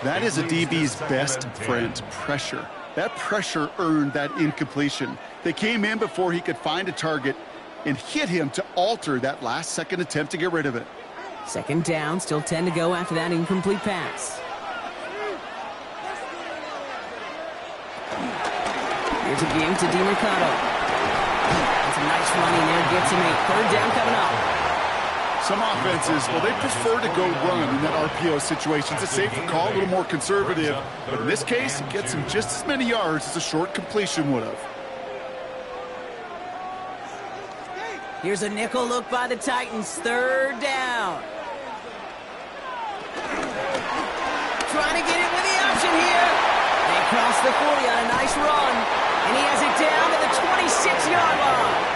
That is a DB's best friend, pressure. That pressure earned that incompletion. They came in before he could find a target and hit him to alter that last-second attempt to get rid of it. Second down, still 10 to go after that incomplete pass. Here's a game to DiMercato. That's a nice running there, gets him 8. Third down coming up. Some offenses, well, they prefer to go run in that RPO situation. It's a safer call, a little more conservative. But in this case, it gets him just as many yards as a short completion would have. Here's a nickel look by the Titans. Third down. Trying to get it with the option here. They cross the 40 on a nice run. And he has it down to the 26-yard line.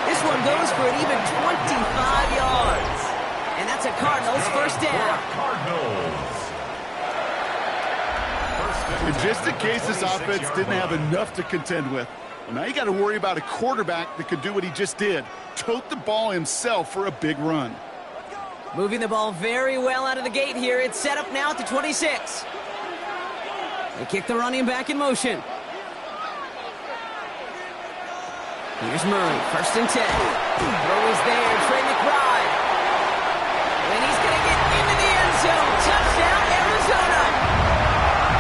This one goes for an even 25 yards. And that's a Cardinals first down. And just in case this offense didn't have enough to contend with, well, now you got to worry about a quarterback that could do what he just did. Tote the ball himself for a big run. Moving the ball very well out of the gate here. It's set up now at the 26. They kick the running back in motion. Here's Murray, first and 10. Throw is there, Trey McBride. And he's going to get into the end zone. Touchdown, Arizona.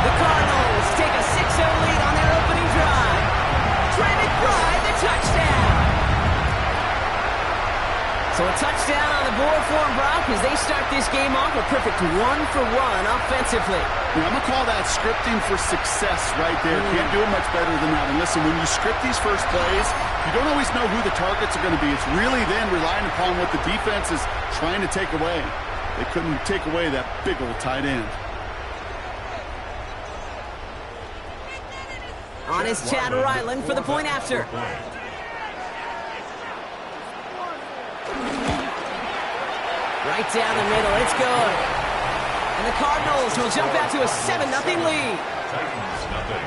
The Cardinals take a 6-0 lead on their opening drive. Trey McBride, the touchdown. So a touchdown on the board for him, Brock, as they start this game off a perfect 1-for-1 offensively. Yeah, I'm going to call that scripting for success right there. Can't do it much better than that. And listen, when you script these first plays, you don't always know who the targets are going to be. It's really then relying upon what the defense is trying to take away. They couldn't take away that big old tight end. On is Chad Ryland for the point after. Right down the middle, it's good. And the Cardinals will jump out to a 7-0 lead. Titans nothing.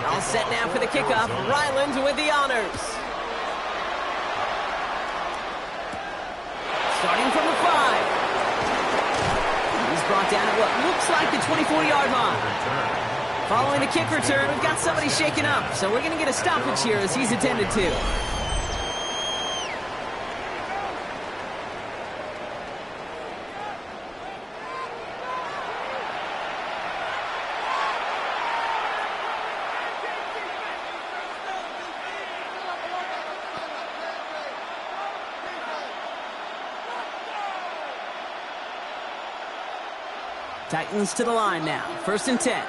All set now for the kickoff. Ryland with the honors. Starting from the 5. He's brought down at what looks like the 24-yard line. Following the kick return, we've got somebody shaken up, so we're going to get a stoppage here as he's attended to. Titans to the line now. First and 10.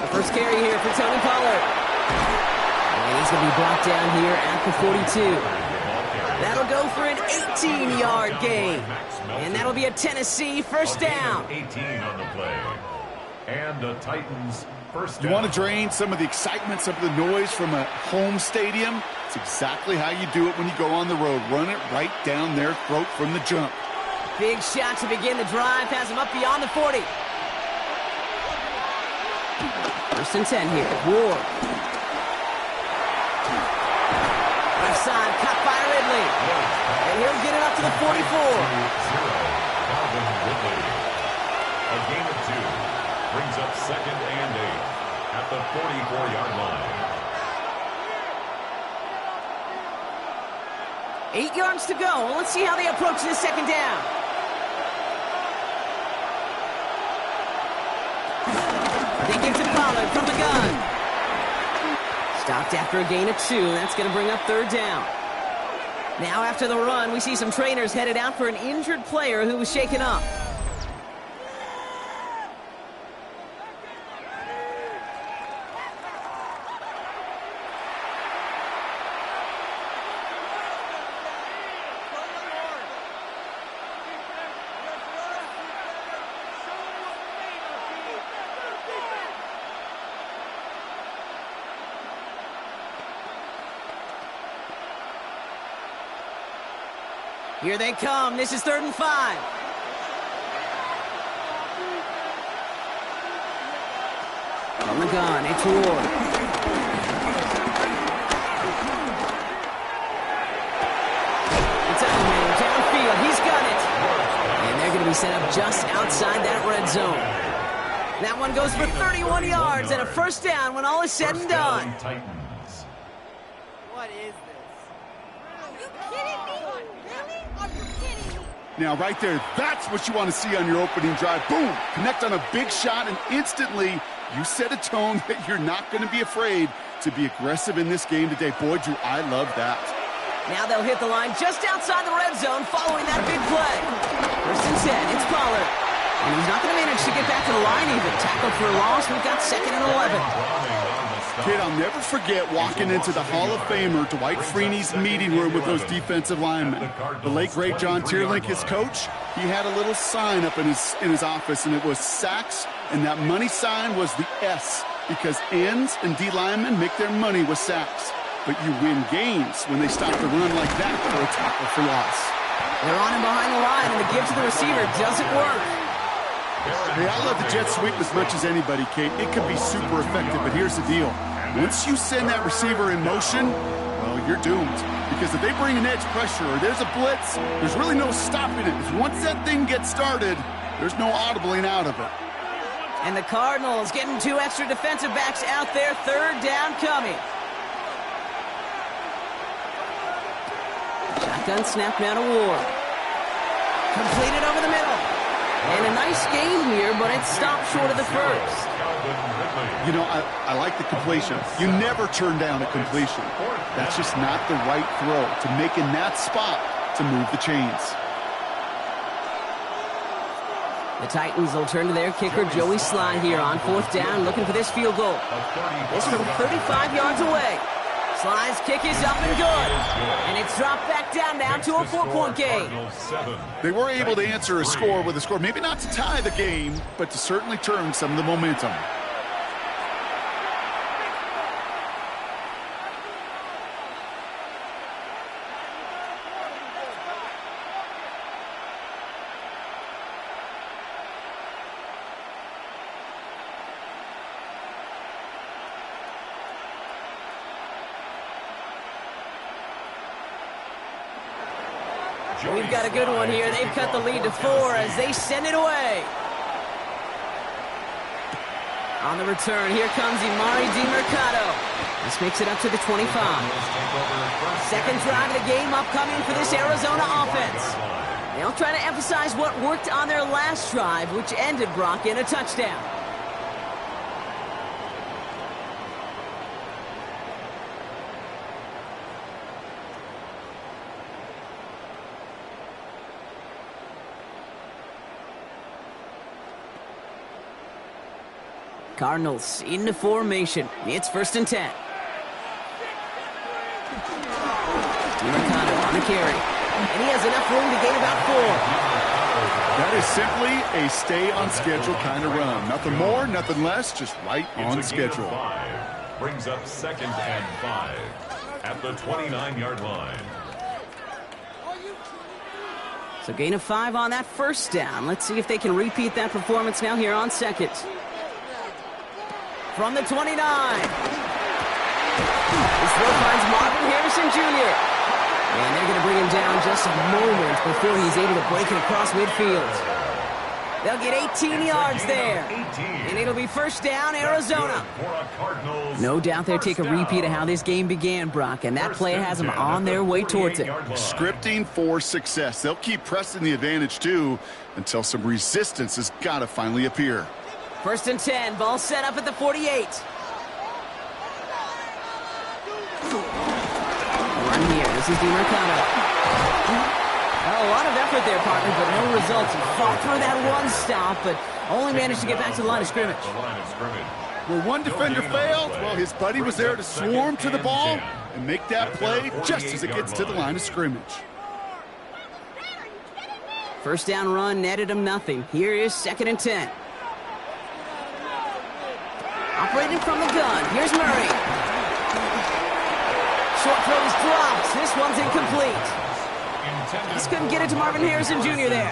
The first carry here for Tony Pollard. And he's going to be brought down here at the 42. That'll go for an 18-yard gain. And that'll be a Tennessee first down. 18 on the play. And the Titans first down. You want to drain some of the excitement, some of the noise from a home stadium? It's exactly how you do it when you go on the road. Run it right down their throat from the jump. Big shot to begin the drive. Has him up beyond the 40. First and 10 here. Ward. Left side, cut by Ridley. And he'll get it up to the 44. Calvin Ridley. A gain of 2. Brings up second and 8 at the 44-yard line. 8 yards to go. Let's see how they approach this second down. They give to Pollard from the gun. Stopped after a gain of 2. That's going to bring up third down. Now after the run, we see some trainers headed out for an injured player who was shaken up. Here they come. This is 3rd and 5. From the gun, it's Ward. It's Edelman downfield. He's got it. And they're going to be set up just outside that red zone. That one goes for 31 yards and a first down when all is said and done. What is this? Are you kidding me? Really? Are you kidding me? Now, right there, that's what you want to see on your opening drive. Boom! Connect on a big shot, and instantly you set a tone that you're not going to be afraid to be aggressive in this game today. Boy, do I love that. Now they'll hit the line just outside the red zone following that big play. 1st and 10, it's Pollard. And he's not going to manage to get back to the line even. Tackled for a loss, we've got 2nd and 11. Kid, I'll never forget walking into the Hall of Famer Dwight Freeney's meeting room with those defensive linemen. The late, great John Tierlink, his coach, he had a little sign up in his office, and it was sacks, and that money sign was the S, because ends and D linemen make their money with sacks. But you win games when they stop the run like that for a tackle for loss. They're on him behind the line, and the give to the receiver doesn't work. Hey, I love the jet sweep as much as anybody, Kate. It can be super effective, but here's the deal. Once you send that receiver in motion, well, you're doomed. Because if they bring an edge pressure or there's a blitz, there's really no stopping it. Because once that thing gets started, there's no audibling out of it. And the Cardinals getting 2 extra defensive backs out there. 3rd down coming. Shotgun snap now to Ward. Completed over the middle. And a nice game here, but it stopped short of the first. You know, I like the completion. You never turn down a completion. That's just not the right throw to make in that spot to move the chains. The Titans will turn to their kicker, Joey Sly, here on 4th down, looking for this field goal. This from 35 yards away. Sly's kick is up and good. And it's dropped back down now to a 4-point game. They were able to answer a score with a score, maybe not to tie the game, but to certainly turn some of the momentum. We've got a good one here. They've cut the lead to 4 as they send it away. On the return, here comes Imari DiMercato. This makes it up to the 25. 2nd drive of the game upcoming for this Arizona offense. They'll try to emphasize what worked on their last drive, which ended, Brock, in a touchdown. Cardinals into formation. It's 1st and 10. DiMercato on the carry. And he has enough room to gain about 4. That is simply a stay-on-schedule kind of run. Nothing more, nothing less, just right on schedule. Brings up 2nd and 5 at the 29-yard line. So gain of 5 on that 1st down. Let's see if they can repeat that performance now here on 2nd. From the 29. This throw finds Marvin Harrison Jr. And they're going to bring him down just a moment before he's able to break it across midfield. They'll get 18 yards there. And it'll be 1st down, Arizona. No doubt they'll take a repeat of how this game began, Brock, and that play has them on their way towards it. Scripting for success. They'll keep pressing the advantage, too, until some resistance has got to finally appear. 1st and 10, ball set up at the 48. Run here, this is DiMercato. Oh, a lot of effort there, partner, but no results. He fought through that one stop, but only managed to get back to the line of scrimmage. Well, one defender failed. Well, his buddy was there to swarm to the ball and make that play just as it gets to the line of scrimmage. 1st down run netted him nothing. Here is 2nd and 10. Operating from the gun. Here's Murray. Short throw is dropped. This one's incomplete. Just couldn't get it to Marvin Harrison Jr. there.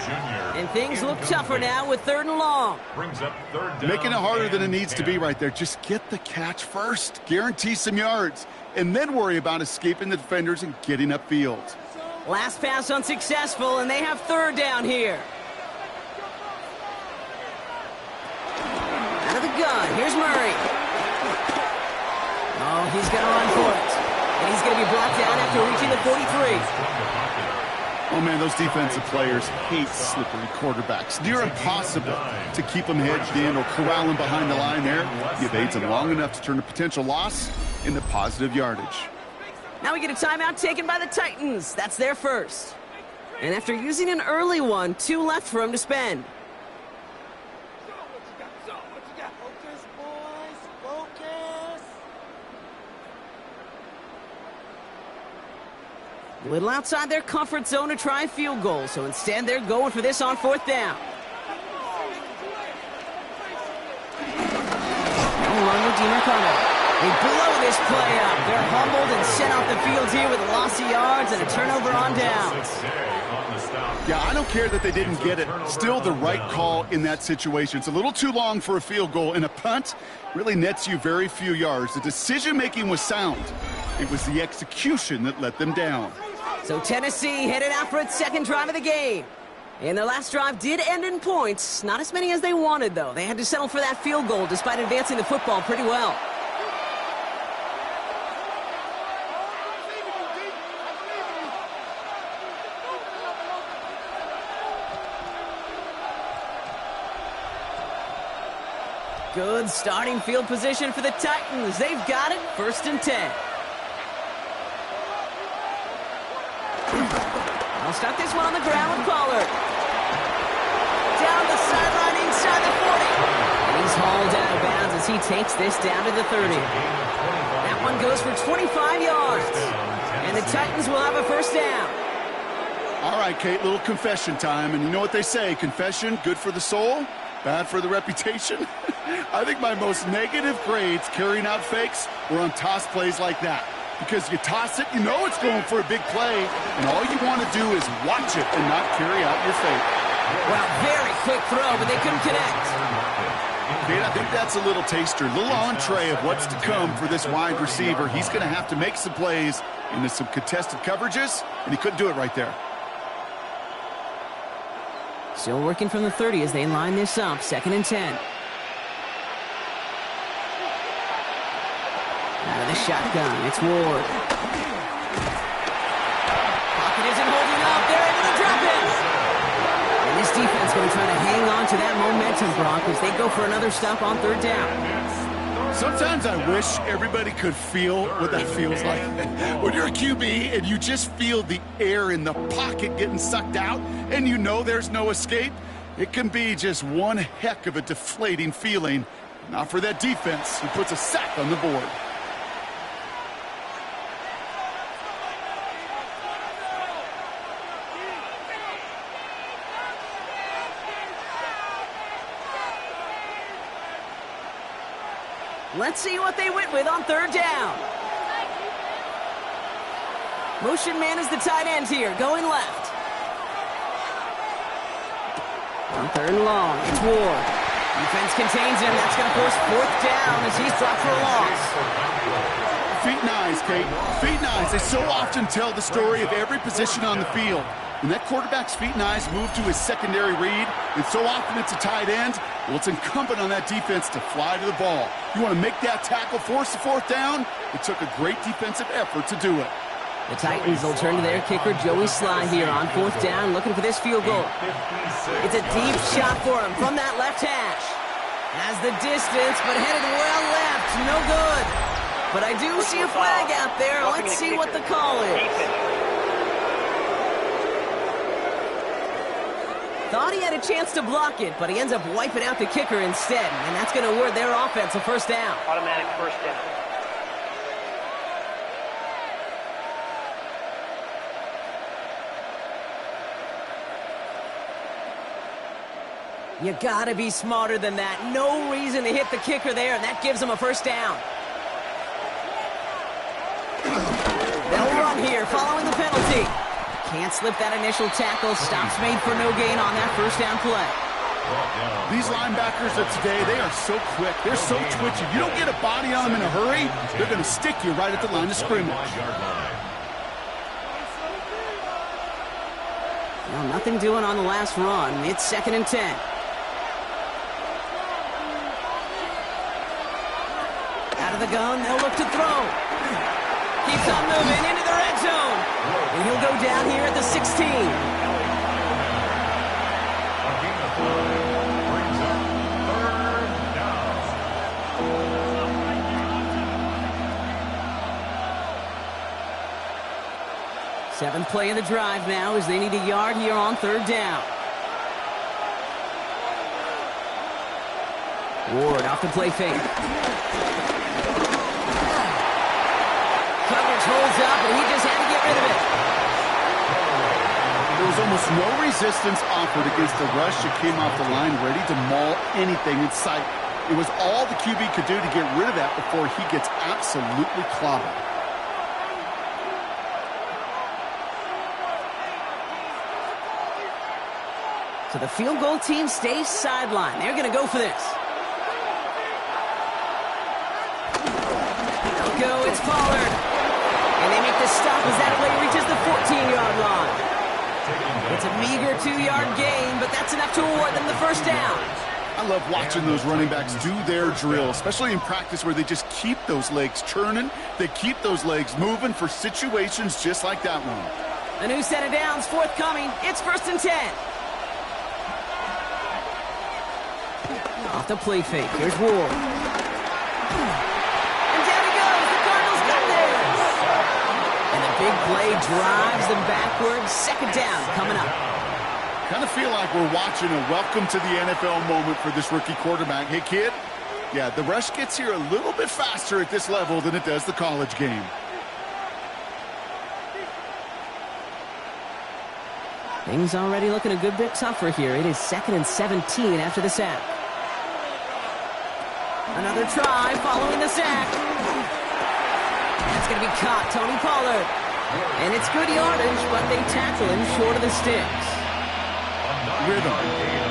And things look tougher now with 3rd and long. Brings up 3rd down. Making it harder than it needs to be right there. Just get the catch first. Guarantee some yards. And then worry about escaping the defenders and getting upfield. Last pass unsuccessful, and they have 3rd down here. Out of the gun, here's Murray. Oh, he's going to run for it. And he's going to be brought down after reaching the 43. Oh, man, those defensive players hate slippery quarterbacks. Near impossible to keep them hedged in or corral them behind the line there. He evades them long enough to turn a potential loss into positive yardage. Now we get a timeout taken by the Titans. That's their first. And after using an early one, 2 left for him to spend. Focus, boys. Focus. A little outside their comfort zone to try a field goal, so instead they're going for this on 4th down. Run with DeMarcano. They blow this play up. They're humbled and sent off the field here with a loss of yards and a turnover on downs. Yeah, I don't care that they didn't get it. Still the right call in that situation. It's a little too long for a field goal, and a punt really nets you very few yards. The decision-making was sound. It was the execution that let them down. So Tennessee headed out for its 2nd drive of the game. And their last drive did end in points. Not as many as they wanted, though. They had to settle for that field goal despite advancing the football pretty well. Good starting field position for the Titans. They've got it. 1st and 10. I'll start this one on the ground with Pollard. Down the sideline inside the 40. And he's hauled out of bounds as he takes this down to the 30. That one goes for 25 yards. And the Titans will have a 1st down. All right, Kate, little confession time. And you know what they say, confession, good for the soul, bad for the reputation. I think my most negative grades carrying out fakes were on toss plays like that. Because you toss it, you know it's going for a big play, and all you want to do is watch it and not carry out your fake. Well, very quick throw, but they couldn't connect. Kate, I think that's a little taster, a little entree of what's to come for this wide receiver. He's going to have to make some plays into some contested coverages, and he couldn't do it right there. Still working from the 30 as they line this up. 2nd and 10. Out of the shotgun, it's Ward. Pocket isn't holding up. They're able to drop it. And this defense going to try to hang on to that momentum, Brock, as they go for another stop on 3rd down. Sometimes I wish everybody could feel what that feels like. When you're a QB and you just feel the air in the pocket getting sucked out and you know there's no escape, it can be just one heck of a deflating feeling. Not for that defense who puts a sack on the board. Let's see what they went with on 3rd down. Motion man is the tight end here, going left. On 3rd and long, it's Ward. Defense contains him. That's going to force 4th down as he's dropped for a loss. Feet and eyes, Kate. Feet and eyes. They so often tell the story of every position on the field. When that quarterback's feet and eyes move to his secondary read, and so often it's a tight end, well, it's incumbent on that defense to fly to the ball. You want to make that tackle, force the 4th down? It took a great defensive effort to do it. The Titans will turn to their kicker, Joey Sly, here on 4th down, looking for this field goal. It's a deep shot for him from that left hash. Has the distance, but headed well left. No good. But I do see a flag out there. Let's see what the call is. Thought he had a chance to block it, but he ends up wiping out the kicker instead. And that's going to award their offense a 1st down. Automatic 1st down. You gotta be smarter than that. No reason to hit the kicker there, and that gives them a 1st down. They'll run here following the penalty. Can't slip that initial tackle. Stops made for no gain on that first down play. These linebackers of today, they are so quick. They're so twitchy. You don't get a body on them in a hurry, they're going to stick you right at the line of scrimmage. Well, nothing doing on the last run. It's 2nd and 10. Out of the gun, they'll look to throw. Keeps on moving into the red zone. And he'll go down here at the 16. Seventh play of the drive now as they need a yard here on 3rd down. Ward off the play fake. Coverage holds up, and he just had to get rid of it. There was almost no resistance offered against the rush that came off the line ready to maul anything in sight. It was all the QB could do to get rid of that before he gets absolutely clobbered. So the field goal team stays sidelined. They're going to go for this. They'll go. It's Pollard. And they make the stop as that play reaches the 14-yard line. It's a meager 2-yard gain, but that's enough to award them the first down. I love watching those running backs do their drill, especially in practice where they just keep those legs churning. They keep those legs moving for situations just like that one. A new set of downs forthcoming. It's 1st and 10. Off the play fake. Here's Ward. And down he goes. The Cardinals got theirs. And the big play drives them backwards. 2nd down coming up. Kind of feel like we're watching a welcome to the NFL moment for this rookie quarterback. Hey, kid, yeah, the rush gets here a little bit faster at this level than it does the college game. Things already looking a good bit tougher here. It is 2nd and 17 after the sack. Another try following the sack. That's going to be caught, Tony Pollard. And it's good yardage, but they tackle him short of the sticks. Rhythm.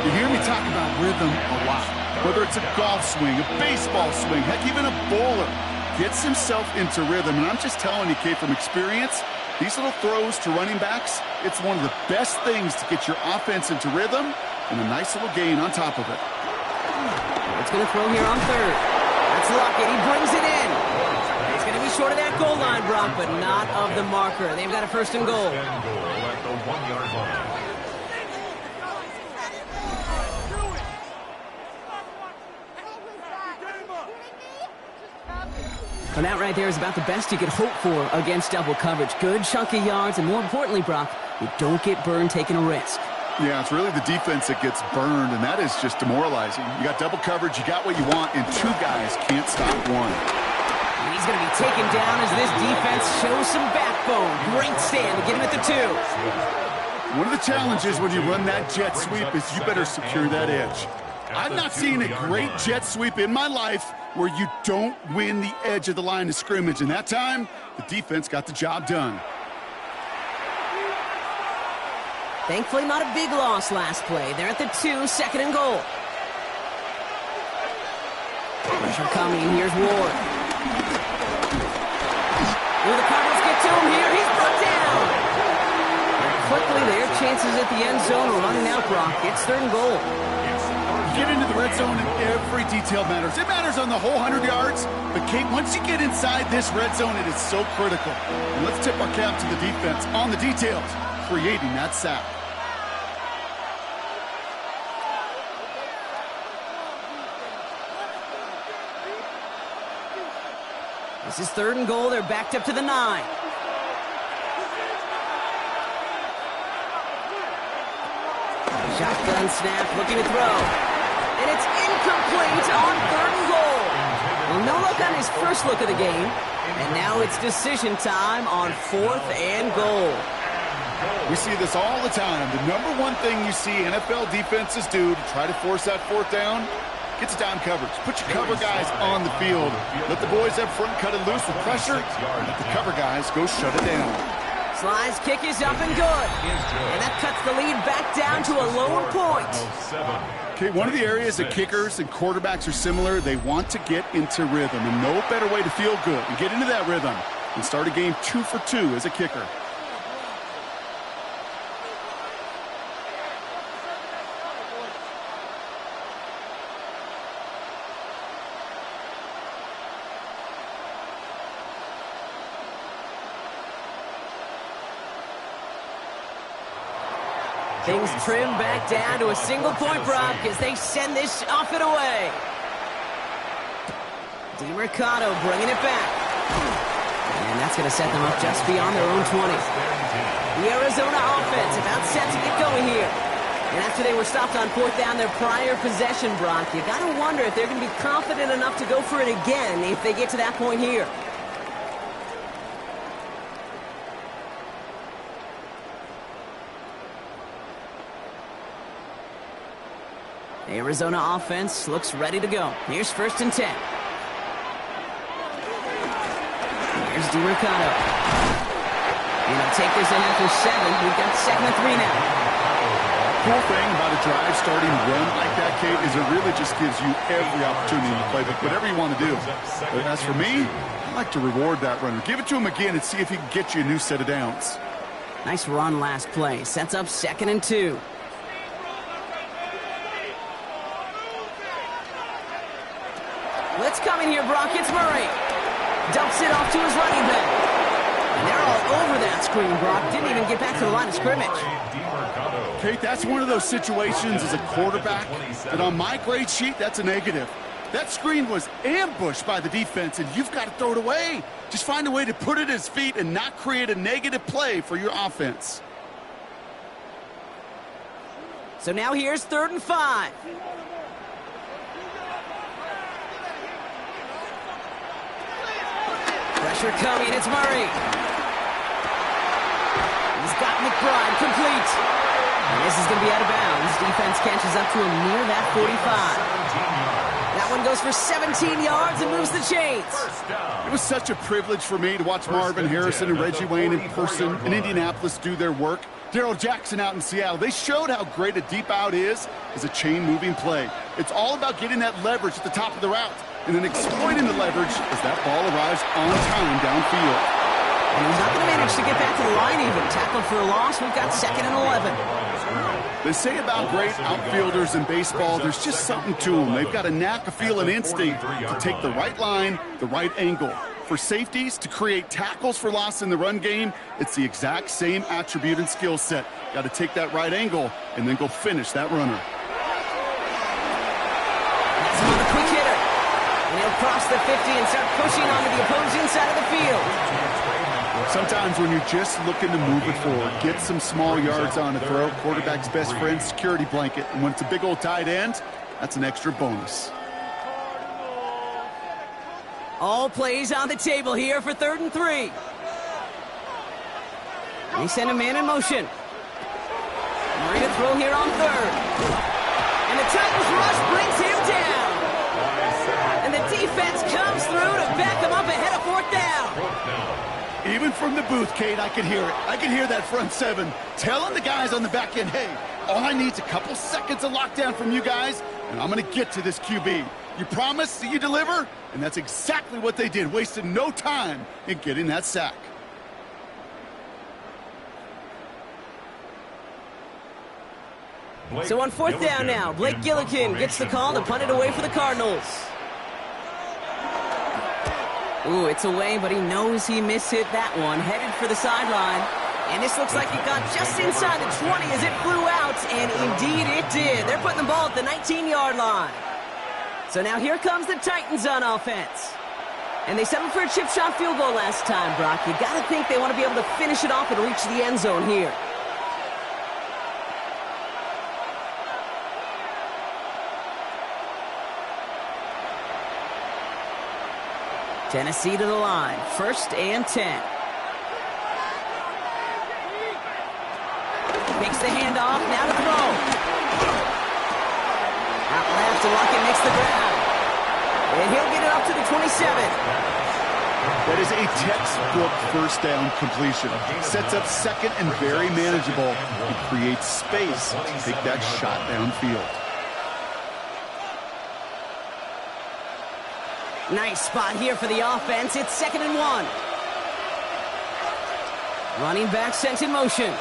You hear me talk about rhythm a lot. Whether it's a golf swing, a baseball swing, heck, even a bowler gets himself into rhythm. And I'm just telling you, kid, from experience, these little throws to running backs, it's one of the best things to get your offense into rhythm and a nice little gain on top of it. It's going to throw here on 3rd. That's Lockett. He brings it in. He's going to be short of that goal line, Brock, but not of the marker. They've got a 1st and goal. At the 1-yard line. And that right there is about the best you could hope for against double coverage. Good chunky yards, and more importantly, Brock, you don't get burned taking a risk. Yeah, it's really the defense that gets burned, and that is just demoralizing. You got double coverage, you got what you want, and 2 guys can't stop one. He's going to be taken down as this defense shows some backbone. Great stand to get him at the 2. One of the challenges when you run that jet sweep is you better secure that edge. I've not seen a great jet sweep in my life where you don't win the edge of the line of scrimmage, and that time, the defense got the job done. Thankfully, not a big loss last play. They're at the 2, 2nd and goal. Pressure coming. Here's Ward. Will the Cardinals get to him here? He's brought down. Quickly, their chances at the end zone are running out, Brock. It's 3rd and goal. Get into the red zone, and every detail matters. It matters on the whole 100 yards, but Kate, once you get inside this red zone, it is so critical. And let's tip our cap to the defense on the details, creating that sack. This is 3rd and goal. They're backed up to the 9. Shotgun snap, looking to throw. And it's incomplete on 3rd and goal. Well, no luck on his first look of the game. And now it's decision time on 4th and goal. We see this all the time. The number one thing you see NFL defenses do to try to force that 4th down, get to dime coverage. Put your cover guys on the field. Let the boys up front cut it loose with pressure. Let the cover guys go shut it down. Slice kick is up and good. And that cuts the lead back down to a lower point. Okay, one of the areas that kickers and quarterbacks are similar, they want to get into rhythm. And no better way to feel good and get into that rhythm and start a game 2 for 2 as a kicker. Things trim back down to a single point, Brock, as they send this off and away. DeMercado bringing it back. And that's going to set them up just beyond their own 20. The Arizona offense about set to get going here. And after they were stopped on 4th down their prior possession, Brock, you got to wonder if they're going to be confident enough to go for it again if they get to that point here. The Arizona offense looks ready to go. Here's 1st and 10. Here's DeMercado. And he'll take this in after 7. We've got 2nd and 3 now. Cool thing about a drive starting run like that, Kate, is it really just gives you every opportunity to play whatever you want to do. But as for me, I like to reward that runner. Give it to him again and see if he can get you a new set of downs. Nice run last play. Sets up 2nd and 2. Let's come in here, Brock. It's Murray. Dumps it off to his running back. And they're all over that screen, Brock. Didn't even get back to the line of scrimmage. Kate, that's one of those situations as a quarterback that on my grade sheet, that's a negative. That screen was ambushed by the defense, and you've got to throw it away. Just find a way to put it at his feet and not create a negative play for your offense. So now here's 3rd and 5. Pressure coming, it's Murray. He's got McBride complete. And this is going to be out of bounds. Defense catches up to him near that 45. That one goes for 17 yards and moves the chains. It was such a privilege for me to watch Marvin Harrison and Reggie Wayne in person in Indianapolis do their work. Darrell Jackson out in Seattle. They showed how great a deep out is as a chain-moving play. It's all about getting that leverage at the top of the route and then exploiting the leverage as that ball arrives on time downfield. And he's not going to manage to get back to the line even. Tackled for a loss. We've got 2nd and 11. They say about great outfielders in baseball, there's just something to them. They've got a knack, a feel, and instinct to take the right line, the right angle. For safeties, to create tackles for loss in the run game, it's the exact same attribute and skill set. Got to take that right angle and then go finish that runner. That's another quick hitter. And he'll cross the 50 and start pushing onto the opposing side of the field. Sometimes when you're just looking to move it forward, get some small yards on a throw, quarterback's best friend, security blanket. And when it's a big old tight end, that's an extra bonus. All plays on the table here for 3rd and 3. They send a man in motion. Murray to throw here on 3rd. And the Titans rush brings him down. And the defense comes through to back him up ahead of 4th down. Even from the booth, Kate, I could hear it. I could hear that front 7 telling the guys on the back end, hey, all I need is a couple seconds of lockdown from you guys, and I'm going to get to this QB. You promise that you deliver? And that's exactly what they did, wasted no time in getting that sack. So on 4th down now, Blake Gillikin gets the call to punt it away for the Cardinals. Ooh, it's away, but he knows he mishit that one. Headed for the sideline. And this looks like it got just inside the 20 as it flew out, and indeed it did. They're putting the ball at the 19-yard line. So now here comes the Titans on offense. And they settled for a chip shot field goal last time, Brock. You got to think they want to be able to finish it off and reach the end zone here. Tennessee to the line. 1st and 10. Makes the handoff. Now to throw. Out left, and Luckett makes the grab. And he'll get it up to the 27. That is a textbook first down completion. Sets up second and very manageable. It creates space to take that shot downfield. Nice spot here for the offense. It's 2nd and 1. Running back sent in motion.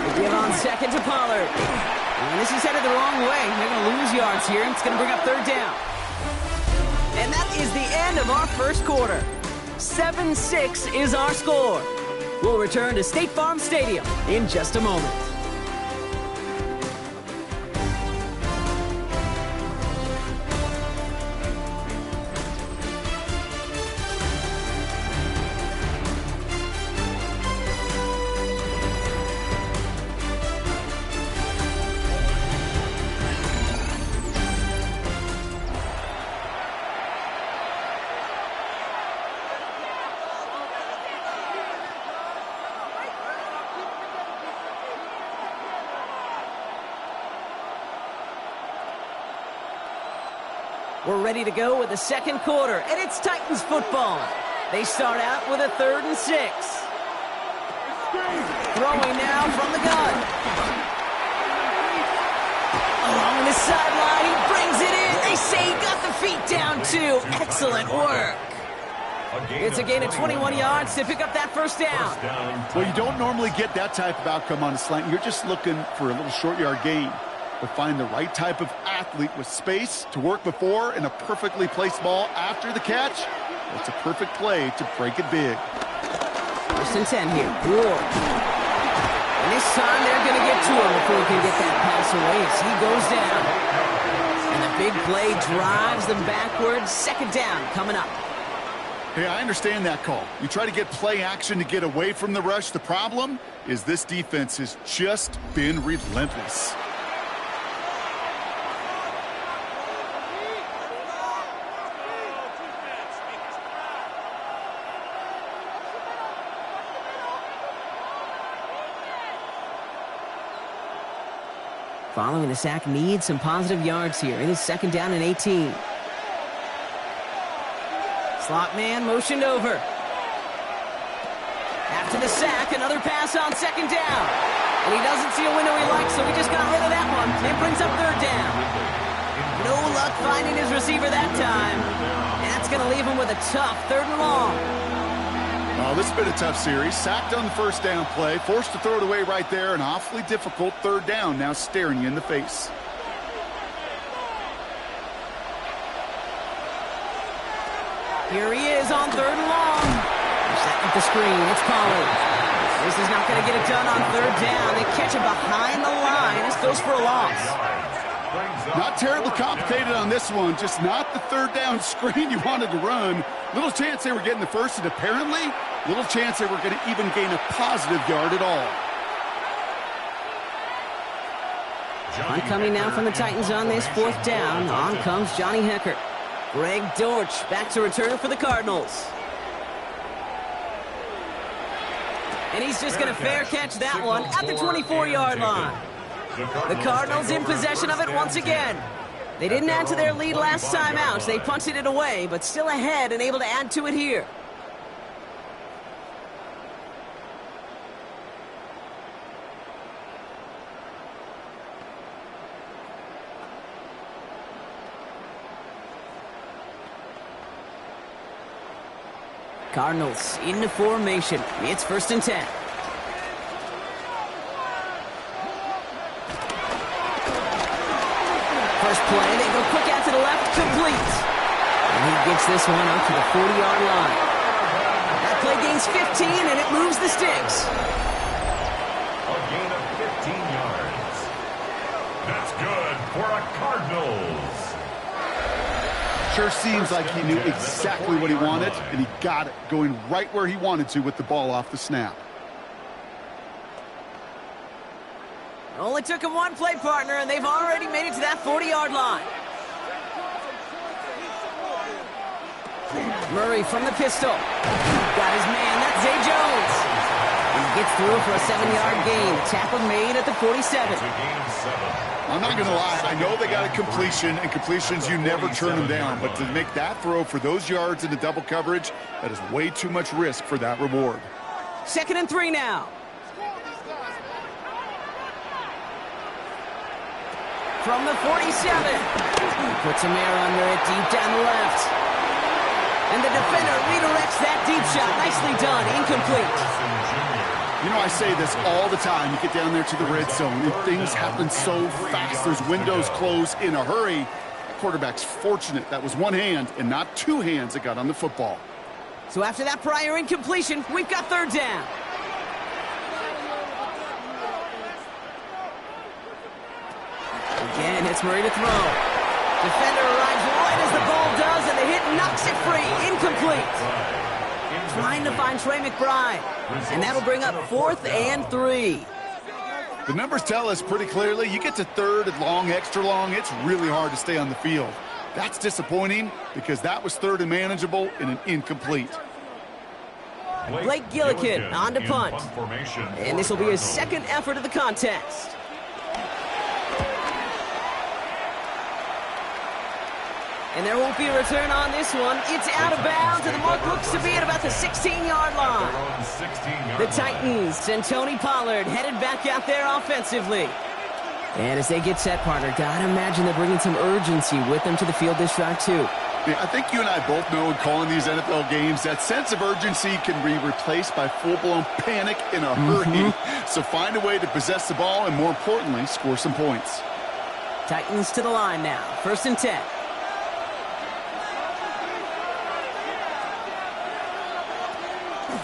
They give on 2nd to Pollard. And this is headed the wrong way. They're going to lose yards here, and it's going to bring up 3rd down. And that is the end of our first quarter. 7-6 is our score. We'll return to State Farm Stadium in just a moment. We're ready to go with the second quarter, and it's Titans football. They start out with a 3rd and 6. Throwing now from the gun. Along the sideline, he brings it in. They say he got the feet down, too. Excellent work. It's a gain of 21 yards to pick up that first down. Well, you don't normally get that type of outcome on a slant. You're just looking for a little short yard gain. But find the right type of athlete with space to work before and a perfectly placed ball after the catch. It's a perfect play to break it big. 1st and 10 here. Ward. And this time they're going to get to him before he can get that pass away as he goes down. And the big play drives them backwards. 2nd down coming up. Hey, I understand that call. You try to get play action to get away from the rush. The problem is this defense has just been relentless. Following the sack needs some positive yards here. It is 2nd down and 18. Slot man motioned over. After the sack, another pass on 2nd down. And he doesn't see a window he likes, so he just got rid of that one. It brings up 3rd down. No luck finding his receiver that time. And that's going to leave him with a tough 3rd and long. Oh, this has been a tough series. Sacked on the first down play, forced to throw it away right there. An awfully difficult 3rd down now staring you in the face. Here he is on 3rd and long. Set with the screen. It's Pollard. This is not going to get it done on 3rd down. They catch him behind the line. This goes for a loss. Not terribly complicated on this one. Just not the 3rd down screen you wanted to run. Little chance they were getting the first, and apparently little chance they were going to even gain a positive yard at all. Punt coming now from the Titans on this 4th down. On comes Johnny Hecker. Greg Dortch back to return for the Cardinals. And he's just going to fair catch that one at the 24-yard line. The Cardinals in possession of it once again. They didn't add to their lead last time out. They punted it away, but still ahead and able to add to it here. Cardinals into formation. It's 1st and 10. First play, they go quick out to the left, complete. And he gets this one up to the 40-yard line. That play gains 15, and it moves the sticks. A gain of 15 yards. That's good for a Cardinals. Sure seems like he knew exactly what he wanted, and he got it, going right where he wanted to with the ball off the snap. Only took him one play, partner, and they've already made it to that 40-yard line. Murray from the pistol. Got his man. That's Zay Jones. He's gets through for a 7-yard gain. Tackle made at the 47. It's a gain of 7. I'm not going to lie. I know they got a completion, and completions, you never turn them down. But to make that throw for those yards into double coverage, that is way too much risk for that reward. 2nd and 3 now. From the 47. He puts a man under it deep down the left. And the defender redirects that deep shot. Nicely done. Incomplete. You know, I say this all the time. You get down there to the red zone, and things happen so fast. Those windows close in a hurry. Quarterback's fortunate that was one hand and not two hands that got on the football. So after that prior incompletion, we've got 3rd down. Again, it's Murray to throw. Defender arrives right as the ball does, and the hit knocks it free. Incomplete. Trying to find Trey McBride. And that'll bring up 4th and 3. The numbers tell us pretty clearly, you get to 3rd and long, extra long, it's really hard to stay on the field. That's disappointing because that was 3rd and manageable and an incomplete. Blake Gillikin on to punt. And this will be his 2nd effort of the contest. And there won't be a return on this one. It's out of bounds, and the mark looks to be at about the 16-yard line. The Titans send Tony Pollard headed back out there offensively. And as they get set, partner, gotta imagine they're bringing some urgency with them to the field this drive, too. Yeah, I think you and I both know in calling these NFL games, that sense of urgency can be replaced by full-blown panic in a hurry. So find a way to possess the ball and, more importantly, score some points. Titans to the line now. 1st and 10.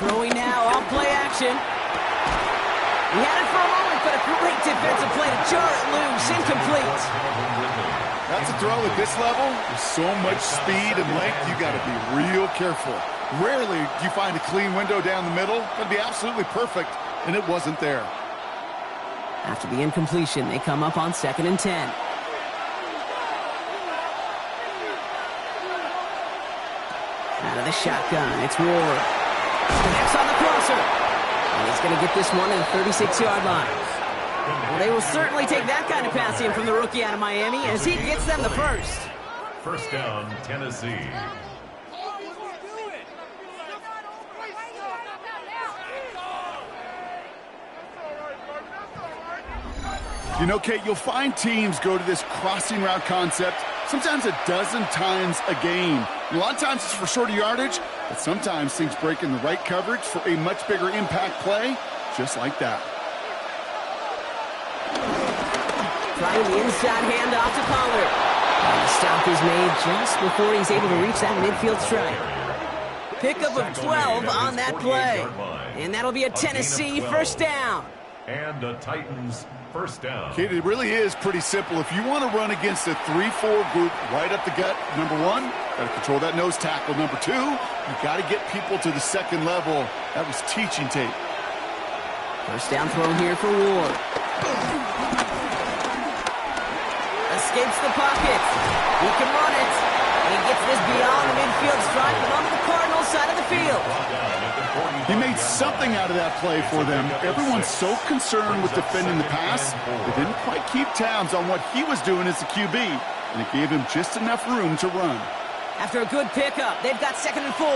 Throwing now, off play action. He had it for a moment, but a great defensive play to jar it loose. Incomplete. That's a throw at this level. With so much speed and length, you got to be real careful. Rarely do you find a clean window down the middle. It'd be absolutely perfect, and it wasn't there. After the incompletion, they come up on 2nd and 10. Out of the shotgun, it's Ward. Connects on the crosser. And he's going to get this one at the 36-yard line. Well, they will certainly take that kind of passing from the rookie out of Miami as he gets them the first. 1st down, Tennessee. You know, Kate, you'll find teams go to this crossing route concept sometimes a dozen times a game. And a lot of times it's for shorter yardage, but sometimes things break in the right coverage for a much bigger impact play, just like that. Trying the inside handoff to Pollard. And the stop is made just before he's able to reach that midfield strike. Pickup of 12 on that play. And that'll be a Tennessee 1st down. And the Titans 1st down. Kate, it really is pretty simple. If you want to run against a 3-4 group right up the gut, number 1, got to control that nose tackle. Number 2, you got to get people to the 2nd level. That was teaching tape. 1st down throw here for Ward. Escapes the pocket. He can run it. And he gets this beyond the midfield stripe and onto the Cardinals side of the field. He made something out of that play for them. Everyone's so concerned with defending the pass, they didn't quite keep tabs on what he was doing as a QB, and it gave him just enough room to run. After a good pickup, they've got 2nd and 4.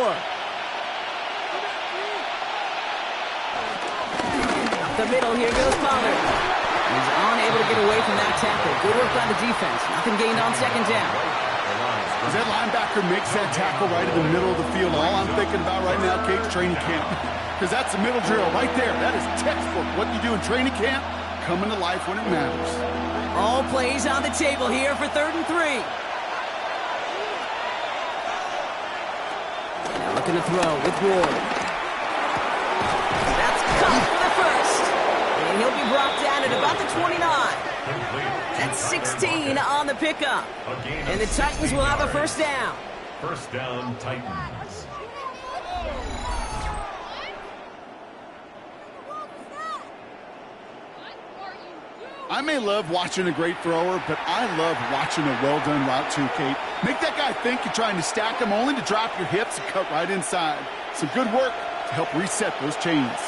Up the middle, here goes Pollard. He's unable to get away from that tackle. Good work by the defense. Nothing gained on 2nd down. As that linebacker makes that tackle right in the middle of the field, all I'm thinking about right now, Kate's training camp. Because that's the middle drill right there. That is textbook. What you do in training camp, coming to life when it matters. All plays on the table here for 3rd and 3. Now looking to throw with Ward. That's caught for the 1st. And he'll be brought down at about the 29. That's 16 on the pickup. And the Titans will have a 1st down. 1st down, Titans. I may love watching a great thrower, but I love watching a well-done route too, Kate. Make that guy think you're trying to stack him only to drop your hips and cut right inside. Some good work to help reset those chains.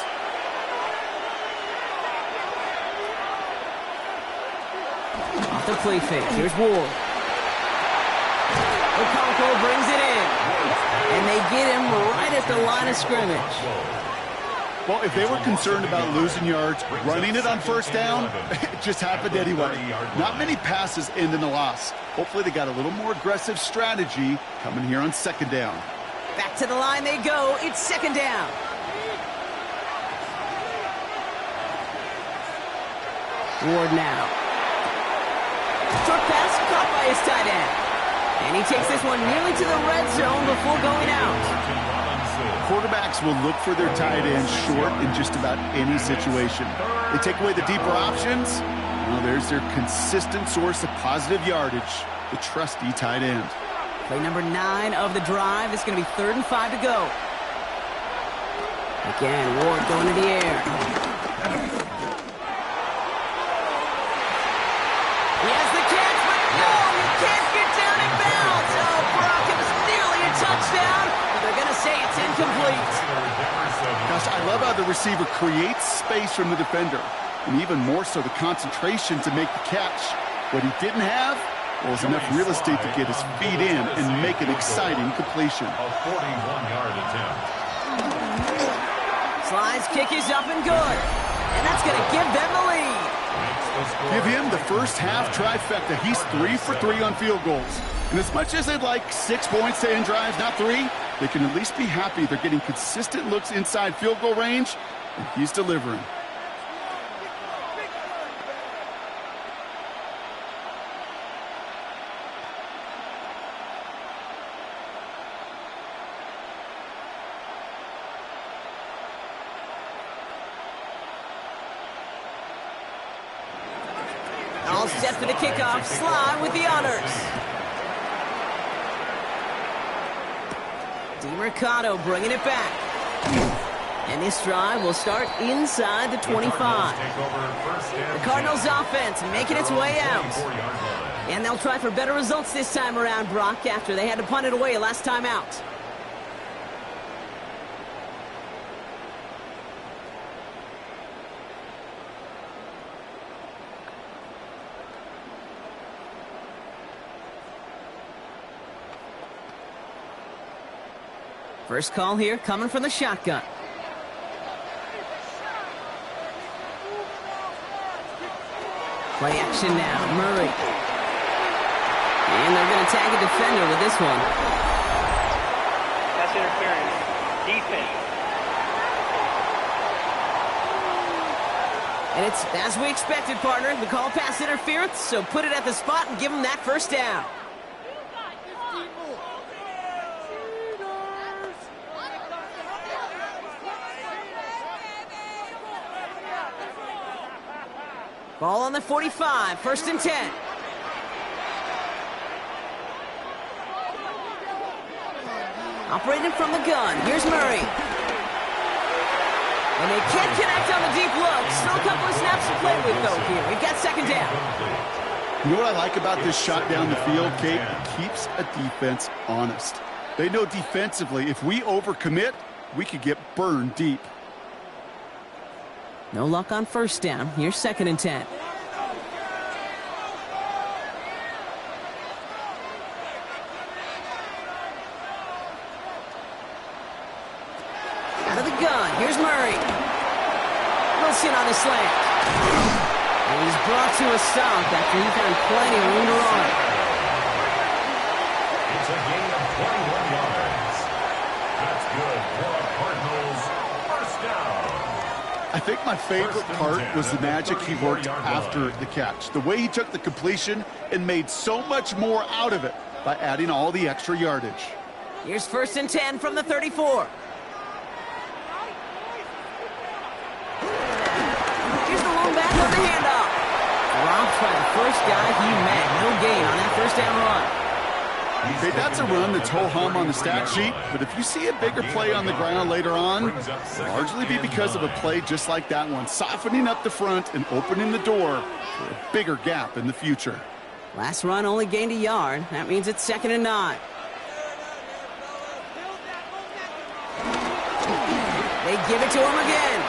Off the play fake. Here's Ward. Okonkwo brings it in. And they get him right at the line of scrimmage. Well, if they were concerned about losing yards, running it on first down, it just happened anyway. Not many passes end in a loss. Hopefully they got a little more aggressive strategy coming here on second down. Back to the line they go. It's second down. Ward now. Short pass caught by his tight end. And he takes this one nearly to the red zone before going out. Quarterbacks will look for their tight ends short in just about any situation. They take away the deeper options. Well, there's their consistent source of positive yardage, the trusty tight end. Play number 9 of the drive. It's going to be 3rd and 5 to go. Again, Ward going to the air. He has the catch, but no, he can't get down in bounds. Oh, Brock, it was nearly a touchdown, but they're going to say it's incomplete. Gosh, I love how the receiver creates space from the defender, and even more so the concentration to make the catch. What he didn't have was enough real estate to get his feet in and make an exciting completion. A 41-yard attempt. Slide's kick is up and good, and that's going to give them the lead. Give him the first half trifecta. He's 3 for 3 on field goals. And as much as they'd like 6 points to end drives, not 3, they can at least be happy they're getting consistent looks inside field goal range, and he's delivering. All set for the kickoff. Sly with the honors. DeMercado bringing it back. And this drive will start inside the 25. The Cardinals offense making its way out. And they'll try for better results this time around, Brock, after they had to punt it away last time out. First call here coming from the shotgun. Play action now, Murray. And they're going to tag a defender with this one. Pass interference. Defense. And it's as we expected, partner. The call pass interference, so put it at the spot and give them that first down. Ball on the 45, 1st and 10. Operating from the gun, here's Murray. And they can't connect on the deep look. Still a couple of snaps to play with, though, here. We've got second down. You know what I like about this shot down the field, Kate? It keeps a defense honest. They know defensively, if we overcommit, we could get burned deep. No luck on first down. Here's 2nd and 10. Out of the gun. Here's Murray. Wilson on the slant. And he's brought to a stop after he found plenty of room to run. It's a gain of 21 yards. That's good for the Cardinals. First down. I think my favorite part was the magic he worked after the catch. The way he took the completion and made so much more out of it by adding all the extra yardage. Here's 1st and 10 from the 34. Here's the lone back on the handoff. Dropped by the first guy he met. No gain on that first down run. Okay, that's a run that's ho-hum on the stat sheet, but if you see a bigger play on the ground later on, it'll largely be because of a play just like that one, softening up the front and opening the door for a bigger gap in the future. Last run only gained a yard. That means it's 2nd and 9. They give it to him again.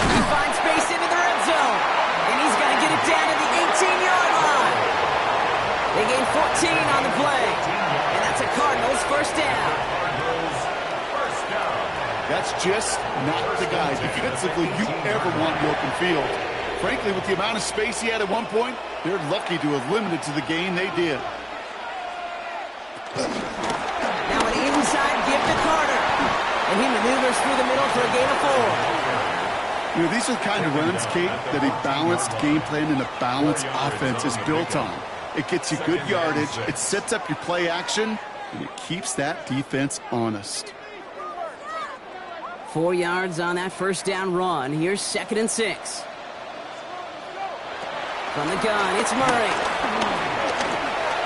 He finds space into the red zone, and he's going to get it down to the 18-yard line. 14 on the play. And that's a Cardinals first down. First down. That's just not the guy defensively you ever want in the open field. Frankly, with the amount of space he had at one point, they're lucky to have limited to the gain they did. Now an inside give to Carter. And he maneuvers through the middle for a gain of 4. You know, these are the kind of runs, Kate, that a balanced game plan and a balanced offense is built on. It gets you good yardage, it sets up your play action, and it keeps that defense honest. 4 yards on that first down run. Here's 2nd and 6. From the gun, it's Murray.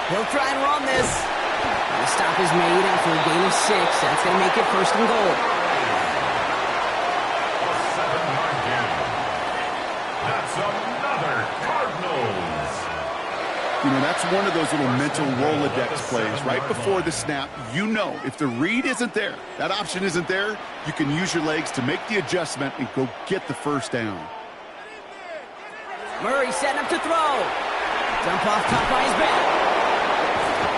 He'll try and run this. And the stop is made after a gain of 6. That's going to make it 1st and goal. A 7-yard gain. That's another Cardinals. You know, that's one of those little mental Rolodex plays. Right before the snap, you know if the read isn't there, that option isn't there, you can use your legs to make the adjustment and go get the first down. Murray setting up to throw. Jump off caught by his back.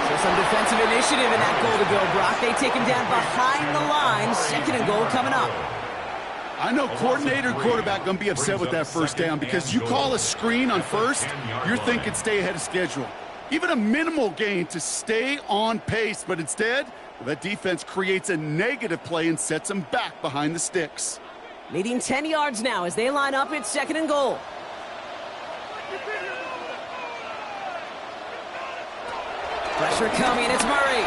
So some defensive initiative in that goal to go, Brock. They take him down behind the line. 2nd and goal coming up. I know coordinator and quarterback going to be upset with that first down because you call a screen on first, you're thinking stay ahead of schedule. Even a minimal gain to stay on pace, but instead, that defense creates a negative play and sets them back behind the sticks. Needing 10 yards now as they line up. It's 2nd and goal. Pressure coming, it's Murray.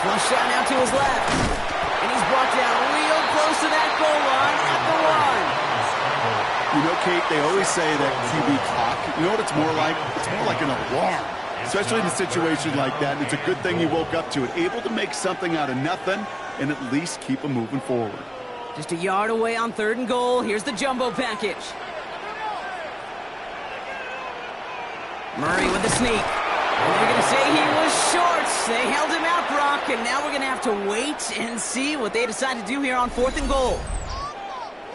Flush out now to his left. And he's brought down real close to that goal line at the 1. You know, Kate, they always say that QB clock, you know what it's more like? It's more like an alarm, especially in a situation like that. And it's a good thing you woke up to it, able to make something out of nothing and at least keep them moving forward. Just a yard away on 3rd and goal. Here's the jumbo package. Murray with the sneak. And they're going to say he was short. They held him out, Brock, and now we're going to have to wait and see what they decide to do here on 4th and goal.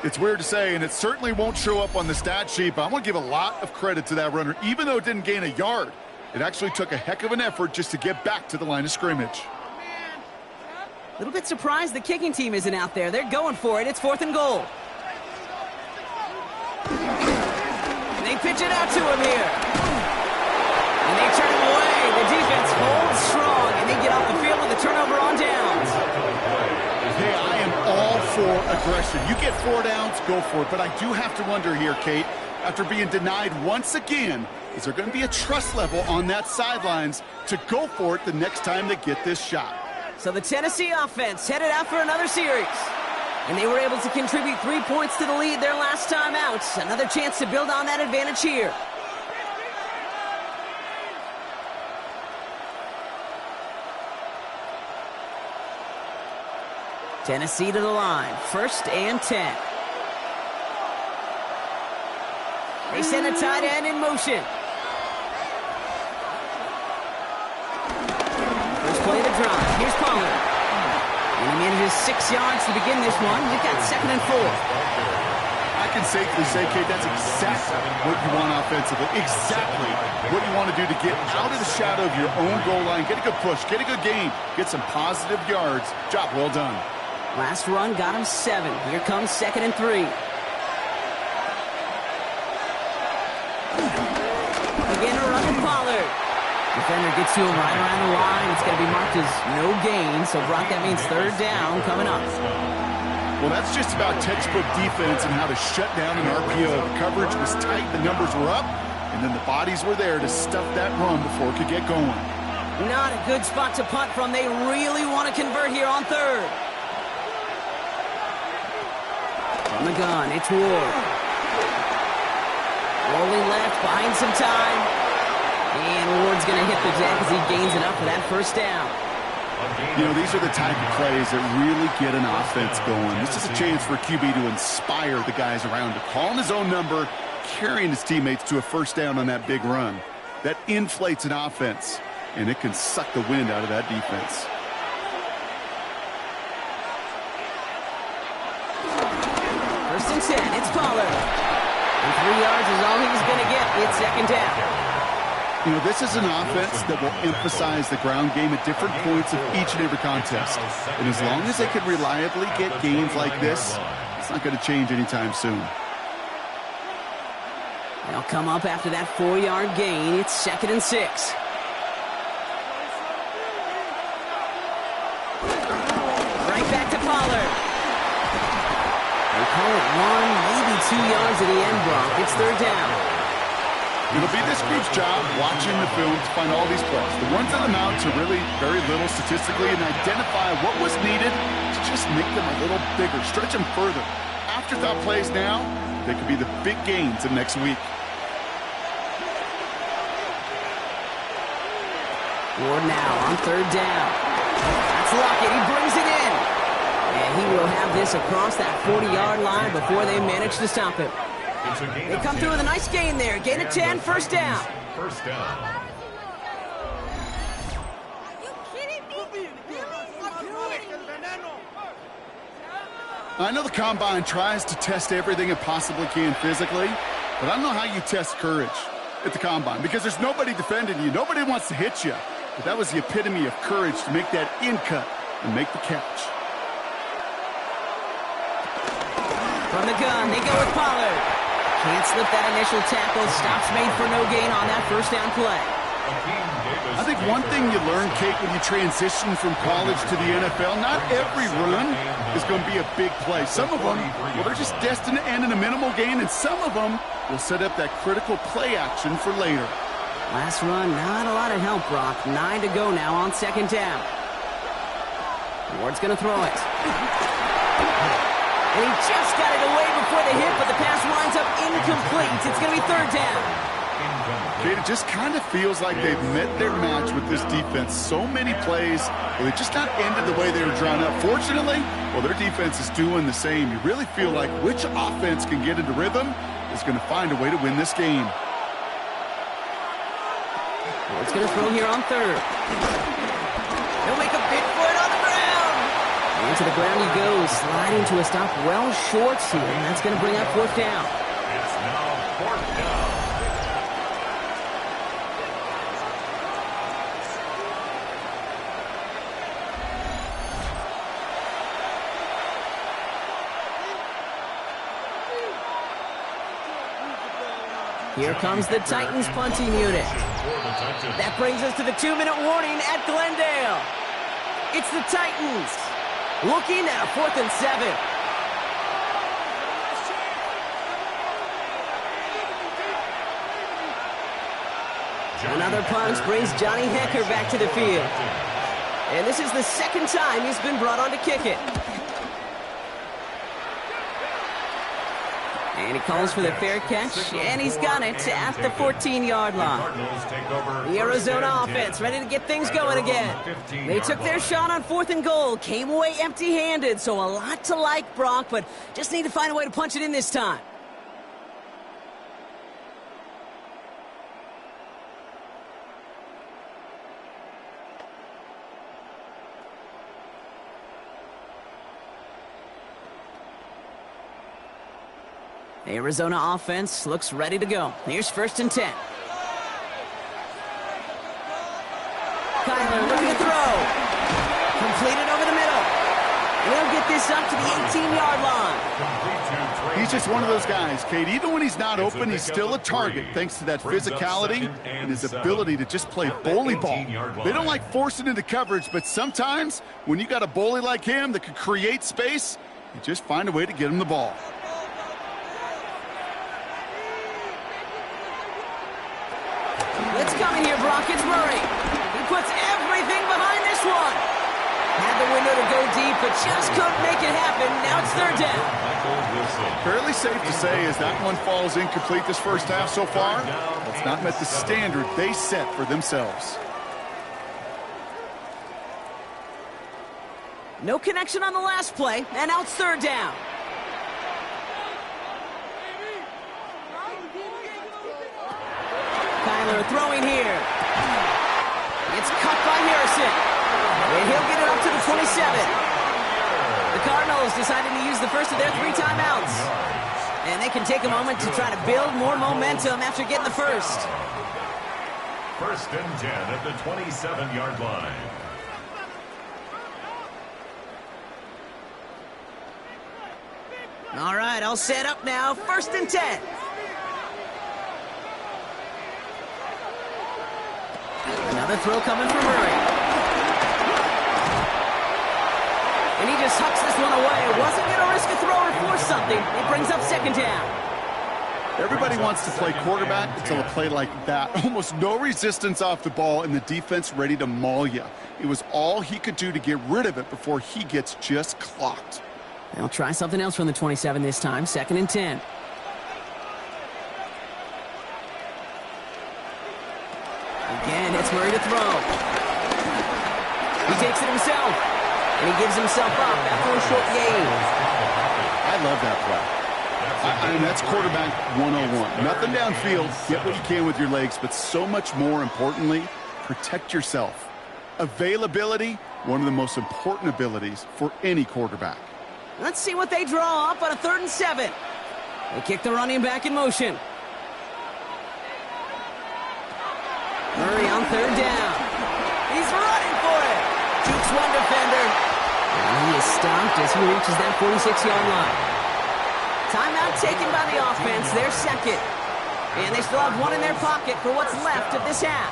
It's weird to say, and it certainly won't show up on the stat sheet, but I'm going to give a lot of credit to that runner. Even though it didn't gain a yard, it actually took a heck of an effort just to get back to the line of scrimmage. A little bit surprised the kicking team isn't out there. They're going for it. It's 4th and goal. And they pitch it out to him here. And they turn him away. The defense holds strong, and they get off the field with a turnover on downs. Hey, I am all for aggression. You get 4 downs, go for it. But I do have to wonder here, Kate, after being denied once again, is there going to be a trust level on that sidelines to go for it the next time they get this shot? So the Tennessee offense headed out for another series. And they were able to contribute 3 points to the lead their last time out. Another chance to build on that advantage here. Tennessee to the line. 1st and 10. They send a tight end in motion. First play of the drive. Here's Pollard. And he manages 6 yards to begin this one. We've got 2nd and 4. I can safely say, Kate, that's exactly what you want offensively. Exactly what you want to do to get out of the shadow of your own goal line. Get a good push. Get a good gain. Get some positive yards. Job well done. Last run got him 7. Here comes 2nd and 3. Again, a run to Pollard. Defender gets to him right around the line. It's going to be marked as no gain. So, Brock, that means 3rd down coming up. Well, that's just about textbook defense and how to shut down an RPO. The coverage was tight. The numbers were up. And then the bodies were there to stuff that run before it could get going. Not a good spot to punt from. They really want to convert here on 3rd. From the gun, it's Ward. Rolling left, buying some time. And Ward's going to hit the deck as he gains it up for that 1st down. You know, these are the type of plays that really get an offense going. This is a chance for QB to inspire the guys around him. Calling his own number, carrying his teammates to a 1st down on that big run. That inflates an offense, and it can suck the wind out of that defense. First and 10, it's Pollard. And 3 yards is all he's going to get. It's 2nd down. You know, this is an offense that will emphasize the ground game at different points of each and every contest. And as long as they can reliably get gains like this, it's not going to change anytime soon. They'll come up after that 4-yard gain. It's 2nd and 6. Right back to Pollard. They call it 1, maybe 2 yards at the end, Brock. It's 3rd down. It'll be this group's job watching the film to find all these plays. The ones that amount to really very little statistically and identify what was needed to just make them a little bigger, stretch them further. Afterthought plays now, they could be the big gains of next week. Ward now on 3rd down. That's Lockett. He brings it in. And he will have this across that 40-yard line before they manage to stop him. They come through with a nice gain there. Gain of 10, 1st down. First down. Are you kidding me? I know the Combine tries to test everything it possibly can physically, but I don't know how you test courage at the Combine because there's nobody defending you. Nobody wants to hit you. But that was the epitome of courage to make that in cut and make the catch. From the gun, they go with Pollard. Can't slip that initial tackle. Stops made for no gain on that 1st down play. I think one thing you learn, Kate, when you transition from college to the NFL, not every run is going to be a big play. Some of them, well, they're just destined to end in a minimal gain, and some of them will set up that critical play action for later. Last run, not a lot of help, Brock. 9 to go now on 2nd down. Ward's going to throw it. And he just got it away before the hit, but the pass winds up incomplete. It's going to be 3rd down. Kate, it just kind of feels like they've met their match with this defense. So many plays, well, they just not ended the way they were drawn up. Fortunately, well, their defense is doing the same. You really feel like which offense can get into rhythm is going to find a way to win this game. Ward's going to throw here on 3rd. He'll make a big for it on the ground. Into the ground he goes, sliding to a stop well short here. That's going to bring up 4th down. It's now 4th down. Here comes the Titans punting unit. That brings us to the 2-minute warning at Glendale. It's the Titans looking at a 4th and 7. Another punt brings Johnny Hecker back to the field. And this is the 2nd time he's been brought on to kick it. And he calls for the fair catch, and he's got it at the 14-yard line. The Arizona offense ready to get things going again. They took their shot on 4th and goal, came away empty-handed, so a lot to like, Brock, but just need to find a way to punch it in this time. The Arizona offense looks ready to go. Here's 1st and 10. Kyler looking to throw. Completed over the middle. We'll get this up to the 18-yard line. He's just one of those guys, Kate. Even when he's not open, he's still a target thanks to that physicality and his ability to just play bully ball. They don't like forcing into coverage, but sometimes when you got a bully like him that can create space, you just find a way to get him the ball. It's coming here, Brock. It's Murray. He puts everything behind this one. Had the window to go deep, but just couldn't make it happen. Now it's 3rd down. Fairly safe to say as that one falls incomplete this first half so far, it's not met the standard they set for themselves. No connection on the last play, and now it's 3rd down. Kyler throwing here. It's cut by Harrison. And he'll get it up to the 27. The Cardinals decided to use the first of their 3 timeouts. And they can take a moment to try to build more momentum after getting the first. First and 10 at the 27-yard line. All right, all set up now. First and 10. Another throw coming from Murray. And he just hucks this one away. Wasn't going to risk a throw or force something. It brings up second down. Everybody wants to play quarterback until a play like that. Almost no resistance off the ball and the defense ready to maul you. It was all he could do to get rid of it before he gets just clocked. They'll try something else from the 27 this time. Second and 10. Again, it's Murray to throw. He takes it himself. And he gives himself up after a short gain. I love that play. I mean, that's quarterback 101. Nothing downfield. Get what you can with your legs, but so much more importantly, protect yourself. Availability, one of the most important abilities for any quarterback. Let's see what they draw up on a 3rd and 7. They kick the running back in motion. Murray on 3rd down. He's running for it. Keeps one defender. And he is stopped as he reaches that 46-yard line. Timeout taken by the offense. Their second. And they still have one in their pocket for what's left of this half.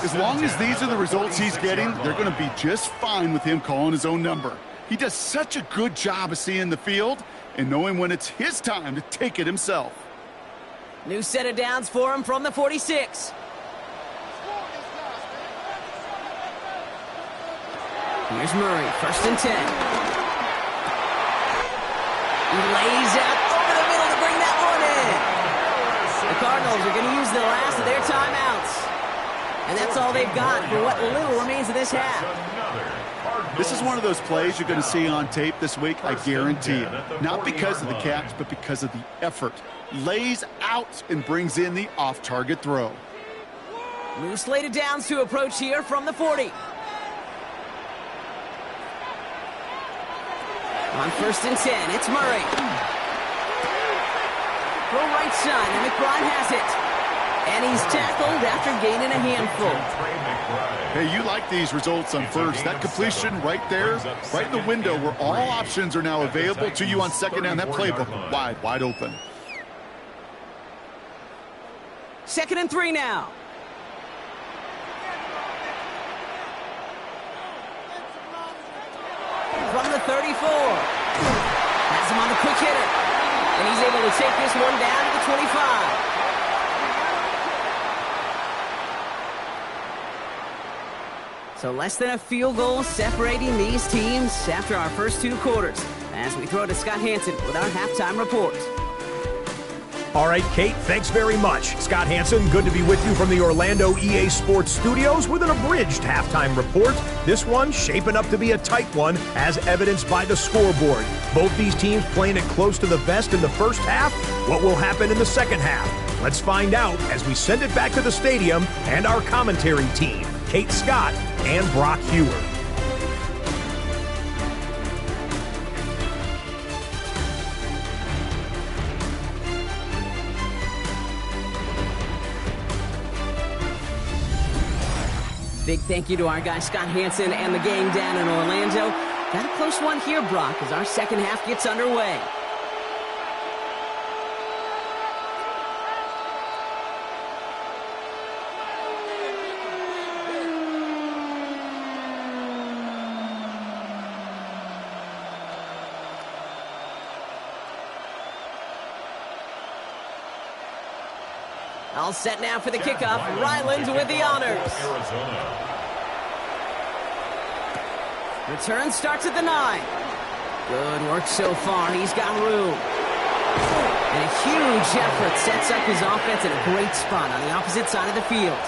As long as these are the results he's getting, they're going to be just fine with him calling his own number. He does such a good job of seeing the field and knowing when it's his time to take it himself. New set of downs for him from the 46. Here's Murray, 1st and 10. He lays out over the middle to bring that one in. The Cardinals are going to use the last of their timeouts. And that's all they've got for what little remains of this half. This is one of those plays you're going to see on tape this week, I guarantee you. Not because of the catch, but because of the effort. Lays out and brings in the off-target throw. New slated downs to approach here from the 40. On 1st and 10, it's Murray. Go right side, and McBride has it. And he's tackled after gaining a handful. Hey, you like these results on first. That completion right there, right in the window where all options are now available to you on second down. That playbook wide open. 2nd and 3 now. From the 34. Has him on the quick hitter. And he's able to take this one down to the 25. So less than a field goal separating these teams after our first 2 quarters. As we throw to Scott Hansen with our halftime report. All right, Kate, thanks very much. Scott Hansen, good to be with you from the Orlando EA Sports Studios with an abridged halftime report. This one shaping up to be a tight one, as evidenced by the scoreboard. Both these teams playing it close to the vest in the first half. What will happen in the second half? Let's find out as we send it back to the stadium and our commentary team, Kate Scott and Brock Hewer. Big thank you to our guy Scott Hansen and the gang down in Orlando. Got a close one here, Brock, as our second half gets underway. All set now for the kickoff. Ryland with the honors. Return starts at the 9. Good work so far. He's got room. And a huge effort sets up his offense in a great spot on the opposite side of the field.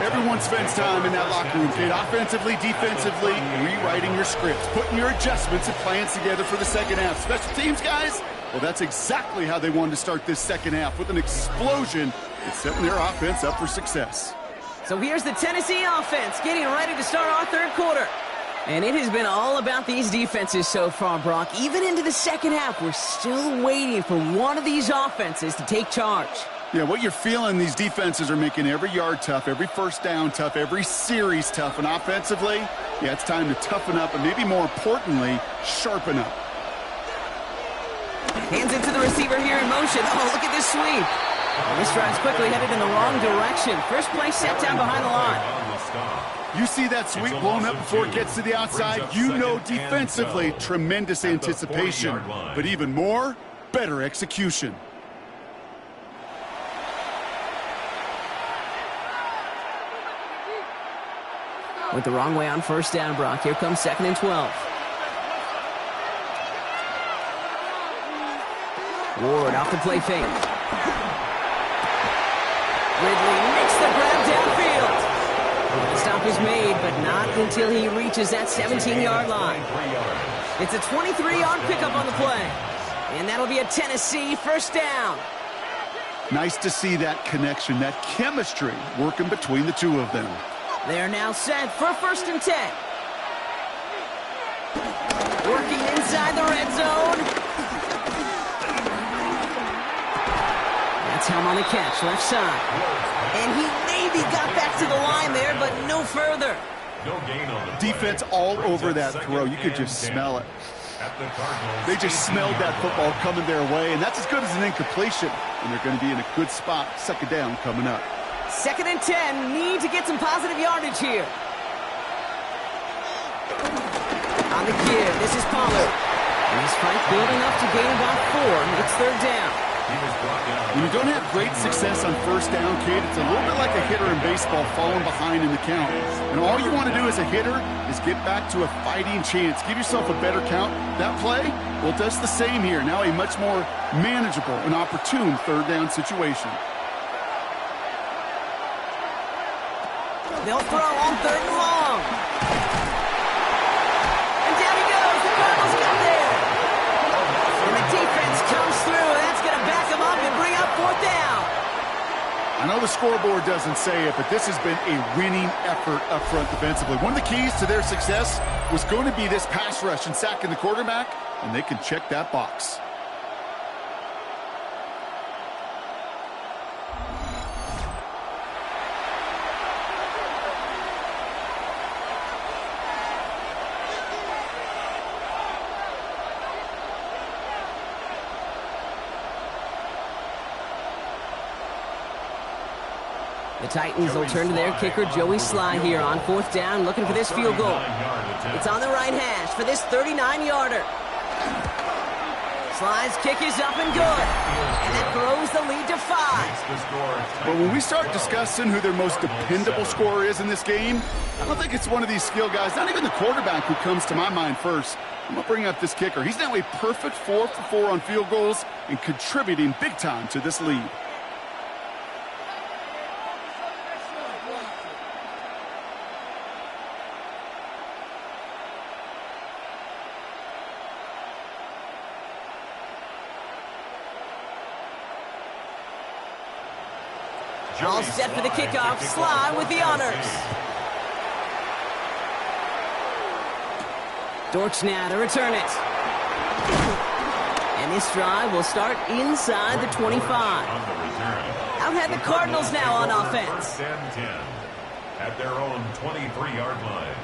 Everyone spends time in that locker room, kid. Offensively, defensively, rewriting your scripts, putting your adjustments and plans together for the second half. Special teams, guys? Well, that's exactly how they wanted to start this second half, with an explosion and setting their offense up for success. So here's the Tennessee offense getting ready to start our third quarter. And it has been all about these defenses so far, Brock. Even into the second half, we're still waiting for one of these offenses to take charge. Yeah, what you're feeling, these defenses are making every yard tough, every first down tough, every series tough. And offensively, yeah, it's time to toughen up and maybe more importantly, sharpen up. Hands it to the receiver here in motion. Oh, look at this sweep. This drive's quickly headed in the wrong direction. First play set down behind the line. You see that sweep blown up before it gets to the outside, you know defensively, tremendous anticipation. But even more, better execution. Went the wrong way on first down, Brock. Here comes 2nd and 12. Ward off the play fake. Ridley makes the grab downfield. The stop is made, but not until he reaches that 17-yard line. It's a 23-yard pickup on the play. And that'll be a Tennessee first down. Nice to see that connection, that chemistry working between the two of them. They're now set for 1st and 10. Working inside the red zone. That's him on the catch, left side. And he maybe got back to the line there, but no further. No gain on the Defense all over that throw. You could just smell it. They just smelled that football coming their way, and that's as good as an incompletion. And they're going to be in a good spot. 2nd down coming up. 2nd and 10. Need to get some positive yardage here. On the give, this is Pollard. And he's building up to gain about 4. It's 3rd down. When you don't have great success on first down, Kate, it's a little bit like a hitter in baseball falling behind in the count. And all you want to do as a hitter is get back to a fighting chance. Give yourself a better count. That play, well, it does the same here. Now a much more manageable and opportune 3rd down situation. They'll throw on 3rd and long. And down he goes. The Cardinals got there. And the defense comes through. That's going to back them up and bring up 4th down. I know the scoreboard doesn't say it, but this has been a winning effort up front defensively. One of the keys to their success was going to be this pass rush and sacking the quarterback, and they can check that box. The Titans will turn to their kicker, Joey Sly, here on 4th down, looking for this field goal. It's on the right hash for this 39-yarder. Sly's kick is up and good, and that throws the lead to 5. But when we start discussing who their most dependable scorer is in this game, I don't think it's one of these skill guys, not even the quarterback, who comes to my mind first. I'm going to bring up this kicker. He's now a perfect 4 for 4 on field goals and contributing big time to this lead. All set for the kickoff. Sly with the honors. Dortch now to return it. And this drive will start inside the 25. Out had the Cardinals now on offense. 1st and 10 at their own 23-yard line.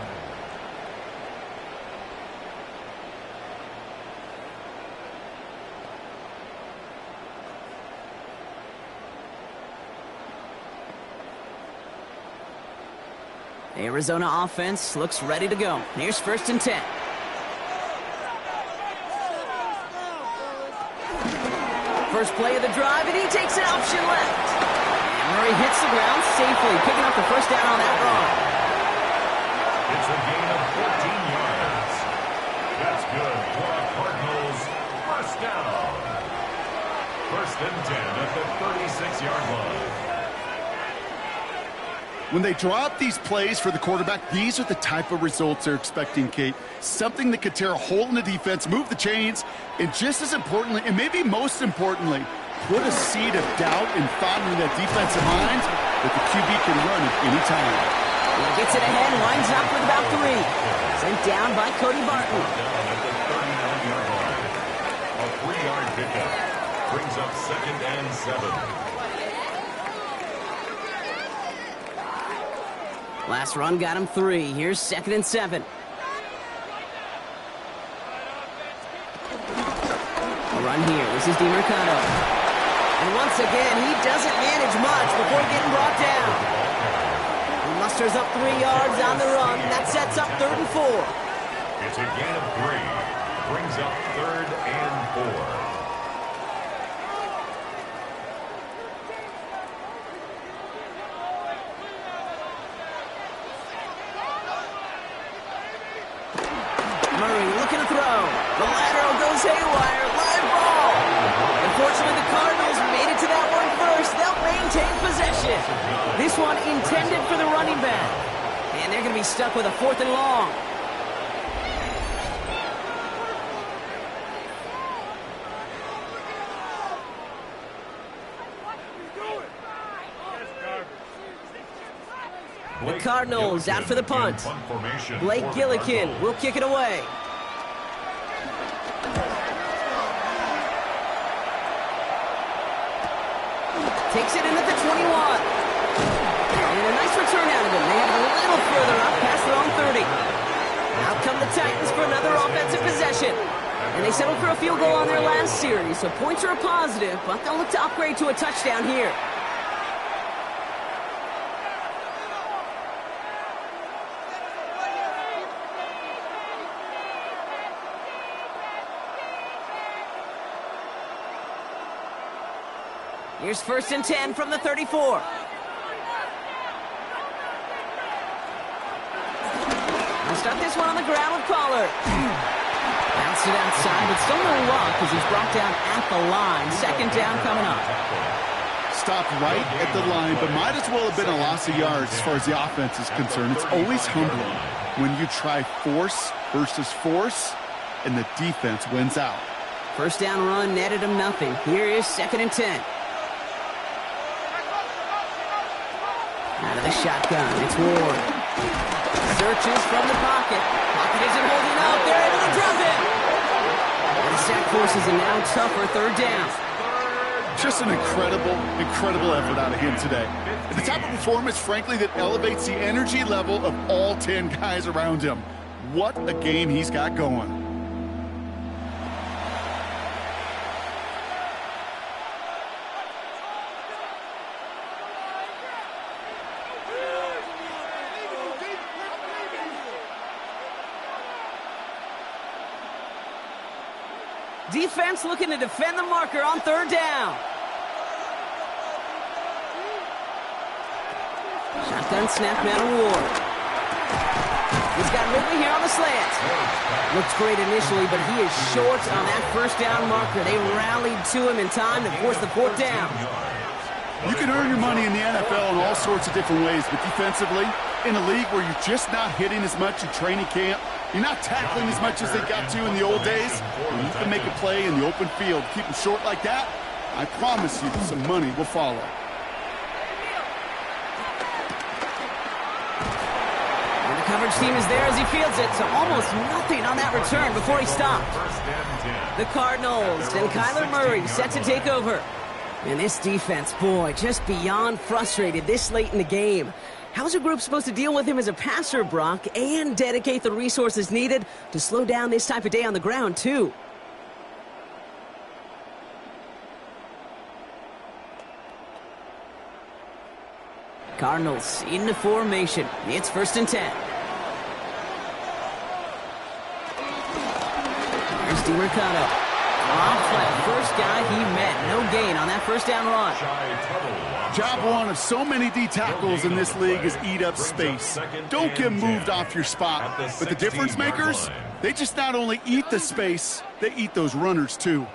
Arizona offense looks ready to go. Here's 1st and 10. First play of the drive, and he takes an option left. And Murray hits the ground safely, picking up the 1st down on that run. It's a gain of 14 yards. That's good for the Cardinals. 1st down. 1st and 10 at the 36-yard line. When they draw up these plays for the quarterback, these are the type of results they're expecting, Kate. Something that could tear a hole in the defense, move the chains, and just as importantly, and maybe most importantly, put a seed of doubt and thought into that defensive mind that the QB can run at any time. He gets it ahead, winds up with about 3. Sent down by Cody Barton. At the 39-yard line. A 3-yard pickup brings up 2nd and 7. Last run got him 3. Here's 2nd and 7. A run here. This is DiMercado. And once again, he doesn't manage much before getting brought down. He musters up 3 yards on the run. That sets up 3rd and 4. It's a gain of 3. Brings up 3rd and 4. Murray looking to throw. The lateral goes haywire. Live ball. Unfortunately, the Cardinals made it to that one first. They'll maintain possession. This one intended for the running back. And they're going to be stuck with a 4th and long. The Cardinals out for the punt. Blake Gillikin will kick it away. Takes it in at the 21. And a nice return out of him. They have it a little further up past their own 30. Out come the Titans for another offensive possession. And they settled for a field goal on their last series, so points are a positive, but they'll look to upgrade to a touchdown here. Here's 1st and 10 from the 34. I'll start this one on the ground with Pollard. Bounced it outside, but still no luck as he's brought down at the line. 2nd down coming up. Stopped right at the line, but might as well have been a loss of yards as far as the offense is concerned. It's always humbling when you try force versus force, and the defense wins out. 1st down run netted him nothing. Here is 2nd and 10. Out of the shotgun, it's Ward. Searches from the pocket. Pocket isn't holding up. They're able to drop it. And the sack forces a now tougher 3rd down. Just an incredible effort out of him today. And the type of performance, frankly, that elevates the energy level of all 10 guys around him. What a game he's got going. Defense looking to defend the marker on 3rd down. Shotgun snap now to Ward. He's got Ridley here on the slant. Looks great initially, but he is short on that 1st down marker. They rallied to him in time to force the 4th down. You can earn your money in the NFL in all sorts of different ways, but defensively, in a league where you're just not hitting as much in training camp, you're not tackling as much as they got to in the old days, when you can make a play in the open field, keep them short like that, I promise you some money will follow. And the coverage team is there as he fields it, so almost nothing on that return before he stopped. The Cardinals and Kyler Murray set to take over. And this defense, boy, just beyond frustrated this late in the game. How's a group supposed to deal with him as a passer, Brock, and dedicate the resources needed to slow down this type of day on the ground, too? Cardinals into formation. It's 1st and 10. Here's DiMercado. Off flat, 1st guy he met. No gain on that 1st down run. Job one of so many D tackles in this league is eat up space. Don't get moved off your spot. But the difference makers, they just not only eat the space, they eat those runners too.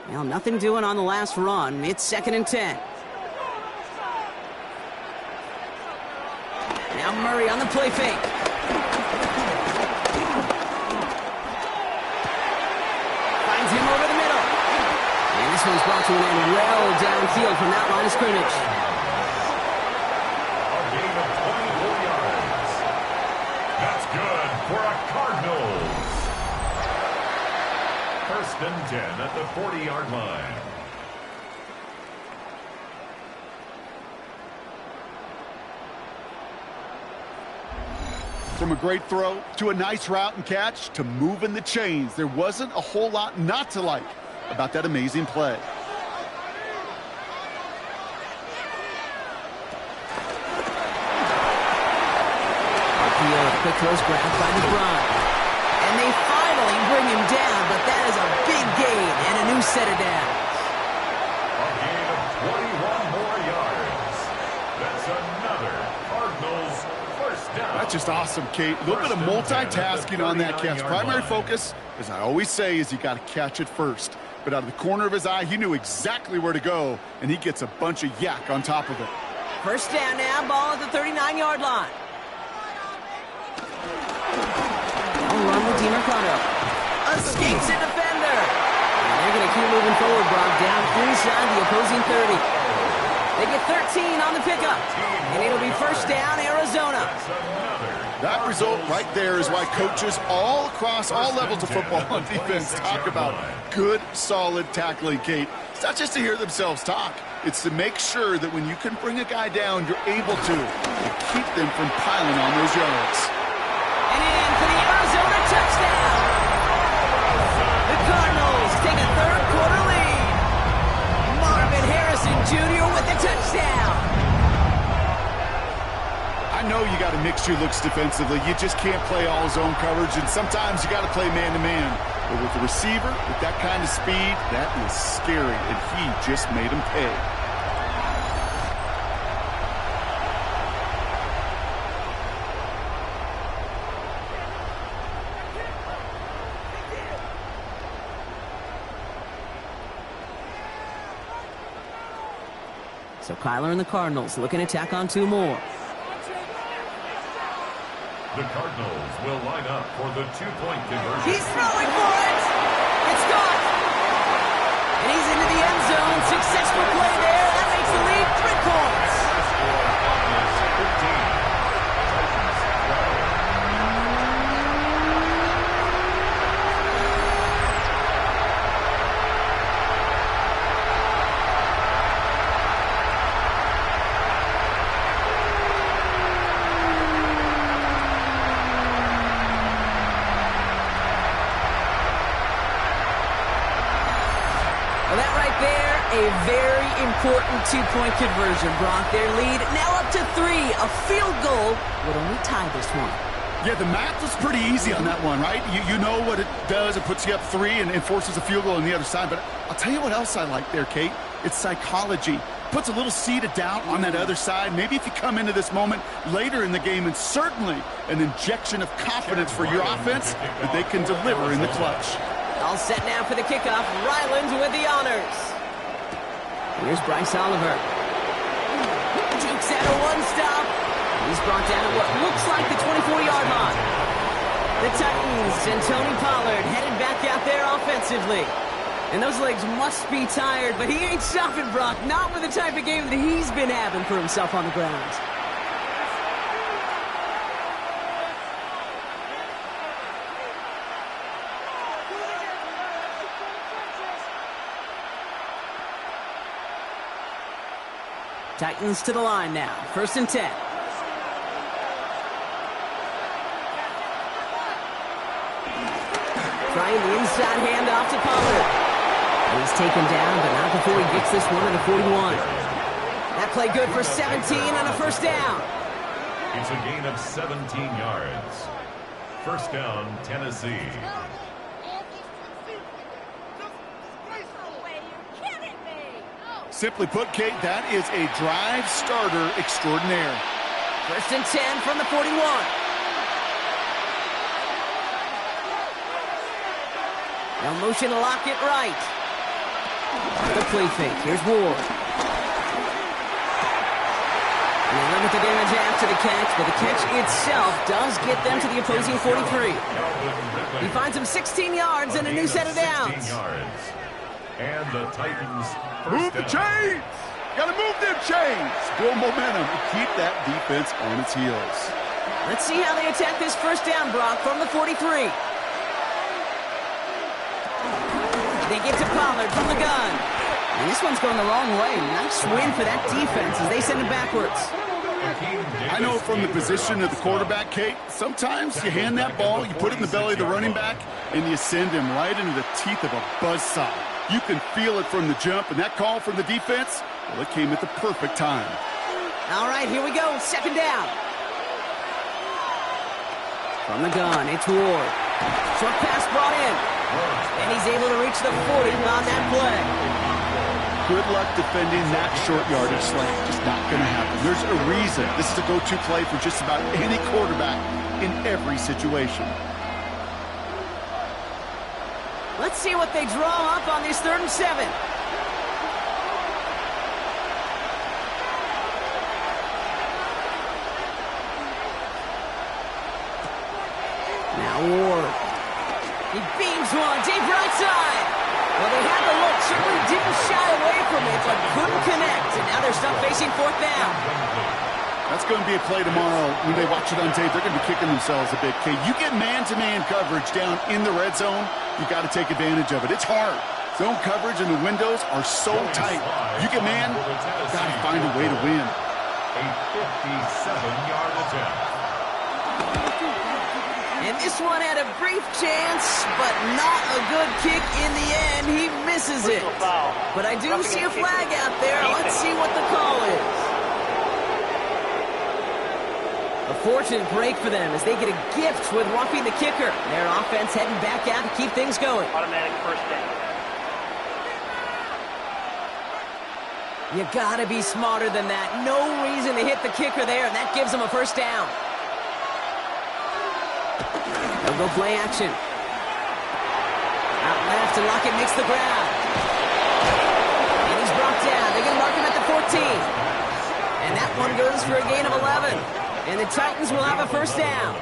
Well, nothing doing on the last run. It's 2nd and 10. Now Murray on the play fake. Finds him over the middle. And this one's brought to an end well downfield from that line of scrimmage. A gain of 24 yards. That's good for a Cardinals. 1st and 10 at the 40-yard line. From a great throw to a nice route and catch to moving the chains, there wasn't a whole lot not to like about that amazing play. Quick throws grabbed by LeBron. And they finally bring him down, but that is a big gain and a new set of downs. A gain of 21 more yards. That's another Cardinals first down. That's just awesome, Kate. A little bit of multitasking on that catch. Primary focus, as I always say, is you got to catch it first. But out of the corner of his eye, he knew exactly where to go, and he gets a bunch of yak on top of it. First down now, ball at the 39-yard line. Run with DiMercado. Escapes a defender. And they're going to keep moving forward, Brock, down inside the opposing 30. They get 13 on the pickup. And it'll be first down, Arizona. That result right there is why coaches all across all levels of football on defense talk about good, solid tackling, Kate. It's not just to hear themselves talk. It's to make sure that when you can bring a guy down, you're able to keep them from piling on those yards. And in for the Arizona touchdown. The Cardinals take a third-quarter lead. Marvin Harrison Jr. with the touchdown. I know you got to mix your looks defensively. You just can't play all zone coverage, and sometimes you got to play man-to-man. But with the receiver, with that kind of speed, that is scary, and he just made him pay. So Kyler and the Cardinals looking to tack on two more. The Cardinals will line up for the two-point conversion. He's throwing for it. It's gone. And he's into the end zone. Successful play there. That makes the lead 3 points. A very important two-point conversion, Brock. Their lead now up to 3. A field goal would only tie this one. Yeah, the math was pretty easy on that one, right? You know what it does. It puts you up 3 and forces a field goal on the other side. But I'll tell you what else I like there, Kate. It's psychology. Puts a little seed of doubt on that other side. Maybe if you come into this moment later in the game, and certainly an injection of confidence for your offense that they can deliver in the clutch. All set now for the kickoff. Ryland with the honors. Here's Bryce Oliver. Jukes out a one-stop. He's brought down at what looks like the 24-yard line. The Titans and Tony Pollard headed back out there offensively. And those legs must be tired, but he ain't stopping, Brock. Not with the type of game that he's been having for himself on the ground. Titans to the line now. 1st and 10. Trying the inside handoff to Pollard. He's taken down, but not before he gets this one to the 41. That play good for 17 on a first down. It's a gain of 17 yards. First down, Tennessee. Simply put, Kate, that is a drive starter extraordinaire. 1st and 10 from the 41. No motion to lock it right. The play fake. Here's Ward. And they limit the damage after the catch, but the catch itself does get them to the opposing 43. He finds him 16 yards and a new set of downs. And the Titans move the chains! Gotta move them chains! Build momentum and keep that defense on its heels. Let's see how they attack this first down, Brock, from the 43. They get to Pollard from the gun. And this one's going the wrong way. Nice win for that defense as they send it backwards. I know from the position of the quarterback, Kate, sometimes you hand that ball, you put it in the belly of the running back, and you send him right into the teeth of a buzzsaw. You can feel it from the jump, and that call from the defense, well, it came at the perfect time. All right, here we go. Second down. From the gun, it's Ward. Short pass brought in. And he's able to reach the 40 on that play. Good luck defending that short yardage slant. Just not going to happen. There's a reason. This is a go-to play for just about any quarterback in every situation. Let's see what they draw up on this 3rd and 7. Now Ward. He beams one, deep right side. Well, they had the look, certainly didn't shy away from it, but couldn't connect. And now they're stuck facing 4th down. That's going to be a play tomorrow. When they watch it on tape, they're going to be kicking themselves a bit. Okay, you get man-to-man coverage down in the red zone, you got to take advantage of it. It's hard. Zone coverage and the windows are so tight. You get man, got to find a way to win. A 57-yard attempt. And this one had a brief chance, but not a good kick in the end. He misses it. But I do see a flag out there. Let's see what the call is. A fortunate break for them as they get a gift with roughing the kicker. Their offense heading back out to keep things going. Automatic first down. You gotta be smarter than that. No reason to hit the kicker there, and that gives them a first down. They'll go play action. Out left, and Lockett makes the grab. And he's brought down. They're going to mark him at the 14. And that one goes for a gain of 11. And the Titans will have a first down.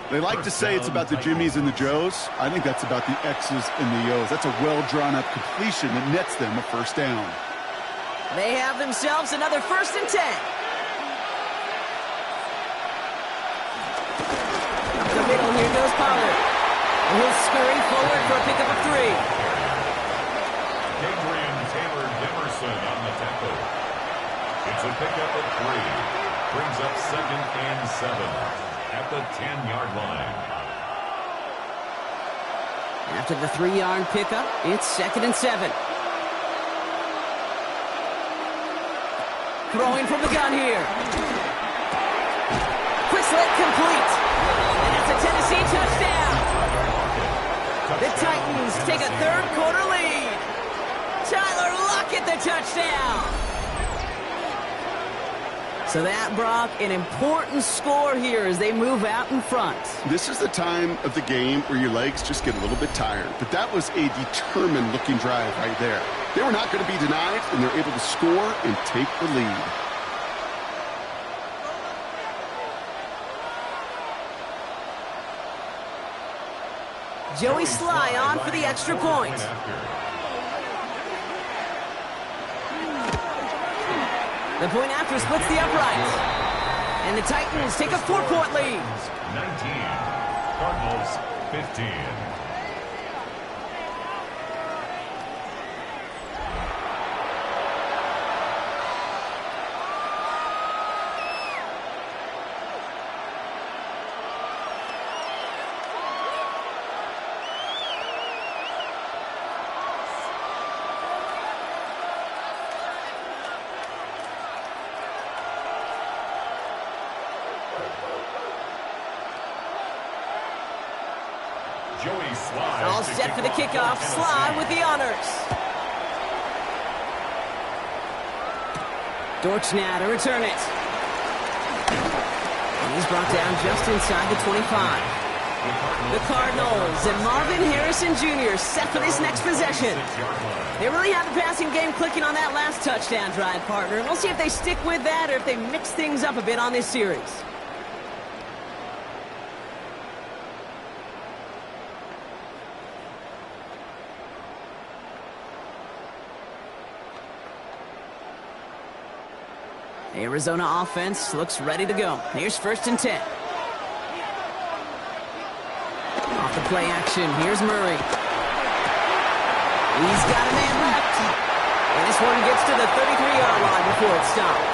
They like to say it's about the Jimmies and the Joes. I think that's about the X's and the O's. That's a well-drawn-up completion that nets them a first down. They have themselves another 1st and 10. The middle, here goes Pollard. And he'll scurry forward for a pickup of 3. Adrian Taylor-Demerson on the tackle. It's a pickup of 3. Brings up 2nd and 7 at the 10-yard line. After the 3-yard pickup, it's 2nd and 7. Throwing from the gun here. Quick slant complete. And it's a Tennessee touchdown. The Titans take a 3rd quarter lead. Tyler Lockett the touchdown. So that, Brock, an important score here as they move out in front. This is the time of the game where your legs just get a little bit tired. But that was a determined-looking drive right there. They were not going to be denied, and they're able to score and take the lead. Joey Sly on for the extra point. The point after splits the uprights. And the Titans take a 4-point lead. 19. Cardinals 15. Joey Sly. All set for the kickoff. Sly with the honors. Dortch now to return it. And he's brought down just inside the 25. The Cardinals and Marvin Harrison Jr. set for this next possession. They really have the passing game clicking on that last touchdown drive, partner. And we'll see if they stick with that or if they mix things up a bit on this series. Arizona offense looks ready to go. Here's 1st and 10. Off the play action, here's Murray. He's got a man left. And this one gets to the 33-yard line before it's stopped.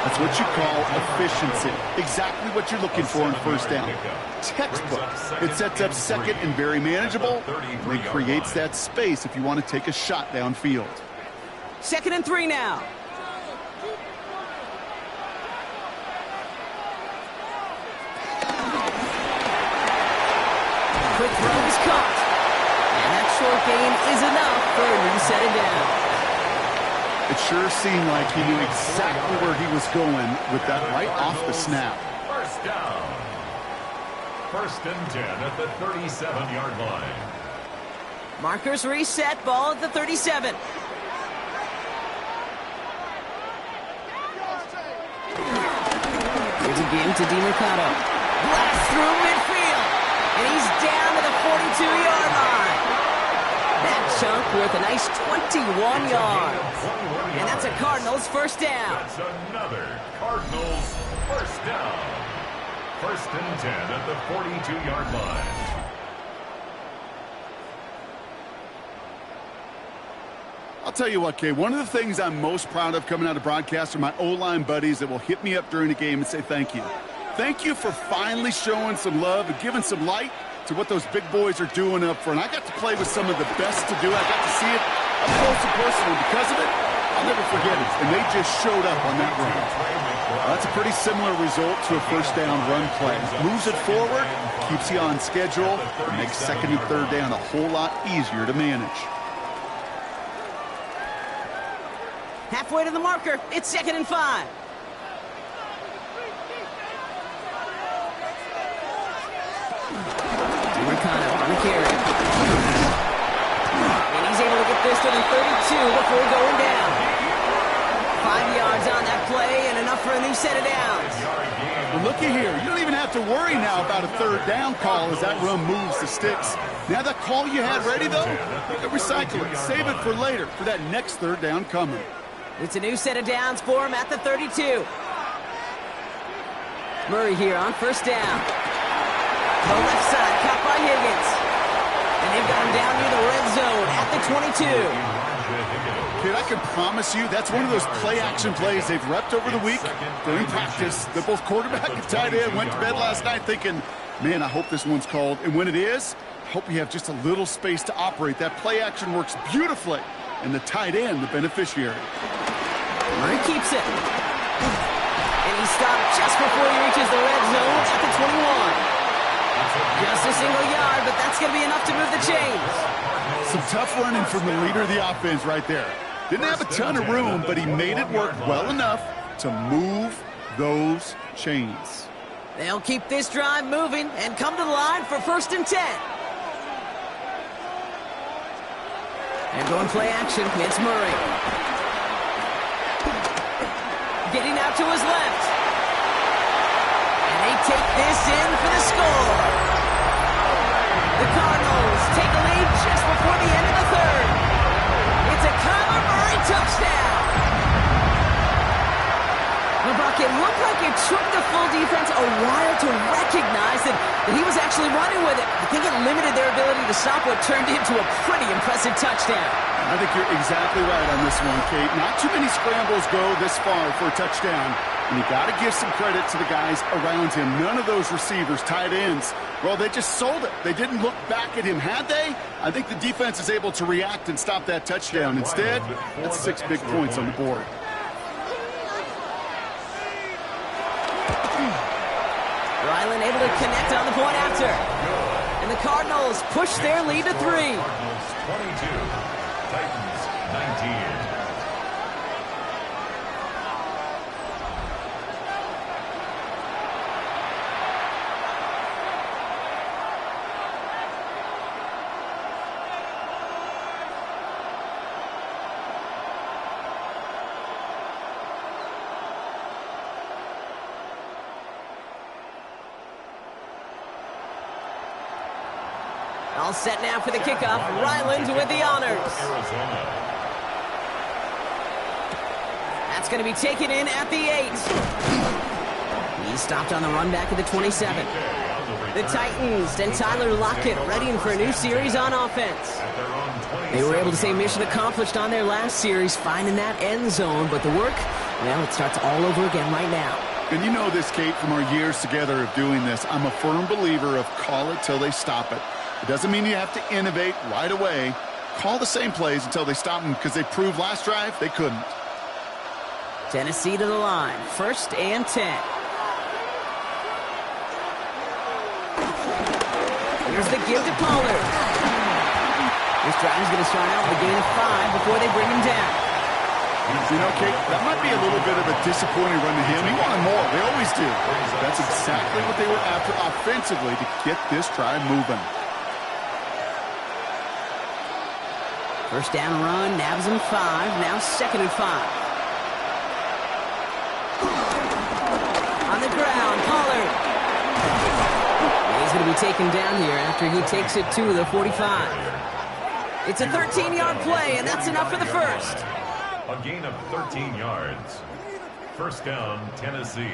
That's what you call efficiency. Exactly what you're looking for in first down. Textbook. It sets up second and very manageable, and it creates that space if you want to take a shot downfield. 2nd and 3 now. Quick throw is caught. And that short gain is enough for a new set of down. It sure seemed like he knew exactly where he was going with that right off the snap. First down. 1st and 10 at the 37-yard line. Markers reset, ball at the 37. Here's a game to DiMercato. Blast through midfield. And he's down to the 42-yard line. That chunk worth a nice 21 yards. And that's a Cardinals first down. That's another Cardinals first down. 1st and 10 at the 42-yard line. I'll tell you what, Kay, one of the things I'm most proud of coming out of broadcast are my O-line buddies that will hit me up during the game and say thank you. Thank you for finally showing some love and giving some light to what those big boys are doing up front. I got to play with some of the best to do it. I got to see it up close and personal. Because of it, I'll never forget it. And they just showed up on that run. That's a pretty similar result to a first down run play. Moves it forward, keeps you on schedule, and makes 2nd and 3rd down a whole lot easier to manage. Halfway to the marker, it's 2nd and 5. DiMercato on the carry. And he's able to get this to the 32 before going down. 5 yards on that play and enough for a new set of downs. Well, looky here. You don't even have to worry now about a 3rd down call as that run moves the sticks. Now that call you had ready, though, you can recycle it. Save it for later, for that next 3rd down coming. It's a new set of downs for him at the 32. Murray here on first down. The left side, caught by Higgins. And they've got him down near the red zone at the 22. Kid, I can promise you that's one of those play-action plays they've repped over the week during practice. That both quarterback and tight end went to bed last night thinking, man, I hope this one's called. And when it is, I hope you have just a little space to operate. That play-action works beautifully. And the tight end, the beneficiary. Murray keeps it. And he stopped just before he reaches the red zone at the 21. Just a single yard, but that's going to be enough to move the chains. Some tough running from the leader of the offense right there. Didn't have a ton of room, but he made it work well enough to move those chains. They'll keep this drive moving and come to the line for 1st and 10. And going play action, it's Murray. Getting out to his left. And they take this in for the score. The Cardinals take a lead just before the end of the 3rd. It's a Kyler Murray touchdown. Buck, it looked like it took the full defense a while to recognize that he was actually running with it. I think it limited their ability to stop what turned into a pretty impressive touchdown. I think you're exactly right on this one, Kate. Not too many scrambles go this far for a touchdown, and you got to give some credit to the guys around him. None of those receivers, tight ends, well, they just sold it. They didn't look back at him. Had they? I think the defense is able to react and stop that touchdown. Instead, that's 6 big points on the board. Ryland able to connect on the point after. And the Cardinals push their lead to 3. Cardinals 22, Titans 19. All set now for the kickoff. Ryland with the honors. That's going to be taken in at the 8. He stopped on the run back at the 27. The Titans and Tyler Lockett readying for a new series on offense. They were able to say mission accomplished on their last series, finding that end zone, but the work Well, it starts all over again right now. And you know this, Kate, from our years together of doing this. I'm a firm believer of call it till they stop it. It doesn't mean you have to innovate right away. Call the same plays until they stop them, because they proved last drive they couldn't. Tennessee to the line. 1st and 10. Here's the give to Pollard. This drive is going to start out with a gain of 5 before they bring him down. You know, Kate, that might be a little bit of a disappointing run to him. He wanted more. They always do. That's exactly what they were after offensively to get this drive moving. 1st down run, nabs him 5. Now 2nd and 5. On the ground, Pollard. He's going to be taken down here after he takes it to the 45. It's a 13-yard play, and that's enough for the first. A gain of 13 yards. 1st down, Tennessee.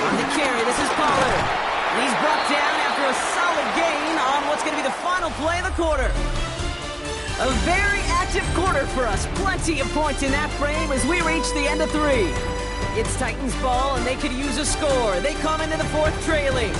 On the carry, this is Pollard. And he's brought down after a solid gain on what's going to be the final play of the quarter. A very active quarter for us. Plenty of points in that frame as we reach the end of 3. It's Titans ball, and they could use a score. They come into the 4th trailing.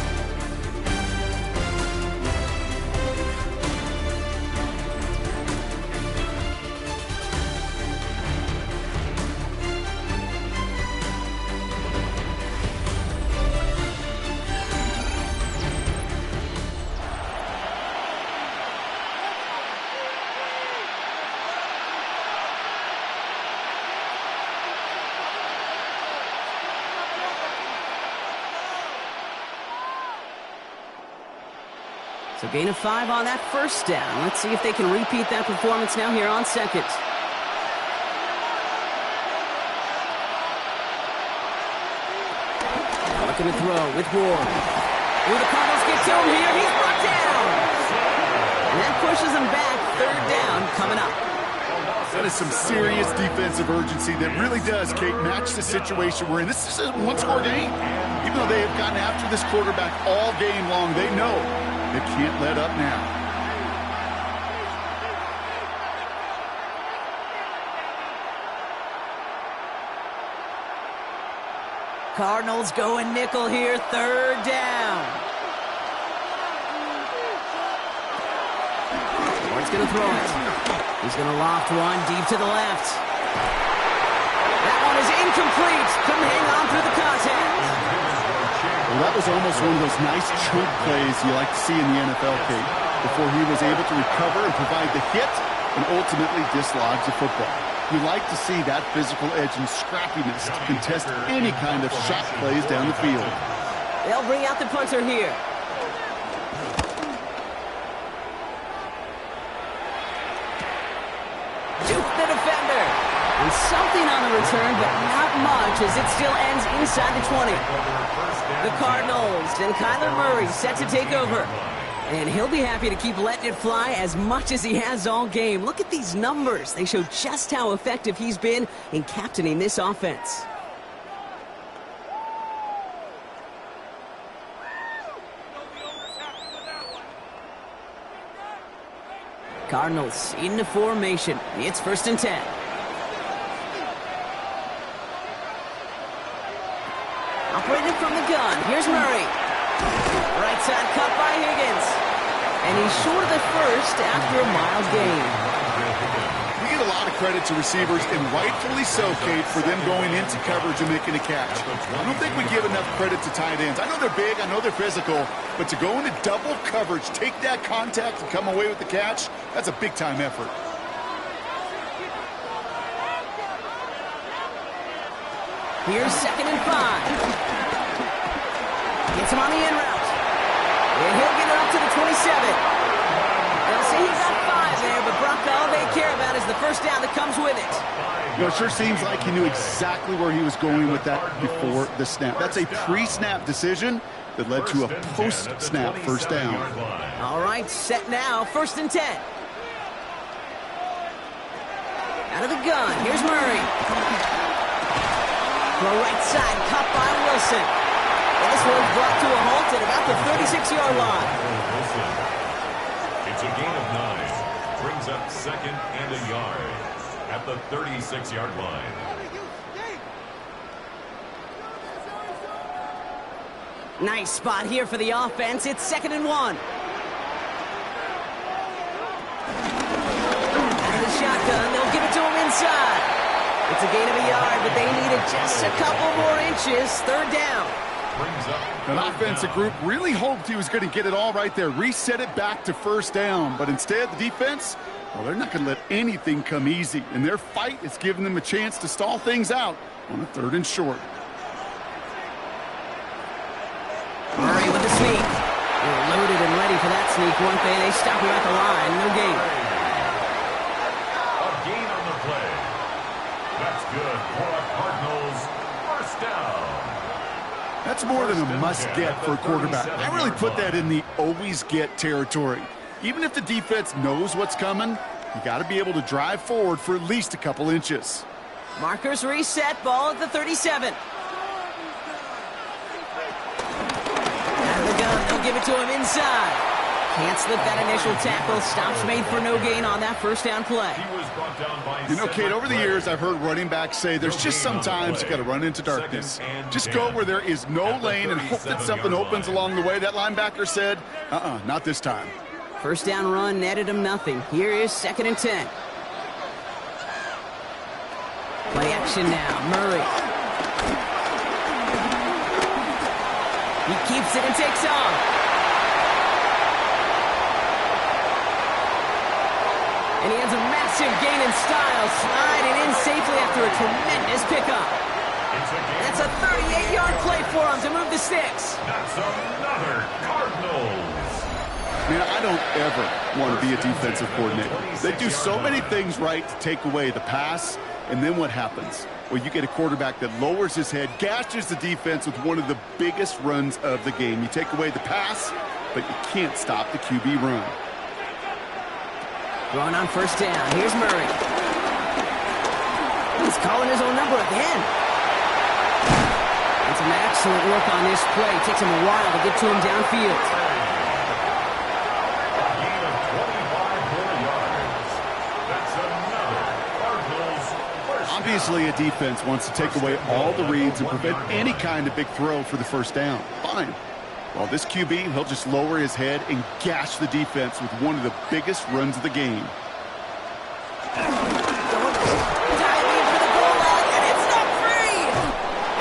So gain of 5 on that 1st down. Let's see if they can repeat that performance now here on 2nd. Now looking to throw with Ward. Ooh, the Cardinals get to him here. He's brought down. And that pushes him back. 3rd down coming up. That is some serious defensive urgency that really does, Kate, match the situation we're in. This is a one-score game. Even though they have gotten after this quarterback all game long, they know they can't let up now. Cardinals going nickel here, 3rd down. Ward's going to throw it. He's going to loft one deep to the left. That one is incomplete. Couldn't hang on through the contact. Well, that was almost one of those nice chunk plays you like to see in the NFL, Kate, before he was able to recover and provide the hit and ultimately dislodge the football. You like to see that physical edge and scrappiness to contest any kind of shot plays down the field. They'll bring out the punter here. Juke the defender. And something on the return, but not much as it still ends inside the 20. The Cardinals and Kyler Murray set to take over. And he'll be happy to keep letting it fly as much as he has all game. Look at these numbers. They show just how effective he's been in captaining this offense. Cardinals into formation. It's 1st and 10. Operating from the gun. Here's Murray. Right side cut by Higgins. And he's short of the first after a mild gain. We get a lot of credit to receivers, and rightfully so, Kate, for them going into coverage and making a catch. I don't think we give enough credit to tight ends. I know they're big, I know they're physical, but to go into double coverage, take that contact, and come away with the catch, that's a big-time effort. Here's 2nd and 5. Gets him on the in route. And he'll get it up to the 27. They'll see he got 5 there, but Brock, all they care about is the 1st down that comes with it. You know, it sure seems like he knew exactly where he was going with that before the snap. That's a pre-snap decision that led to a post-snap 1st down. All right, set now, 1st and 10. Out of the gun, here's Murray. Throw right side, caught by Wilson. And this one's brought to a halt at about the 36-yard line. It's a gain of 9. Brings up second and a yard at the 36-yard line. Nice spot here for the offense. It's 2nd and 1. Out of the shotgun, they'll give it to him inside. It's a gain of a yard, but they needed just a couple more inches. 3rd down. That offensive group really hoped he was going to get it all right there, reset it back to 1st down. But instead, the defense, well, they're not going to let anything come easy. And their fight is giving them a chance to stall things out on a 3rd and short. Murray with the sneak. They're loaded and ready for that sneak, weren't they? They stop him at the line. No gain. A gain on the play. That's good for a Cardinals 1st down. That's more than a must-get for a quarterback. I really put that in the always-get territory. Even if the defense knows what's coming, you got to be able to drive forward for at least a couple inches. Markers reset, ball at the 37. They'll give it to him inside. Can't slip that initial tackle. Stops made for no gain on that 1st down play. You know, Kate, over the years, I've heard running backs say there's just sometimes you got to run into darkness. Just go where there is no lane and hope that something opens along the way. That linebacker said, not this time. 1st down run netted him nothing. Here is 2nd and 10. Play action now. Murray. He keeps it and takes off. And he has a massive gain in style, sliding in safely after a tremendous pickup. That's a 38-yard play for him to move the sticks. That's another Cardinals. Man, I don't ever want to be a defensive coordinator. They do so many things right to take away the pass, and then what happens? Well, you get a quarterback that lowers his head, gashes the defense with one of the biggest runs of the game. You take away the pass, but you can't stop the QB run. Throwing on 1st down. Here's Murray. He's calling his own number again. And some excellent work on this play. Takes him a while to get to him downfield. Obviously, a defense wants to take away all the reads and prevent any kind of big throw for the 1st down. Fine. Well, this QB, he'll just lower his head and gash the defense with one of the biggest runs of the game. Diving for the goal line, and it's not free!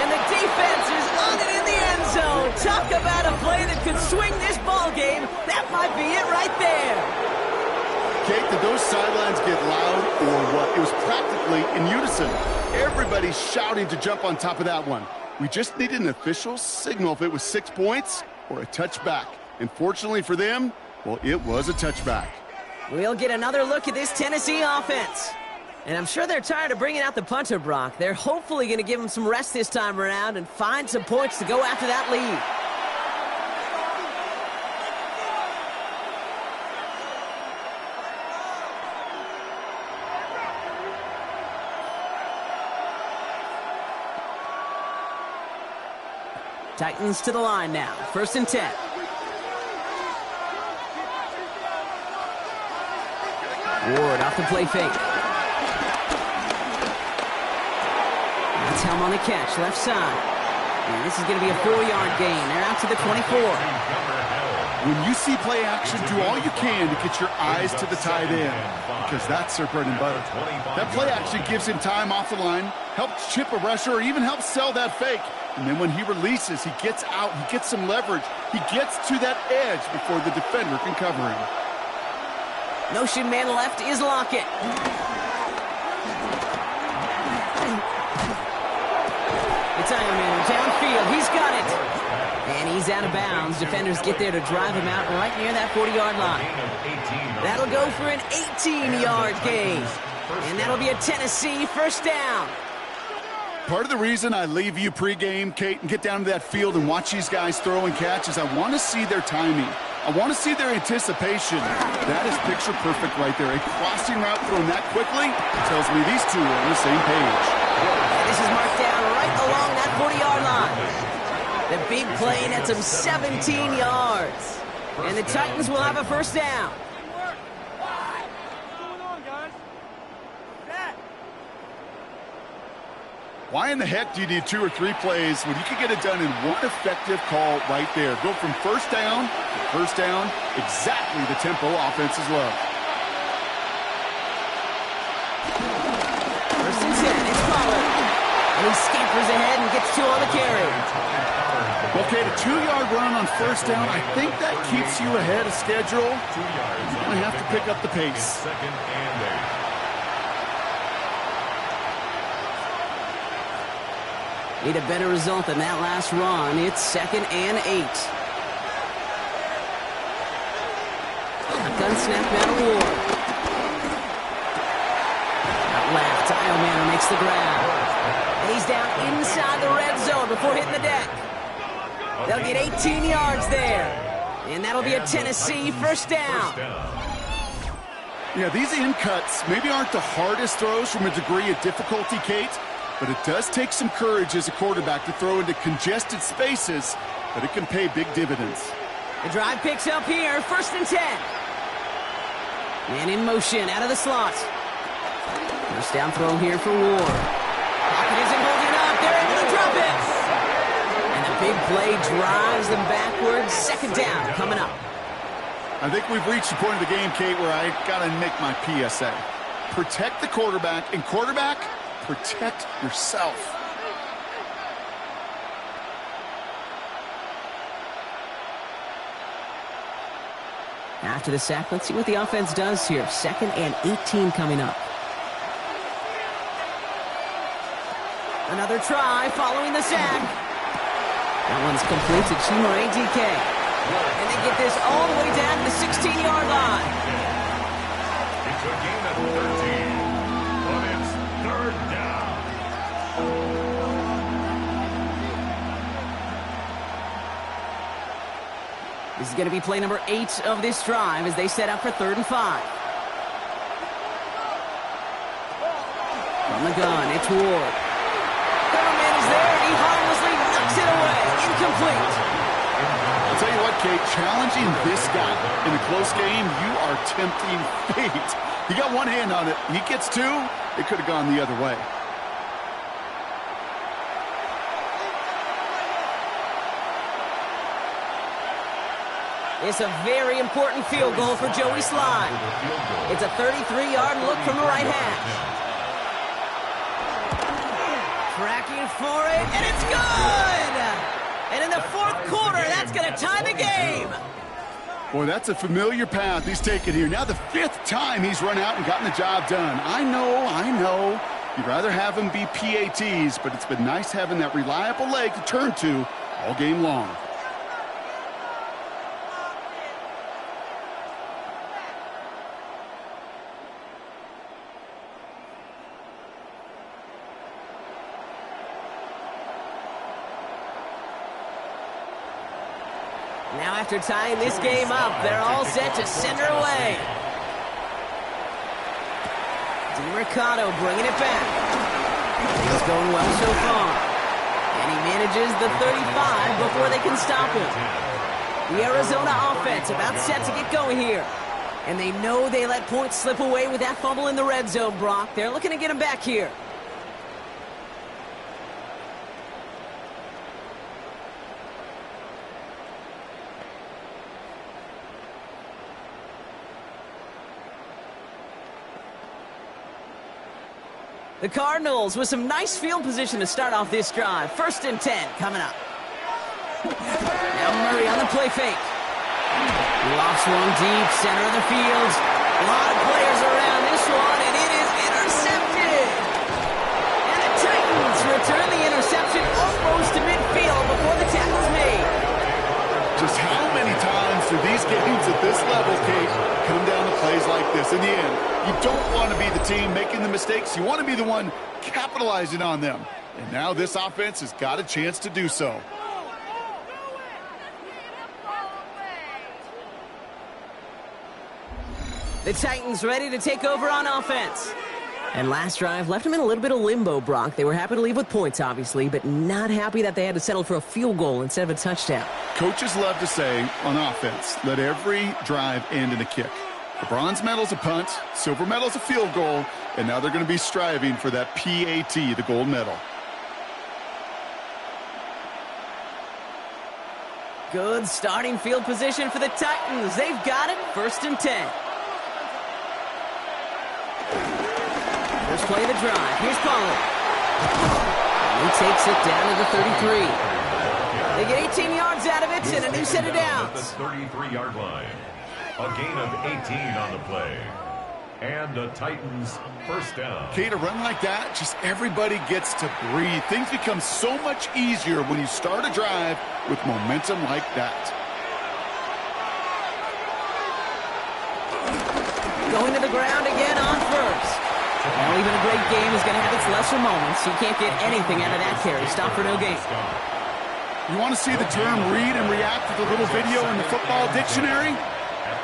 And the defense is on it in the end zone. Talk about a play that could swing this ball game. That might be it right there. Kate, did those sidelines get loud or what? It was practically in unison. Everybody's shouting to jump on top of that one. We just needed an official signal if it was 6 points or a touchback. And fortunately for them, well, it was a touchback. We'll get another look at this Tennessee offense. And I'm sure they're tired of bringing out the punter, Brock. They're hopefully going to give him some rest this time around and find some points to go after that lead. Titans to the line now. 1st and 10. Ward off the play fake. That's Helm on the catch, left side. And this is going to be a 4-yard gain. They're out to the 24. When you see play action, do all you can to get your eyes to the tight end, because that's their bread and butter. That play action gives him time off the line, helps chip a rusher, or even helps sell that fake. And then when he releases, he gets out, he gets some leverage. He gets to that edge before the defender can cover him. Notion man left is Lockett. It's Iron Man downfield. He's got it. And he's out of bounds. Defenders get there to drive him out right near that 40-yard line. That'll go for an 18-yard gain. And that'll be a Tennessee 1st down. Part of the reason I leave you pregame, Kate, and get down to that field and watch these guys throw and catch is I want to see their timing. I want to see their anticipation. That is picture perfect right there. A crossing route thrown that quickly tells me these two are on the same page. This is marked down right along that 40-yard line. The big play nets him 17 yards. And the Titans will have a first down. Why in the heck do you need 2 or 3 plays when you can get it done in one effective call right there? Go from first down to first down, exactly the tempo offenses love. First and 10, it's Pollard. And he scampers ahead and gets 2 on the carry. Okay, the 2-yard run on first down, I think that keeps you ahead of schedule. You're going to have to pick up the pace. Second and 8. Need a better result than that last run. It's 2nd and 8. Gun snap now to Ward. Out left, Manor makes the grab. And he's down inside the red zone before hitting the deck. They'll get 18 yards there. And that'll be a Tennessee first down. Yeah, these in cuts maybe aren't the hardest throws from a degree of difficulty, Kate. But it does take some courage as a quarterback to throw into congested spaces, but it can pay big dividends. The drive picks up here, 1st and 10. Man in motion, out of the slot. First down throw here for Ward. Pocket isn't holding up, they're able to drop it. And the big play drives them backwards, 2nd down coming up. I think we've reached the point of the game, Kate, where I got to make my PSA. Protect the quarterback, and quarterback, protect yourself. After the sack, let's see what the offense does here. 2nd and 18 coming up. Another try following the sack. That one's complete to Chimere DK. And they get this all the way down to the 16-yard line. It's a game at 13. But it's 3rd down. This is going to be play number 8 of this drive as they set up for 3rd and 5. From the gun, it's Ward. Thurman is there, and he harmlessly knocks it away. Incomplete. I'll tell you what, Kate, challenging this guy in a close game, you are tempting fate. He got one hand on it. He gets 2. It could have gone the other way. It's a very important field goal for Joey Slye. It's a 33-yard look from the right hash. Tracking for it, and it's good! And in the 4th quarter, that's going to tie the game. Boy, that's a familiar path he's taken here. Now the 5th time he's run out and gotten the job done. I know. You'd rather have him be PATs, but it's been nice having that reliable leg to turn to all game long. Now after tying this game up, they're all set to send her away. DiMercato bringing it back. Things going well so far. And he manages the 35 before they can stop him. The Arizona offense about set to get going here. And they know they let points slip away with that fumble in the red zone, Brock. They're looking to get him back here. The Cardinals with some nice field position to start off this drive. 1st and 10 coming up. Now Murray on the play fake. Lofts one deep, center of the field. A lot of players around this one, and it is intercepted. And the Titans return the interception almost to midfield before the tackle's made. Just how many times do these games at this level, Kate, come down to plays like this? In the end, you don't want to be the team making the mistakes. You want to be the one capitalizing on them. And now this offense has got a chance to do so. The Titans ready to take over on offense. And last drive left them in a little bit of limbo, Brock. They were happy to leave with points, obviously, but not happy that they had to settle for a field goal instead of a touchdown. Coaches love to say, on offense, let every drive end in a kick. The bronze medal's a punt, silver medal's a field goal, and now they're going to be striving for that PAT, the gold medal. Good starting field position for the Titans. They've got it, 1st and 10. First play of the drive. Here's Pollard. He takes it down to the 33. They get 18 yards out of it and a new set of downs. The 33-yard line. A gain of 18 on the play. And the Titans first down. Kate, a run like that, just everybody gets to breathe. Things become so much easier when you start a drive with momentum like that. Going to the ground again on first. Well, even a great game is going to have its lesser moments. You can't get anything out of that carry. Stop for no gain. You want to see the term read and react with a little video in the football dictionary?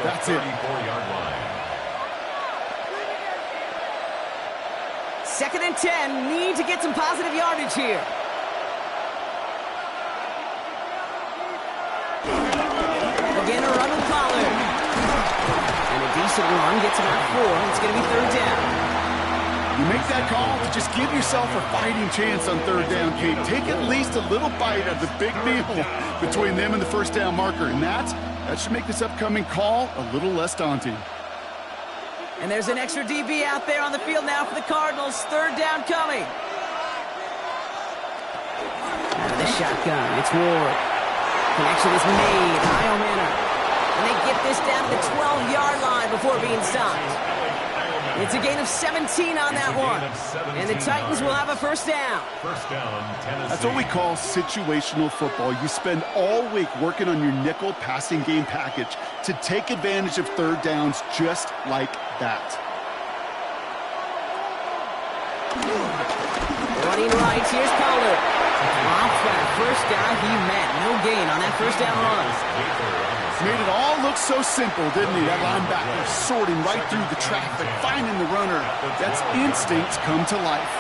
That's it. 34-yard line. 2nd and 10. Need to get some positive yardage here. Again, a run with Pollard. And a decent run gets him out 4. It's going to be 3rd down. You make that call to just give yourself a fighting chance on 3rd down, Kate. Take at least a little bite of the big meal between them and the 1st down marker. And that should make this upcoming call a little less daunting. And there's an extra DB out there on the field now for the Cardinals. 3rd down coming. Out of the shotgun, it's Ward. Connection is made. High manner. And they get this down to the 12-yard line before being stopped. It's a gain of 17 on that one. And the Titans will have a 1st down. 1st down, Tennessee. That's what we call situational football. You spend all week working on your nickel passing game package to take advantage of 3rd downs just like that. Running right, here's Pollard. Off that first guy he met. No gain on that 1st down run. Made it all look so simple, didn't he? That linebacker sorting right through the traffic, finding the runner. That's instinct come to life.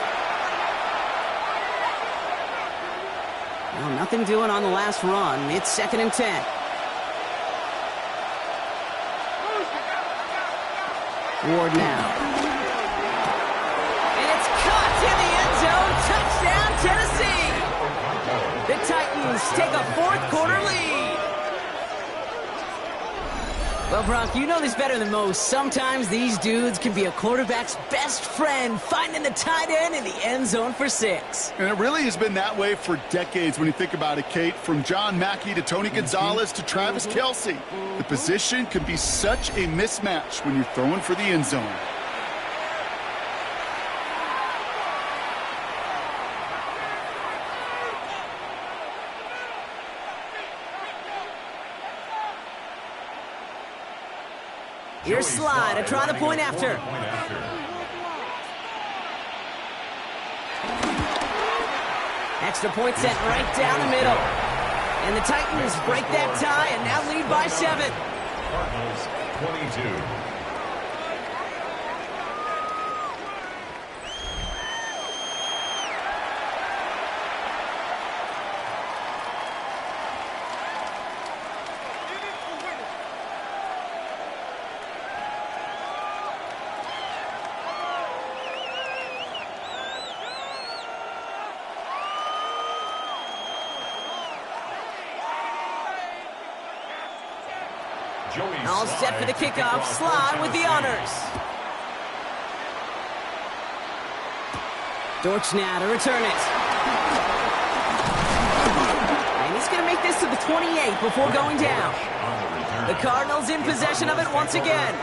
Well, nothing doing on the last run. It's 2nd and 10. Ward now. And it's caught in the end zone. Touchdown, Tennessee. The Titans take a 4th quarter lead. Well, Brock, you know this better than most. Sometimes these dudes can be a quarterback's best friend, finding the tight end in the end zone for 6. And it really has been that way for decades when you think about it, Kate. From John Mackey to Tony Gonzalez to Travis Kelce. The position can be such a mismatch when you're throwing for the end zone. Here's Slide, a try the point after. Extra point set right down the middle. And the Titans break that tie and now lead by 7. Cardinals 22. All set for the kickoff. Slide with the honors. Dortch now to return it. And he's going to make this to the 28 before going down. The Cardinals in possession of it once again.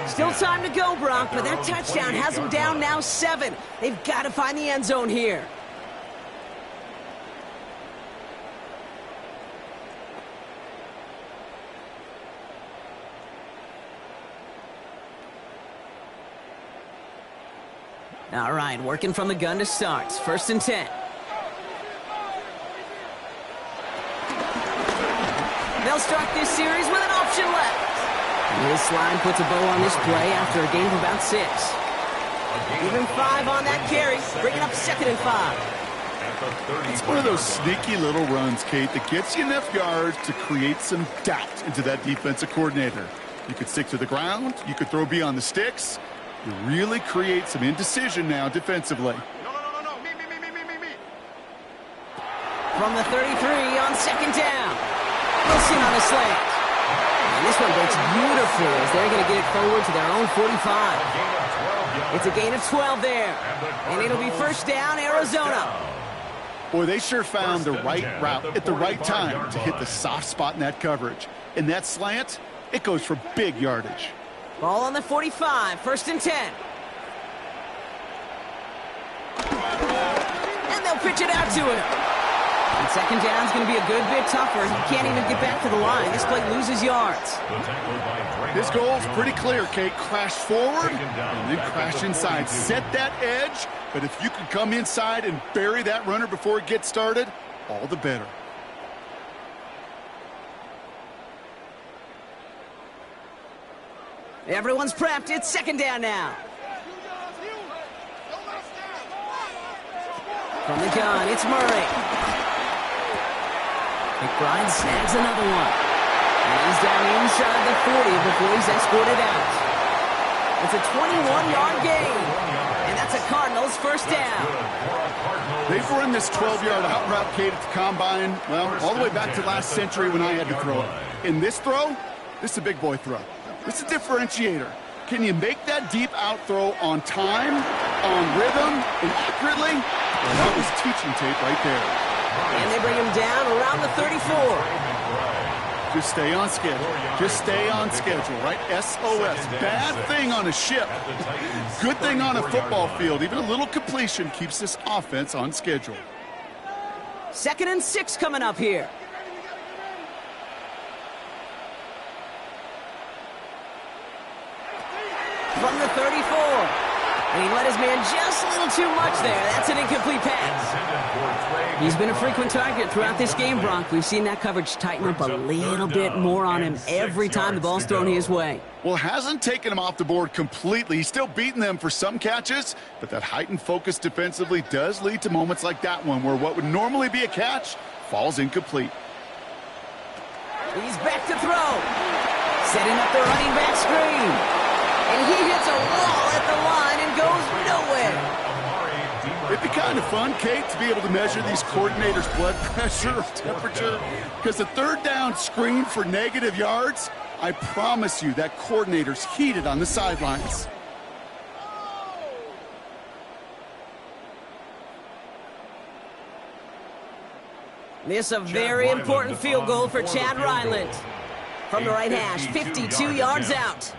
Still time to go, Brock, but that touchdown has them down now 7. They've got to find the end zone here. All right, working from the gun to start. 1st and 10. They'll start this series with an option left. And his slide puts a bow on this play after a gain of about 6. Even 5 on that carry, bringing up 2nd and 5. It's one of those sneaky little runs, Kate, that gets you enough yards to create some doubt into that defensive coordinator. You could stick to the ground. You could throw beyond the sticks. You really create some indecision now defensively. From the 33 on 2nd down. Wilson on a slant. And this one breaks beautifully as they're going to get it forward to their own 45. It's a gain of 12 there. And it'll be 1st down, Arizona. Boy, they sure found the right route at the right time to hit the soft spot in that coverage. And that slant, it goes for big yardage. Ball on the 45, 1st and 10. And they'll pitch it out to him. And 2nd down's going to be a good bit tougher. He can't even get back to the line. This play loses yards. His goal's pretty clear, Kate. Crash forward and then crash inside. Set that edge, but if you can come inside and bury that runner before it gets started, all the better. Everyone's prepped. It's 2nd down now. From the gun, it's Murray. McBride snags another one. And he's down inside the 40 before he's escorted out. It's a 21-yard gain. And that's a Cardinals 1st down. They've run this 12-yard out route, Kate, at the combine, well, all the way back to last century when I had to throw it. In this throw, this is a big boy throw. This is a differentiator. Can you make that deep out throw on time, on rhythm, and accurately? Well, that was teaching tape right there. And they bring him down around the 34. Just stay on schedule. Just stay on schedule, right? SOS. Bad thing on a ship. Good thing on a football field. Even a little completion keeps this offense on schedule. 2nd and 6 coming up here. From the 34. And he let his man just a little too much there. That's an incomplete pass. He's been a frequent target throughout this game, Bronk. We've seen that coverage tighten up a little bit more on him every time the ball's thrown his way. Well, hasn't taken him off the board completely. He's still beating them for some catches, but that heightened focus defensively does lead to moments like that one where what would normally be a catch falls incomplete. He's back to throw. Setting up the running back screen. And he hits a wall at the line and goes nowhere. It'd be kind of fun, Kate, to be able to measure these coordinators' blood pressure, temperature, because the 3rd down screen for negative yards, I promise you that coordinator's heated on the sidelines. This a very important field goal for Chad Ryland. From the right hash, 52 yards out.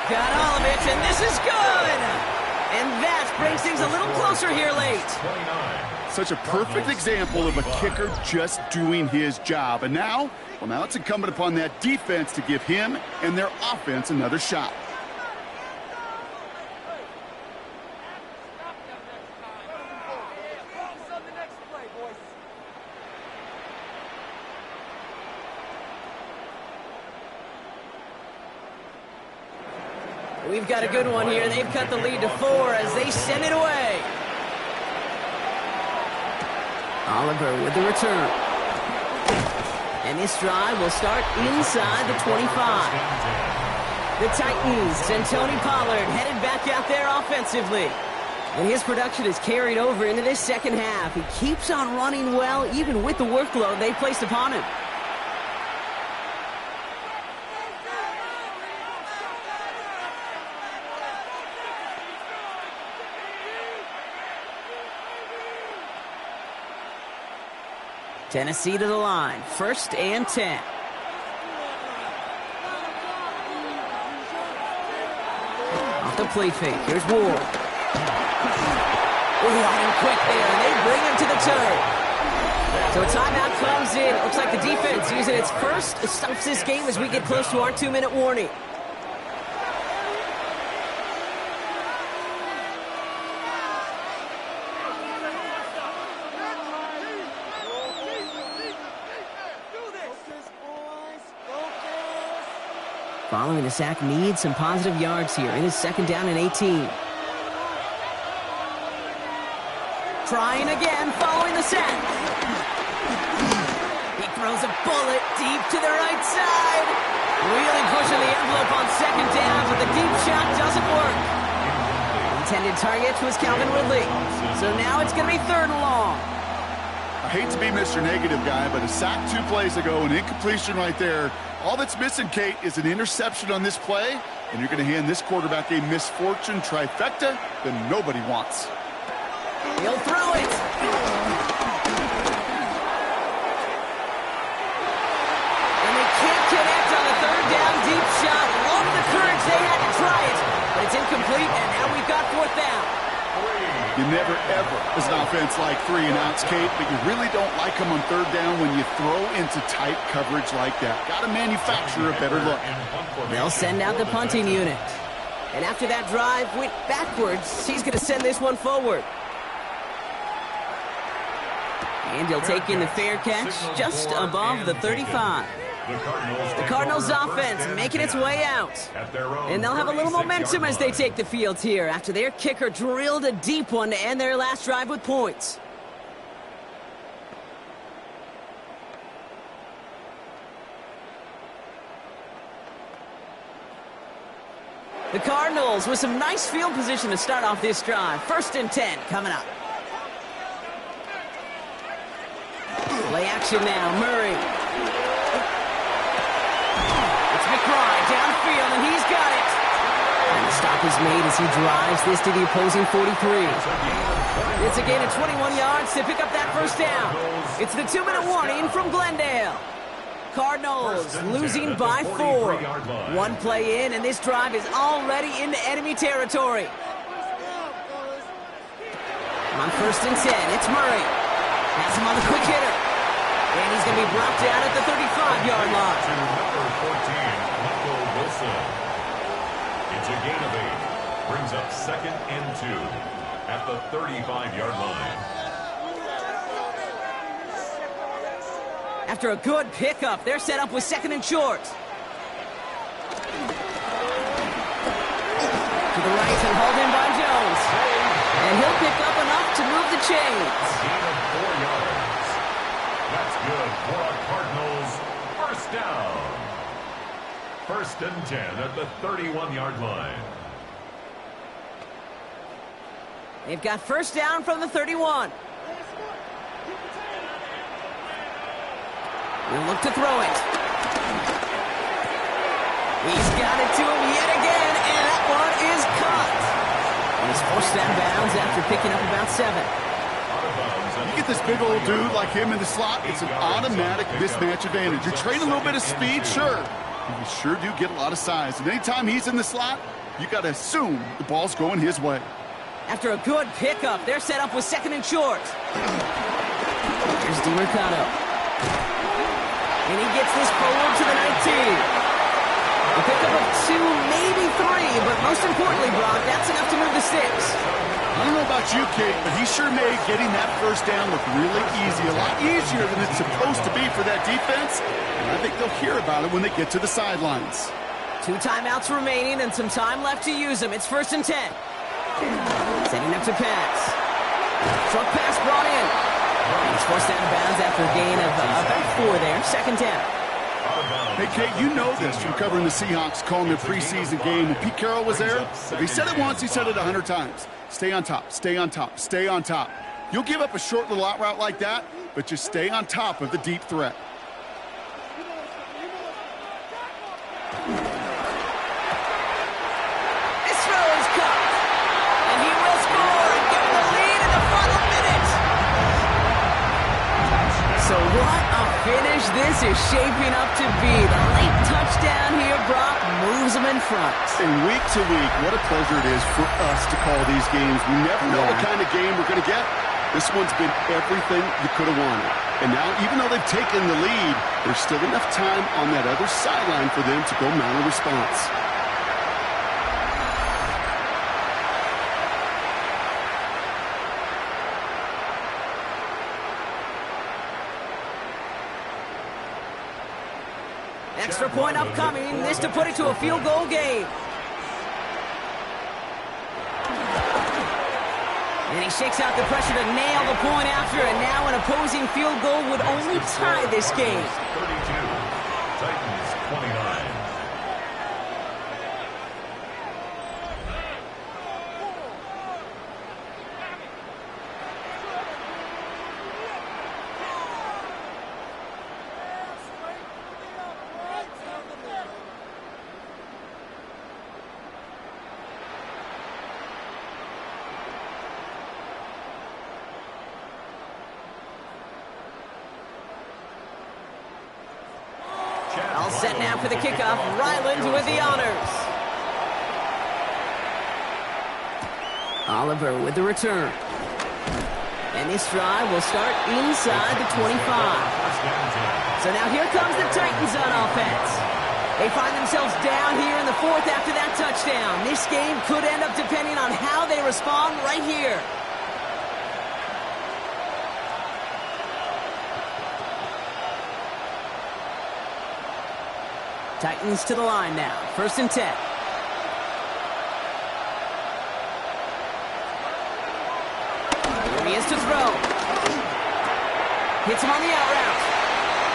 Got all of it, and this is good! And that brings things a little closer here late. Such a perfect example of a kicker just doing his job. And now, well, now it's incumbent upon that defense to give him and their offense another shot. We've got a good one here. They've cut the lead to 4 as they send it away. Oliver with the return. And this drive will start inside the 25. The Titans and Tony Pollard headed back out there offensively. And his production is carried over into this 2nd half. He keeps on running well, even with the workload they placed upon him. Tennessee to the line, 1st and 10. Off the play fake, here's Ward. Oh, and quick there, and they bring him to the turn. So a timeout comes in. It looks like the defense using its first stops this game as we get close to our 2-minute warning. Following the sack needs some positive yards here. It is 2nd down and 18. Trying again following the sack. He throws a bullet deep to the right side. Really pushing the envelope on 2nd down, but the deep shot doesn't work. Intended target was Calvin Ridley. So now it's going to be 3rd and long. I hate to be Mr. Negative guy, but a sack 2 plays ago, an incompletion right there. All that's missing, Kate, is an interception on this play, and you're going to hand this quarterback a misfortune trifecta that nobody wants. He'll throw it. And they can't connect on the 3rd down deep shot. Love the courage they had to try it, but it's incomplete, and now we've got 4th down. You never, ever, as an offense, like 3 and outs, Kate, but you really don't like them on 3rd down when you throw into tight coverage like that. Got to manufacture a better look. They'll send out the punting unit. And after that drive went backwards, he's going to send this one forward. And he'll take in the fair catch just above the 35. The Cardinals offense making its way out. And they'll have a little momentum as they take the field here after their kicker drilled a deep one to end their last drive with points. The Cardinals with some nice field position to start off this drive. 1st and 10 coming up. Play action now, Murray. It's McBride downfield, and he's got it. And the stop is made as he drives this to the opposing 43. It's a gain of 21 yards to pick up that 1st down. It's the 2-minute warning from Glendale. Cardinals losing by 4. 1 play in, and this drive is already into enemy territory. On 1st and 10, it's Murray. Has him on the quick hitter. And he's going to be brought down at the 35-yard line. To number 14, Michael Wilson. It's a gain of 8. Brings up 2nd and 2 at the 35-yard line. After a good pickup, they're set up with 2nd and short. To the right and hauled in by Jones. And he'll pick up enough to move the chains. Gain of 4 yards. That's good for a Cardinals 1st down. 1st and 10 at the 31-yard line. They've got 1st down from the 31. We'll look to throw it. He's got it to him yet again, and that one is caught. And he's forced out of bounds after picking up about 7. You get this big old dude like him in the slot, it's an automatic mismatch advantage. You train a little bit of speed, sure. You sure do get a lot of size. And anytime he's in the slot, you got to assume the ball's going his way. After a good pickup, they're set up with 2nd and short. Here's DiMercado. And he gets this forward to the 19. A pickup of 2, maybe 3, but most importantly, Brock, that's enough to move the 6. I don't know about you, Kate, but he sure made getting that 1st down look really easy. A lot easier than it's supposed to be for that defense. And I think they'll hear about it when they get to the sidelines. 2 timeouts remaining and some time left to use them. It's 1st and 10. Setting up to pass. Short pass brought in. He's forced out of bounds after a gain of about 4 there. 2nd down. Hey, Kate, you know this from covering the Seahawks, calling their preseason game. When Pete Carroll was there, if he said it once, he said it 100 times. Stay on top, stay on top, stay on top. You'll give up a short little out route like that, but just stay on top of the deep threat. This throw is caught. And he will score and give the lead in the final minute. So what a finish this is shaping up to be. The late touchdown here, Brock, moves them in front. And week to week, what a pleasure it is for us to call these games. We never know what kind of game we're going to get. This one's been everything you could have wanted. And now, even though they've taken the lead, there's still enough time on that other sideline for them to go mount a response. Extra point upcoming. This to put it to a field goal game. And he shakes out the pressure to nail the point after, and now an opposing field goal would only tie this game. 32. Titans 29. All set now for the kickoff. Ryland with the honors. Oliver with the return. And this drive will start inside the 25. So now here comes the Titans on offense. They find themselves down here in the fourth after that touchdown. This game could end up depending on how they respond right here. Titans to the line now. 1st and 10. Here he is to throw. Hits him on the out route.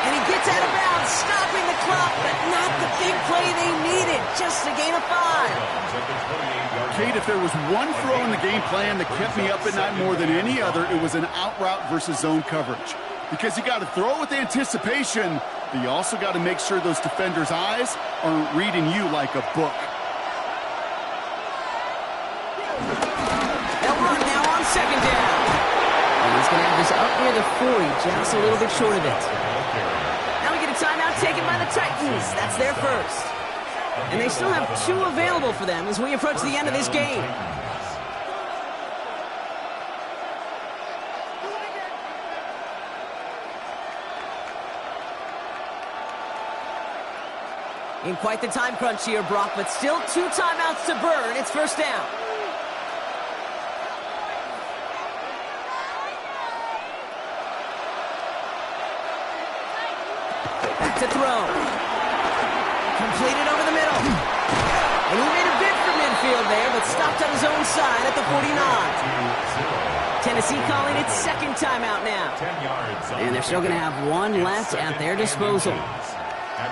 And he gets out of bounds, stopping the clock, but not the big play they needed. Just a gain of 5. Kate, if there was one throw in the game plan that kept me up at night more than any other, it was an out route versus zone coverage. Because you got to throw with anticipation, but you also got to make sure those defenders' eyes aren't reading you like a book. They'll run now on 2nd down. And he's going to have this up near the 40, just a little bit short of it. Now we get a timeout taken by the Titans. That's their first. And they still have 2 available for them as we approach the end of this game. In quite the time crunch here, Brock, but still 2 timeouts to burn. It's 1st down. Back to throw. Completed over the middle. And he made a bid for midfield there, but stopped on his own side at the 49. Tennessee calling it 2nd timeout now. And they're still going to have 1 left at their disposal.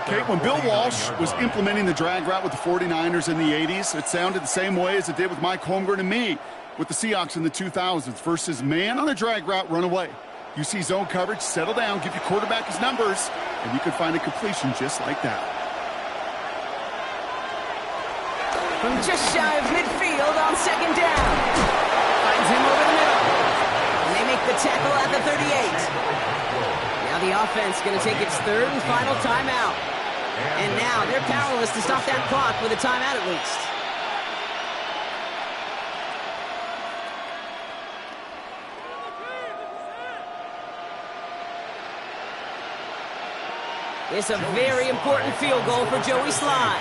Kate, when Bill Walsh was implementing the drag route with the 49ers in the 80s, it sounded the same way as it did with Mike Holmgren and me with the Seahawks in the 2000s versus man on a drag route, run away. You see zone coverage, settle down, give your quarterback his numbers, and you could find a completion just like that. From just shy of midfield on 2nd down. Finds him over the middle. And they make the tackle at the 38. Now the offense going to take its 3rd and final timeout. And now they're powerless to stop that clock with a timeout at least. It's a very important field goal for Joey Sly.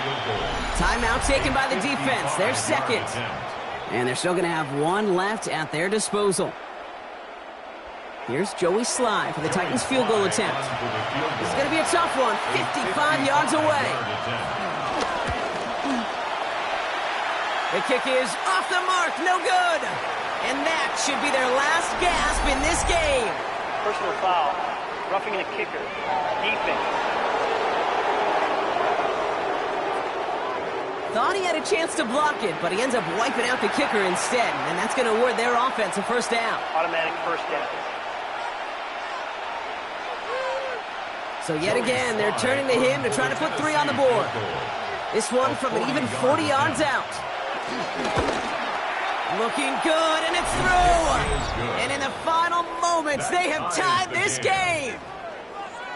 Timeout taken by the defense. They're 2nd. And they're still going to have 1 left at their disposal. Here's Joey Sly for the Titans field goal attempt. This is going to be a tough one, 55 yards away. The kick is off the mark, no good. And that should be their last gasp in this game. Personal foul. Roughing the kicker. Defense. Thought he had a chance to block it, but he ends up wiping out the kicker instead. And that's going to award their offense a 1st down. Automatic 1st down. So yet again, they're turning to him to try to put 3 on the board. This one from an even 40 yards out. Looking good, and it's through. And in the final moments, they have tied this game.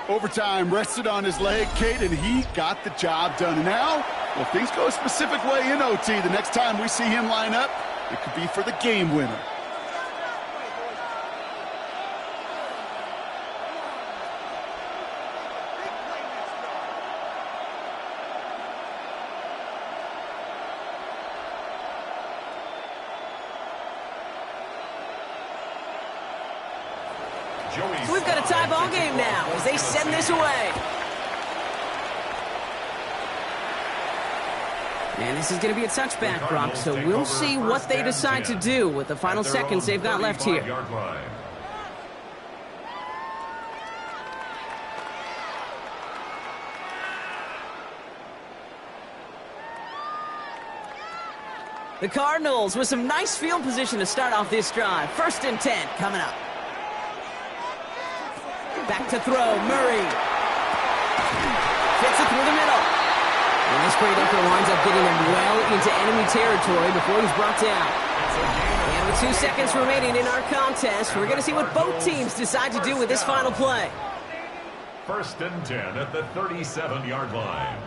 Overtime rested on his leg, Kate, and he got the job done. And now, well, if things go a specific way in OT, the next time we see him line up, it could be for the game winner. So we've got a tie ball game now as they send this away. And this is going to be a touchback, Brock, so we'll see what they decide to do with the final seconds they've got left here. The Cardinals with some nice field position to start off this drive. 1st and 10 coming up. Back to throw, Murray. Fits it through the middle. And this great effort winds up getting him well into enemy territory before he's brought down. And with 2 seconds remaining in our contest, we're going to see what both teams decide to do with this final play. 1st and 10 at the 37-yard line.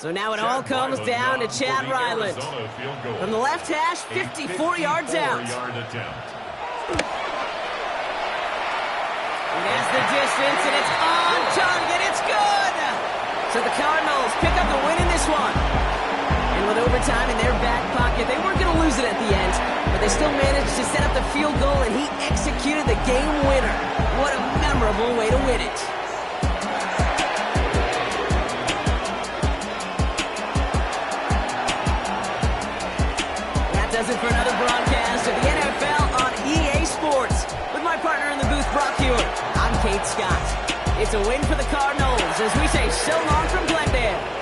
So now it all comes down to Chad Ryland. From the left hash, 54 yards out. There's the distance, and it's on target. It's good. So the Cardinals pick up the win in this one. And with overtime in their back pocket, they weren't going to lose it at the end, but they still managed to set up the field goal, and he executed the game winner. What a memorable way to win it. Does it for another broadcast of the NFL on EA Sports. With my partner in the booth, Brock Hewitt, I'm Kate Scott. It's a win for the Cardinals as we say so long from Glendale.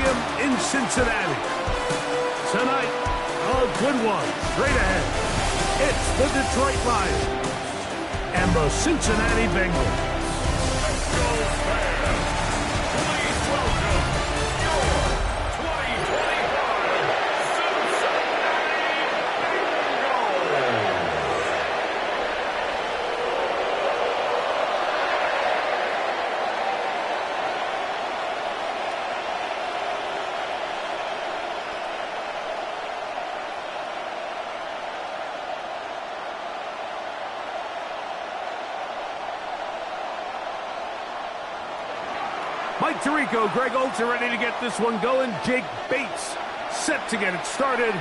Stadium in Cincinnati. Tonight, a good one straight ahead. It's the Detroit Lions and the Cincinnati Bengals. Please welcome your 2025 Cincinnati Bengals. Mike Tirico, Greg Oltz are ready to get this one going. Jake Bates set to get it started.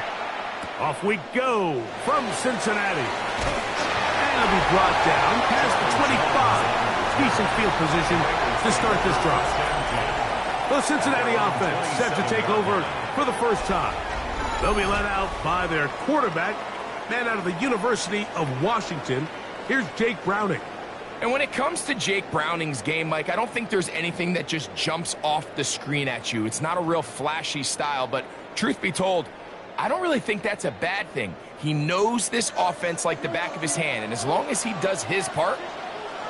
Off we go from Cincinnati. And it'll be brought down past the 25. Decent field position to start this drive. The Cincinnati offense set to take over for the first time. They'll be led out by their quarterback, man out of the University of Washington. Here's Jake Browning. And when it comes to Jake Browning's game, Mike, I don't think there's anything that just jumps off the screen at you. It's not a real flashy style, but truth be told, I don't really think that's a bad thing. He knows this offense like the back of his hand, and as long as he does his part,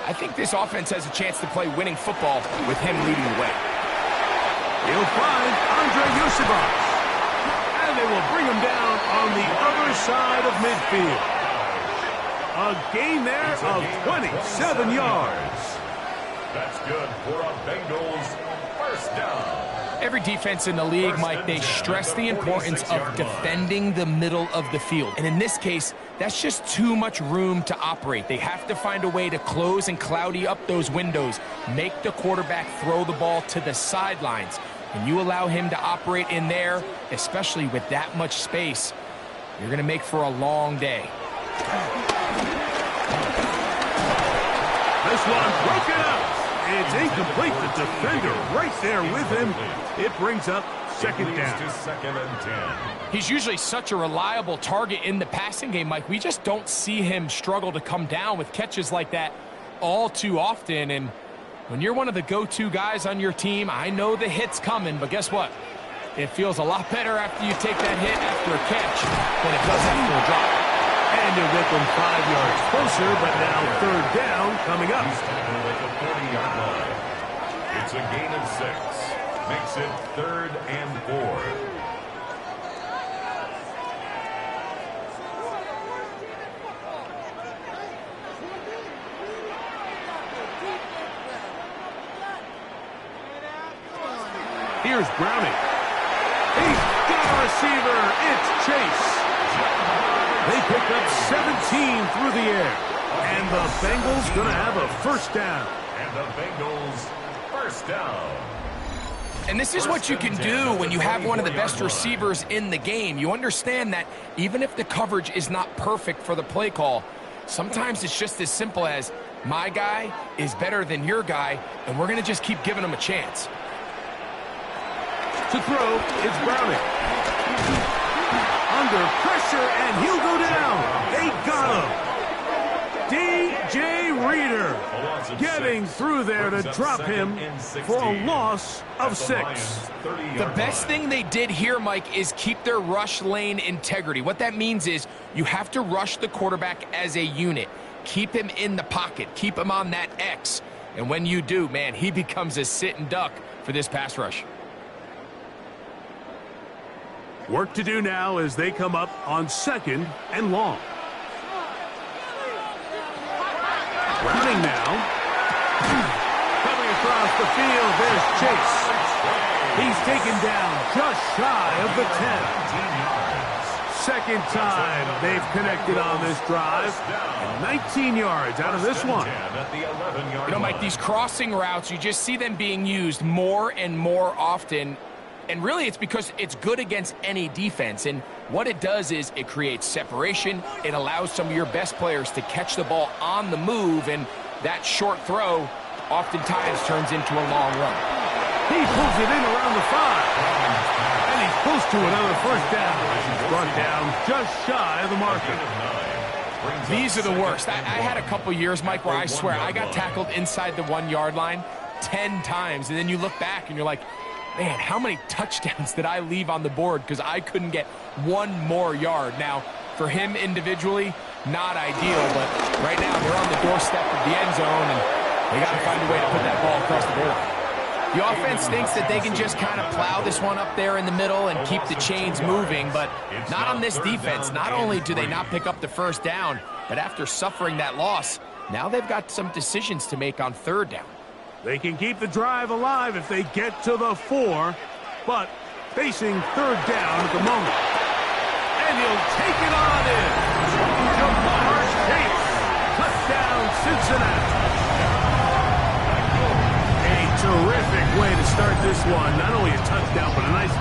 I think this offense has a chance to play winning football with him leading the way. He'll find Andre Yusibas, and they will bring him down on the other side of midfield. A gain there of 27 yards. That's good for a Bengals first down. Every defense in the league, Mike, they stress the importance of defending the middle of the field. And in this case, that's just too much room to operate. They have to find a way to close and cloudy up those windows, make the quarterback throw the ball to the sidelines. When you allow him to operate in there, especially with that much space, you're going to make for a long day. This one broken up. It's incomplete. The defender right there with him. It brings up second down. Second and 10. He's usually such a reliable target in the passing game, Mike. We just don't see him struggle to come down with catches like that all too often. And when you're one of the go-to guys on your team, I know the hit's coming, but guess what? It feels a lot better after you take that hit after a catch than it does after a drop. And you'll get them 5 yards closer, but now third down coming up. He's tackled at the 40-yard line. It's a gain of 6. Makes it 3rd and 4. Here's Browning. He's got a receiver. It's Chase. They pick up 17 through the air. And the Bengals going to have a first down. And the Bengals first down. And this is what you can do when you have one of the best receivers in the game. You understand that even if the coverage is not perfect for the play call, sometimes it's just as simple as my guy is better than your guy, and we're going to just keep giving him a chance. To throw, it's Browning. Under pressure, and he'll go down. They got him. DJ Reader getting through there to drop him for a loss of 6. The best thing they did here, Mike, is keep their rush lane integrity. What that means is you have to rush the quarterback as a unit. Keep him in the pocket. Keep him on that X. And when you do, man, he becomes a sit and duck for this pass rush. Work to do now as they come up on 2nd and long. Browning now. Coming across the field, there's Chase. He's taken down just shy of the 10. Second time they've connected on this drive. And 19 yards out of this one. You know, Mike, these crossing routes, you just see them being used more and more often. And really, it's because it's good against any defense. And what it does is it creates separation. It allows some of your best players to catch the ball on the move. And that short throw oftentimes turns into a long run. He pulls it in around the 5. And he's close to another first down. He's brought down just shy of the marker. These are the worst. I had a couple years, Mike, where I swear I got tackled inside the 1 yard line 10 times. And then you look back and you're like, Man, how many touchdowns did I leave on the board because I couldn't get one more yard? Now, for him individually, not ideal, but right now they're on the doorstep of the end zone, and they got to find a way to put that ball across the board. The offense thinks that they can just kind of plow this one up there in the middle and keep the chains moving, but not on this defense. Not only do they not pick up the first down, but after suffering that loss, now they've got some decisions to make on third down. They can keep the drive alive if they get to the 4, but facing third down at the moment. And he'll take it on in. Jamar Chase. Touchdown, Cincinnati. A terrific way to start this one. Not only a touchdown, but a nice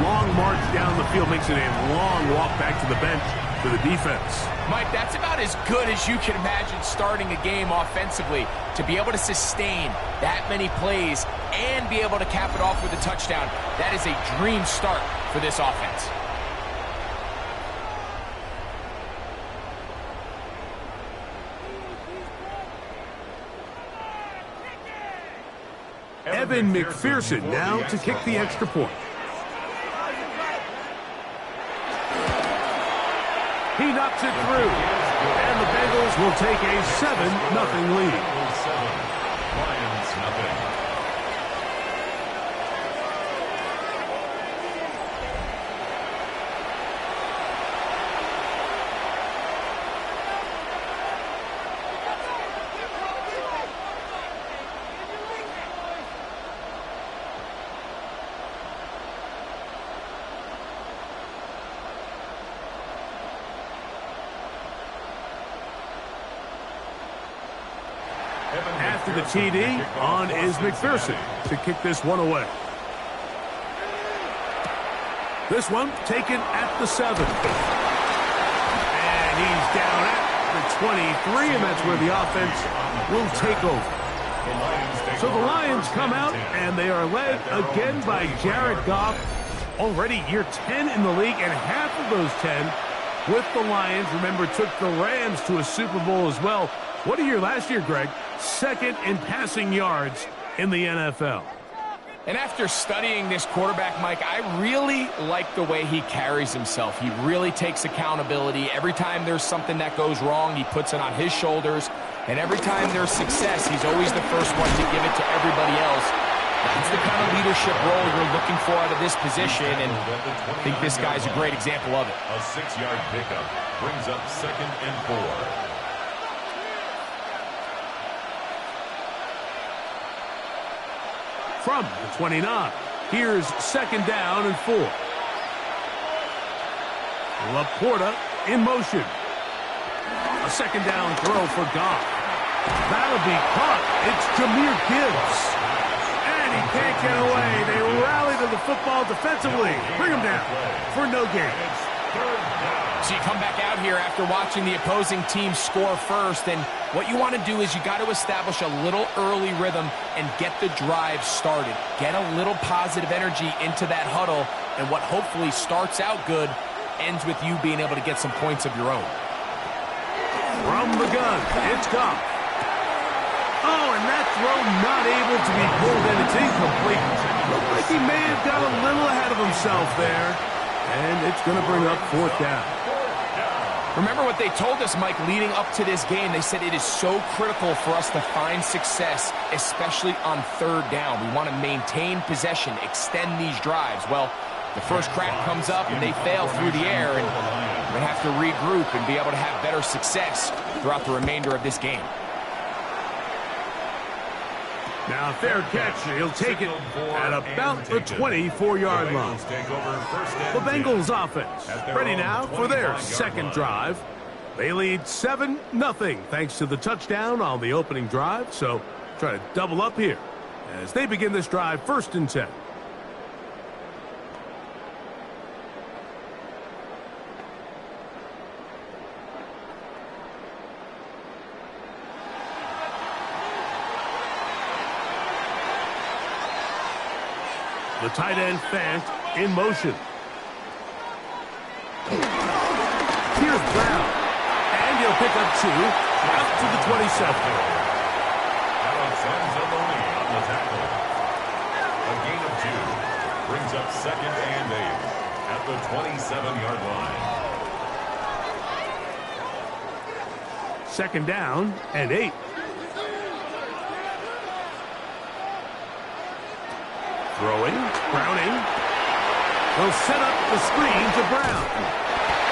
long march down the field. Makes it a long walk back to the bench for the defense. Mike, that's about as good as you can imagine starting a game offensively. To be able to sustain that many plays and be able to cap it off with a touchdown, that is a dream start for this offense. Evan McPherson now to kick the extra point. He knocks it through, and the Bengals will take a 7-0 lead. Lions, nothing. After the TD, on is McPherson to kick this one away. This one taken at the 7. And he's down at the 23, and that's where the offense will take over. So the Lions come out, and they are led again by Jared Goff. Already year 10 in the league, and half of those 10 with the Lions, remember, took the Rams to a Super Bowl as well. What a year last year, Greg. Second in passing yards in the NFL. And after studying this quarterback, Mike, I really like the way he carries himself. He really takes accountability. Every time there's something that goes wrong, he puts it on his shoulders. And every time there's success, he's always the first one to give it to everybody else. That's the kind of leadership role you're looking for out of this position, and I think this guy's a great example of it. A 6-yard pickup brings up 2nd and 4. From the 29, here's 2nd down and 4. Laporta in motion. A 2nd down throw for Goff. That'll be caught. It's Jahmyr Gibbs. And he can't get away. They rally to the football defensively. Bring him down for no gain. So you come back out here after watching the opposing team score first, and what you want to do is you got to establish a little early rhythm and get the drive started. Get a little positive energy into that huddle, and what hopefully starts out good ends with you being able to get some points of your own. From the gun, it's Goff. Oh, and that throw not able to be pulled in. It's incomplete. Looked like he may have got a little ahead of himself there, and it's going to bring up 4th down. Remember what they told us, Mike, leading up to this game. They said it is so critical for us to find success, especially on third down. We want to maintain possession, extend these drives. Well, the first crack comes up and they fail through the air, and we're going to have to regroup and be able to have better success throughout the remainder of this game. Now, fair catch. He'll take it at about the 24-yard line. The Bengals offense ready now for their second drive. They lead 7-0 thanks to the touchdown on the opening drive. So try to double up here as they begin this drive 1st and 10. The tight end Fant in motion. Here's Brown. And he'll pick up 2 out to the 27. Alexander on the tackle. A gain of 2. up 2nd and 8 at the 27-yard line. 2nd down and 8. Throwing, Browning. They'll set up the screen to Brown.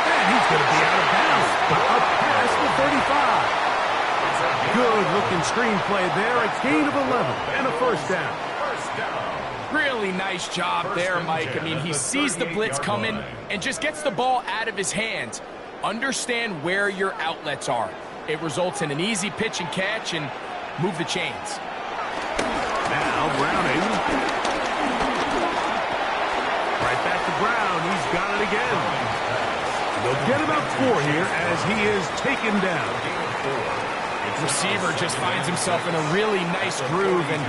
And he's going to be out of bounds. Up past the 35. Good-looking screenplay there. A gain of 11 and a 1st down. Really nice job there, Mike. I mean, he sees the blitz coming and just gets the ball out of his hands. Understand where your outlets are. It results in an easy pitch and catch and move the chains. Now Browning. Right back to Brown. He's got it again. They'll get about 4 here as he is taken down. Receiver just finds himself in a really nice groove, and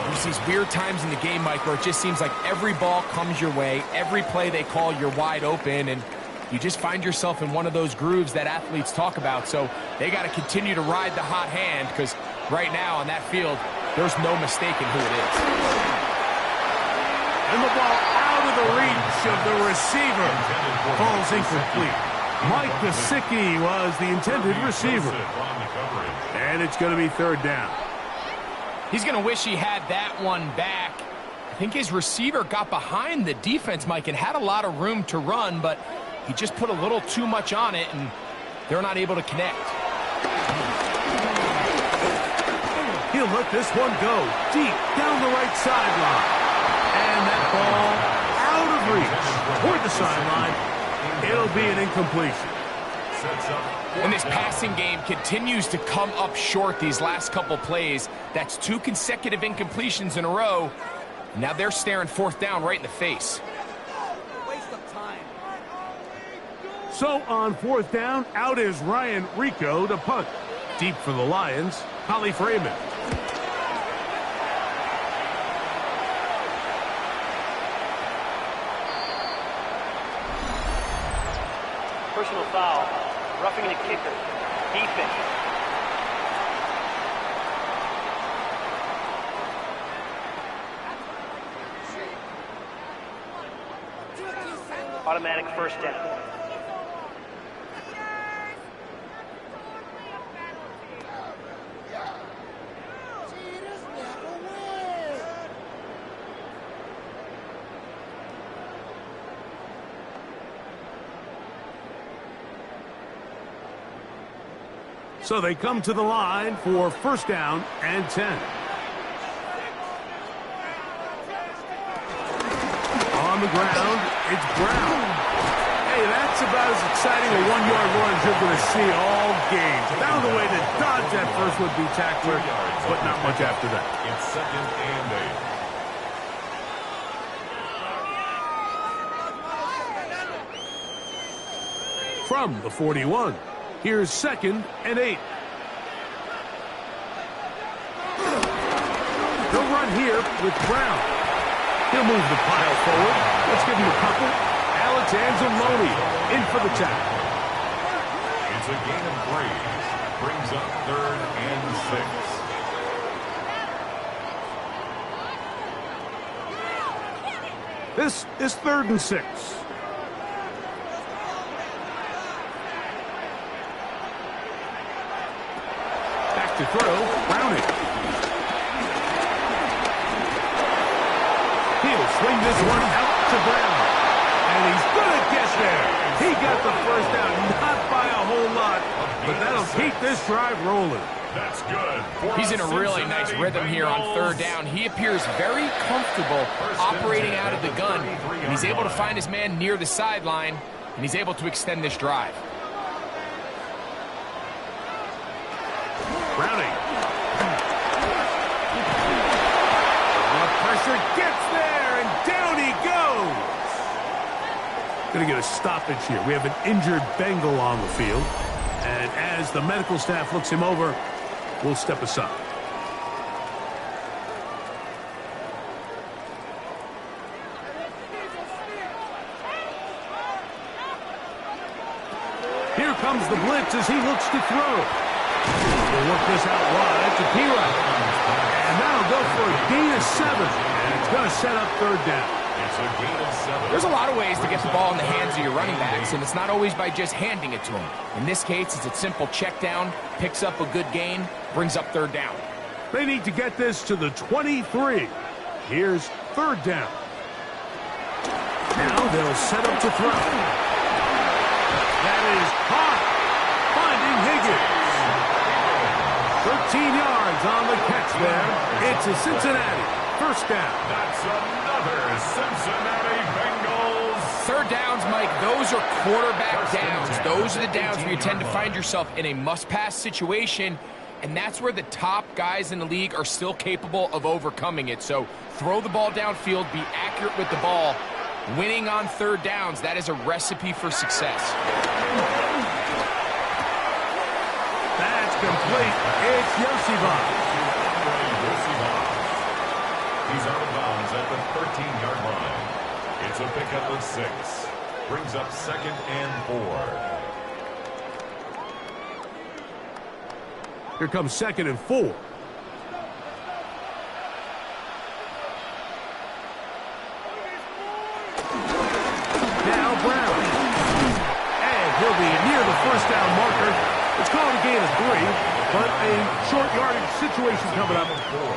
there's these weird times in the game, Mike, where it just seems like every ball comes your way, every play they call, you're wide open, and you just find yourself in one of those grooves that athletes talk about. So they got to continue to ride the hot hand, because right now on that field, there's no mistaking who it is. And the ball out of the reach of the receiver. Falls incomplete. Mike Gesicki was the intended receiver. And it's going to be 3rd down. He's going to wish he had that one back. I think his receiver got behind the defense, Mike, and had a lot of room to run, but he just put a little too much on it, and they're not able to connect. He'll let this one go deep down the right sideline. And that ball out of reach toward the sideline. It'll be an incompletion. And this passing game continues to come up short these last couple plays. That's 2 consecutive incompletions in a row. Now they're staring 4th down right in the face. Waste of time. So on 4th down, out is Ryan Rico to punt. Deep for the Lions, Holly Freeman. Personal foul. Roughing the kicker. Defense. Automatic 1st down. So they come to the line for 1st down and 10. On the ground, it's Brown. Hey, that's about as exciting a 1-yard run as you're going to see all game. Found a way to dodge that first would-be tackler, but not much after that. It's 2nd and 8. From the 41. Here's 2nd and 8. They'll run here with Brown. He'll move the pile forward. Let's give him a couple. Alex Anzalone in for the tackle. It's a gain of 3. Brings up 3rd and 6. This is 3rd and 6. To throw, Browning. He'll swing this one out to Brown. And he's going to get there. He got the 1st down, not by a whole lot, but that'll keep this drive rolling. That's good. He's in a really nice rhythm here on 3rd down. He appears very comfortable operating out of the gun, and he's able to find his man near the sideline, and he's able to extend this drive. Browning. The pressure gets there, and down he goes. Going to get a stoppage here. We have an injured Bengal on the field. And as the medical staff looks him over, we'll step aside. Here comes the blitz as he looks to throw. We'll work this out wide to P-Rod. And that'll go for a gain of 7. And it's going to set up 3rd down. It's a gain of 7. There's a lot of ways to get the ball in the hands of your running backs, and it's not always by just handing it to them. In this case, it's a simple check down, picks up a good gain, brings up third down. They need to get this to the 23. Here's third down. Now they'll set up to throw. That is caught. Finding Higgins. 13 yards on the catch there. It's a Cincinnati first down. That's another Cincinnati Bengals. Third downs, Mike, those are quarterback downs. Those are the downs where you tend to find yourself in a must-pass situation, and that's where the top guys in the league are still capable of overcoming it. So throw the ball downfield, be accurate with the ball. Winning on third downs, that is a recipe for success. That's complete. It's Yosivas. He's out of bounds at the 13-yard line. It's a pickup of 6. Brings up 2nd and 4. Here comes 2nd and 4. Now Brown. And he'll be near the first down marker. It's called a gain of 3, but a short yardage situation coming up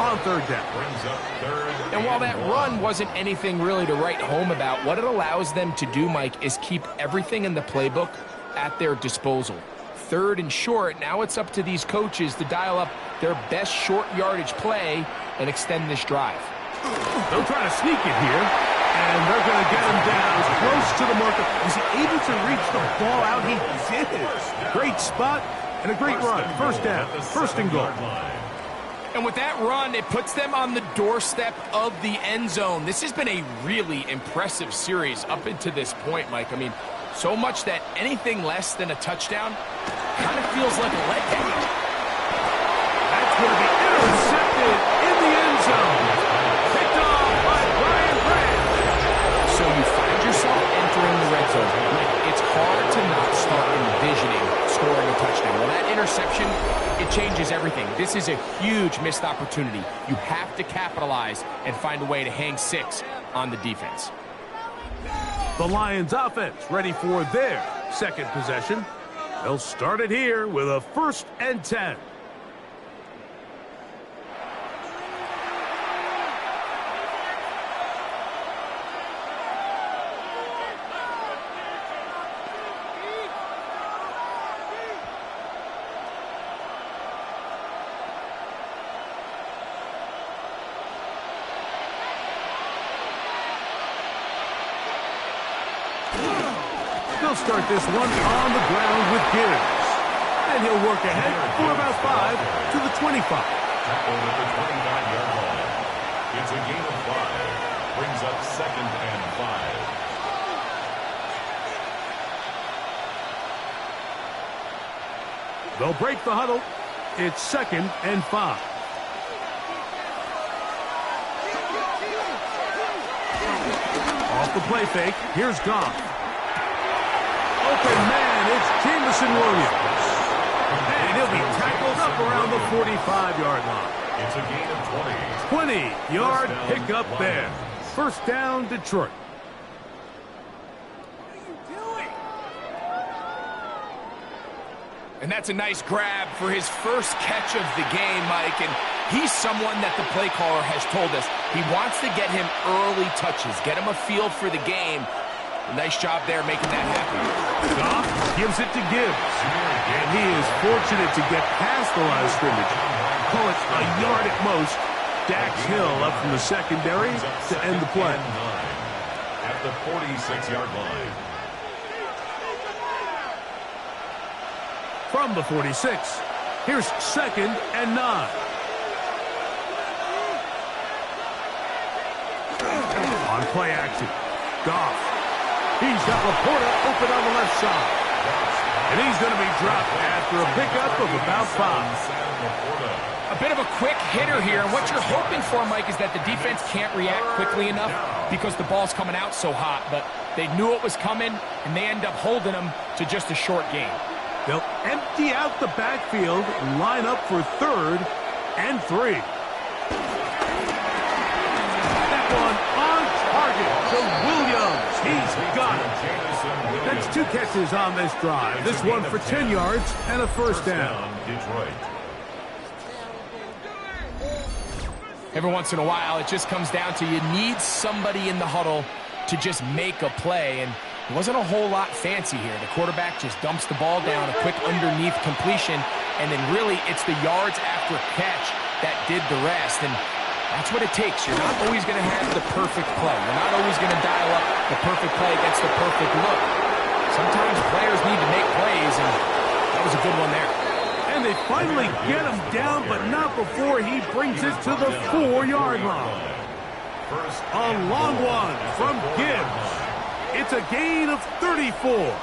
on third down. Brings up 3rd. And while that run wasn't anything really to write home about, what it allows them to do, Mike, is keep everything in the playbook at their disposal. Third and short, now it's up to these coaches to dial up their best short yardage play and extend this drive. They'll try to sneak it here, and they're going to get him down close to the marker. Was he able to reach the ball out? He did. Great spot and a great run. First down, first and goal. And with that run, it puts them on the doorstep of the end zone. This has been a really impressive series up until this point, Mike. I mean, so much that anything less than a touchdown kind of feels like a letdown. That's going to be intercepted in the end zone. Picked off by Brian Branch. So you find yourself entering the red zone. It's hard to not start envisioning scoring a touchdown. Well, that interception, it changes everything. This is a huge missed opportunity. You have to capitalize and find a way to hang 6 on the defense. The Lions offense ready for their second possession. They'll start it here with a 1st and 10. They'll start this one on the ground with Gibbs. And he'll work ahead for about 5 to the 25. Tackled at the 29-yard line. It's a gain of 5. Brings up 2nd and 5. They'll break the huddle. It's 2nd and 5. Off the play fake, here's Goff. Open man, it's Jameson Williams. And he'll be tackled up around the 45-yard line. It's a gain of 20. 20-yard pickup there. First down, Detroit. And that's a nice grab for his first catch of the game, Mike. And he's someone that the play caller has told us he wants to get him early touches, get him a feel for the game. Nice job there making that happen. Goff gives it to Gibbs. And he is fortunate to get past the line of scrimmage. Call it a yard at most. Dax Hill up from the secondary to end the play. At the 46-yard line. From the 46, here's 2nd and 9. On play action, Goff. He's got Laporta open on the left side. And he's going to be dropped after a pickup of about 5. A bit of a quick hitter here. And what you're hoping for, Mike, is that the defense can't react quickly enough because the ball's coming out so hot. But they knew it was coming, and they end up holding them to just a short gain. They'll empty out the backfield, line up for 3rd and 3. That one on target. So 2 catches on this drive. This one for 10 yards and a first down. Detroit. Every once in a while, it just comes down to you need somebody in the huddle to just make a play, and it wasn't a whole lot fancy here. The quarterback just dumps the ball down, a quick underneath completion, and then really it's the yards after catch that did the rest, and that's what it takes. You're not always going to have the perfect play. You're not always going to dial up the perfect play against the perfect look. Sometimes players need to make plays, and that was a good one there. And they finally get him down, but not before he brings it to the 4-yard line. A long one from Gibbs. It's a gain of 34.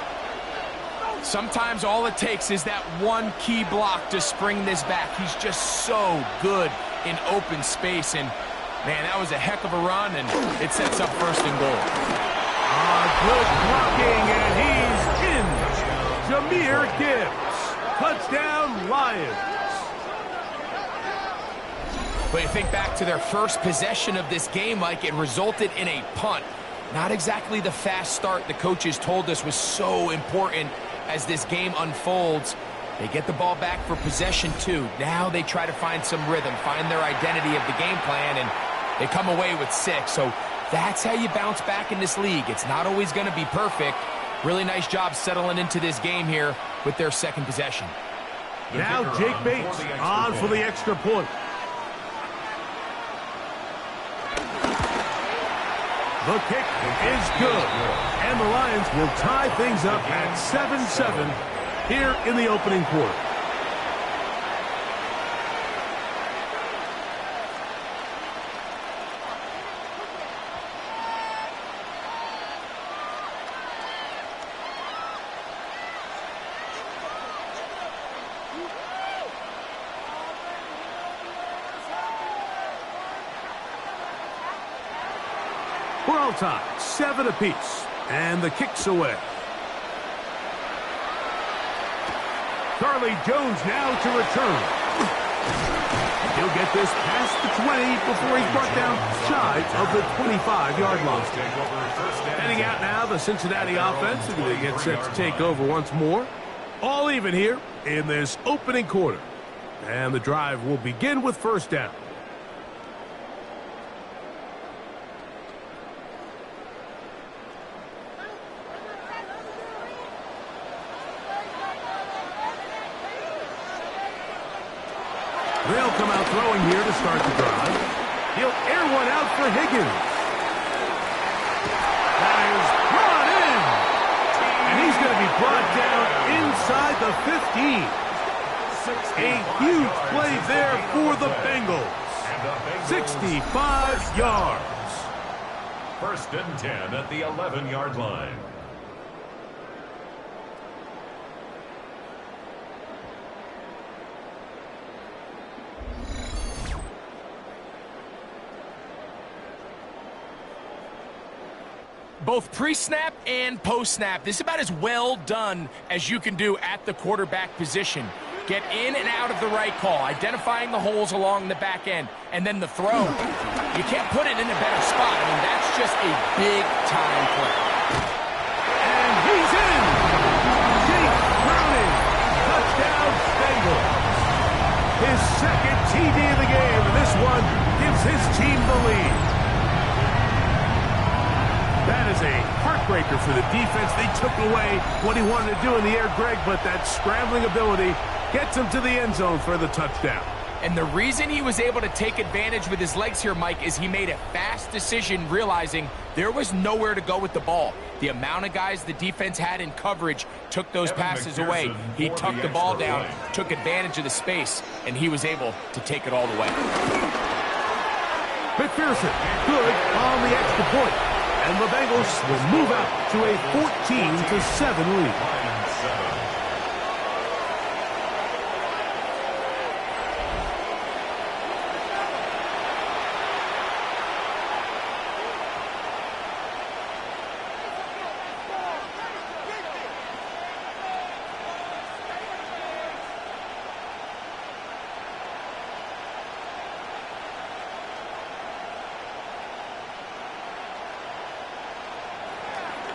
Sometimes all it takes is that one key block to spring this back. He's just so good in open space, and man, that was a heck of a run, and it sets up first and goal. Good blocking, and he's in. Jahmyr Gibbs. Touchdown, Lions. But you think back to their first possession of this game, Mike, it resulted in a punt. Not exactly the fast start the coaches told us was so important as this game unfolds. They get the ball back for possession 2. Now they try to find some rhythm, find their identity of the game plan, and they come away with 6. So that's how you bounce back in this league. It's not always going to be perfect. Really nice job settling into this game here with their second possession. Now Jake Bates on for the extra point. The kick is good, and the Lions will tie things up at 7-7 here in the opening quarter. We're all tied, 7 apiece, and the kick's away. Charlie Jones now to return. He'll get this past the 20 before he's brought down shy of the 25-yard line. Heading out now, the Cincinnati offense is going to get set to take over once more. All even here in this opening quarter. And the drive will begin with first down. They'll come out throwing here to start the drive. He'll air one out for Higgins. That is brought in. And he's going to be brought down inside the 15. A huge play there for the Bengals. 65 yards. First and 10 at the 11-yard line. Both pre-snap and post-snap, this is about as well done as you can do at the quarterback position. Get in and out of the right call, identifying the holes along the back end, and then the throw. You can't put it in a better spot. I mean, that's just a big-time play. And he's in! Jake Browning, touchdown Bengals. His second TD of the game, and this one gives his team the lead. That is a heartbreaker for the defense. They took away what he wanted to do in the air, Greg, but that scrambling ability gets him to the end zone for the touchdown. And the reason he was able to take advantage with his legs here, Mike, is he made a fast decision realizing there was nowhere to go with the ball. The amount of guys the defense had in coverage took those passes away. He tucked the ball down, took advantage of the space, and he was able to take it all the way. McPherson, good on the extra point. And the Bengals will move out to a 14-7 lead.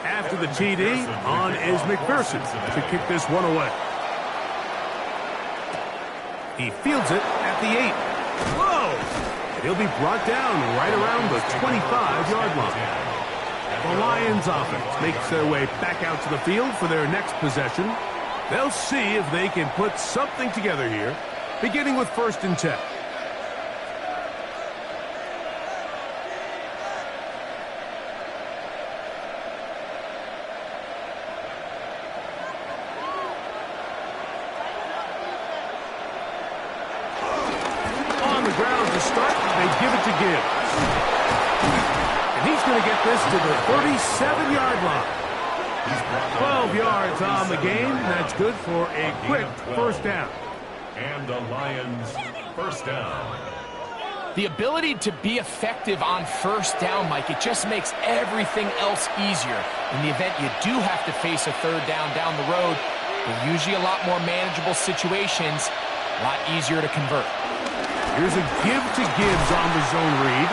After to the TD. On is McPherson to kick this one away. He fields it at the 8. Whoa! He'll be brought down right around the 25-yard line. The Lions offense makes their way back out to the field for their next possession. They'll see if they can put something together here, beginning with 1st and 10. On the ground to start, they give it to Gibbs. And he's going to get this to the 37-yard line. 12 yards on the game. That's good for a quick first down. And the Lions first down. The ability to be effective on first down, Mike, it just makes everything else easier. In the event you do have to face a third down the road, they're usually a lot more manageable situations, a lot easier to convert. Here's a give to Gibbs on the zone read.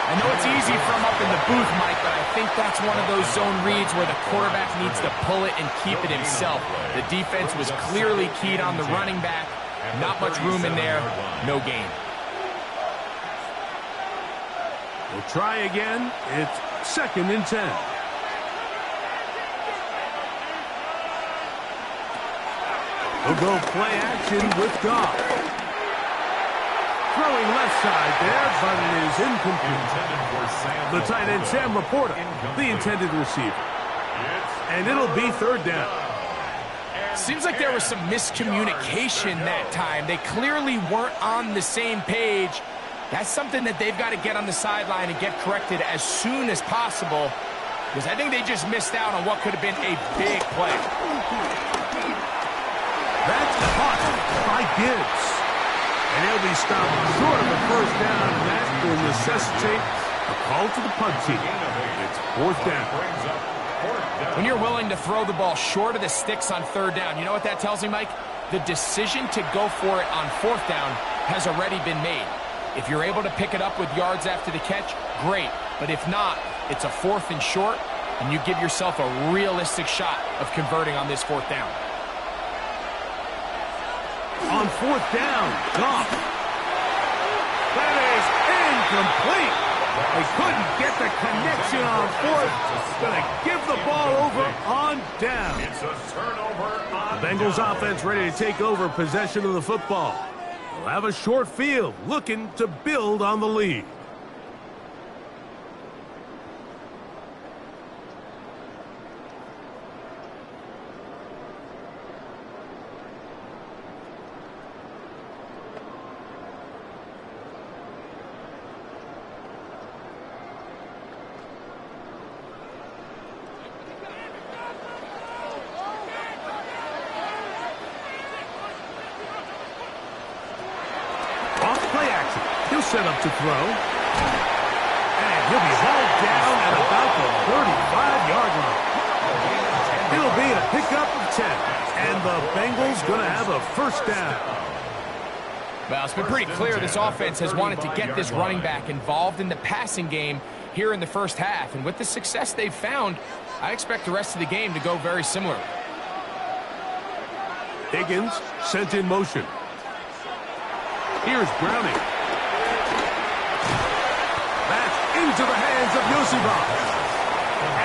I know it's easy from up in the booth, Mike, but I think that's one of those zone reads where the quarterback needs to pull it and keep it himself. The defense was clearly keyed on the running back. Not much room in there. No gain. We'll try again. It's 2nd and 10. We'll go play action with Goff. Throwing left side there, but it is incomplete. The tight end, Sam Laporta, the intended receiver. And it'll be 3rd down. Seems like there was some miscommunication that time. They clearly weren't on the same page. That's something that they've got to get on the sideline and get corrected as soon as possible, because I think they just missed out on what could have been a big play. That's caught by Gibbs. And he'll be stopped short of the first down, and that will necessitate a call to the punt team. It's 4th down. When you're willing to throw the ball short of the sticks on 3rd down, you know what that tells me, Mike? The decision to go for it on 4th down has already been made. If you're able to pick it up with yards after the catch, great. But if not, it's a 4th and short, and you give yourself a realistic shot of converting on this 4th down. On 4th down, Goff. That is incomplete. They couldn't get the connection on 4th. Going to give the ball over on down. It's a turnover on The Bengals down. offense ready to take over possession of the football. They'll have a short field, looking to build on the lead. Set up to throw. And he'll be hauled down at about the 35-yard line. It'll be a pickup of 10. And the Bengals going to have a first down. Well, it's been pretty clear this offense has wanted to get this running back involved in the passing game here in the first half. And with the success they've found, I expect the rest of the game to go very similar. Higgins sent in motion. Here's Browning. Into the hands of Yosibov.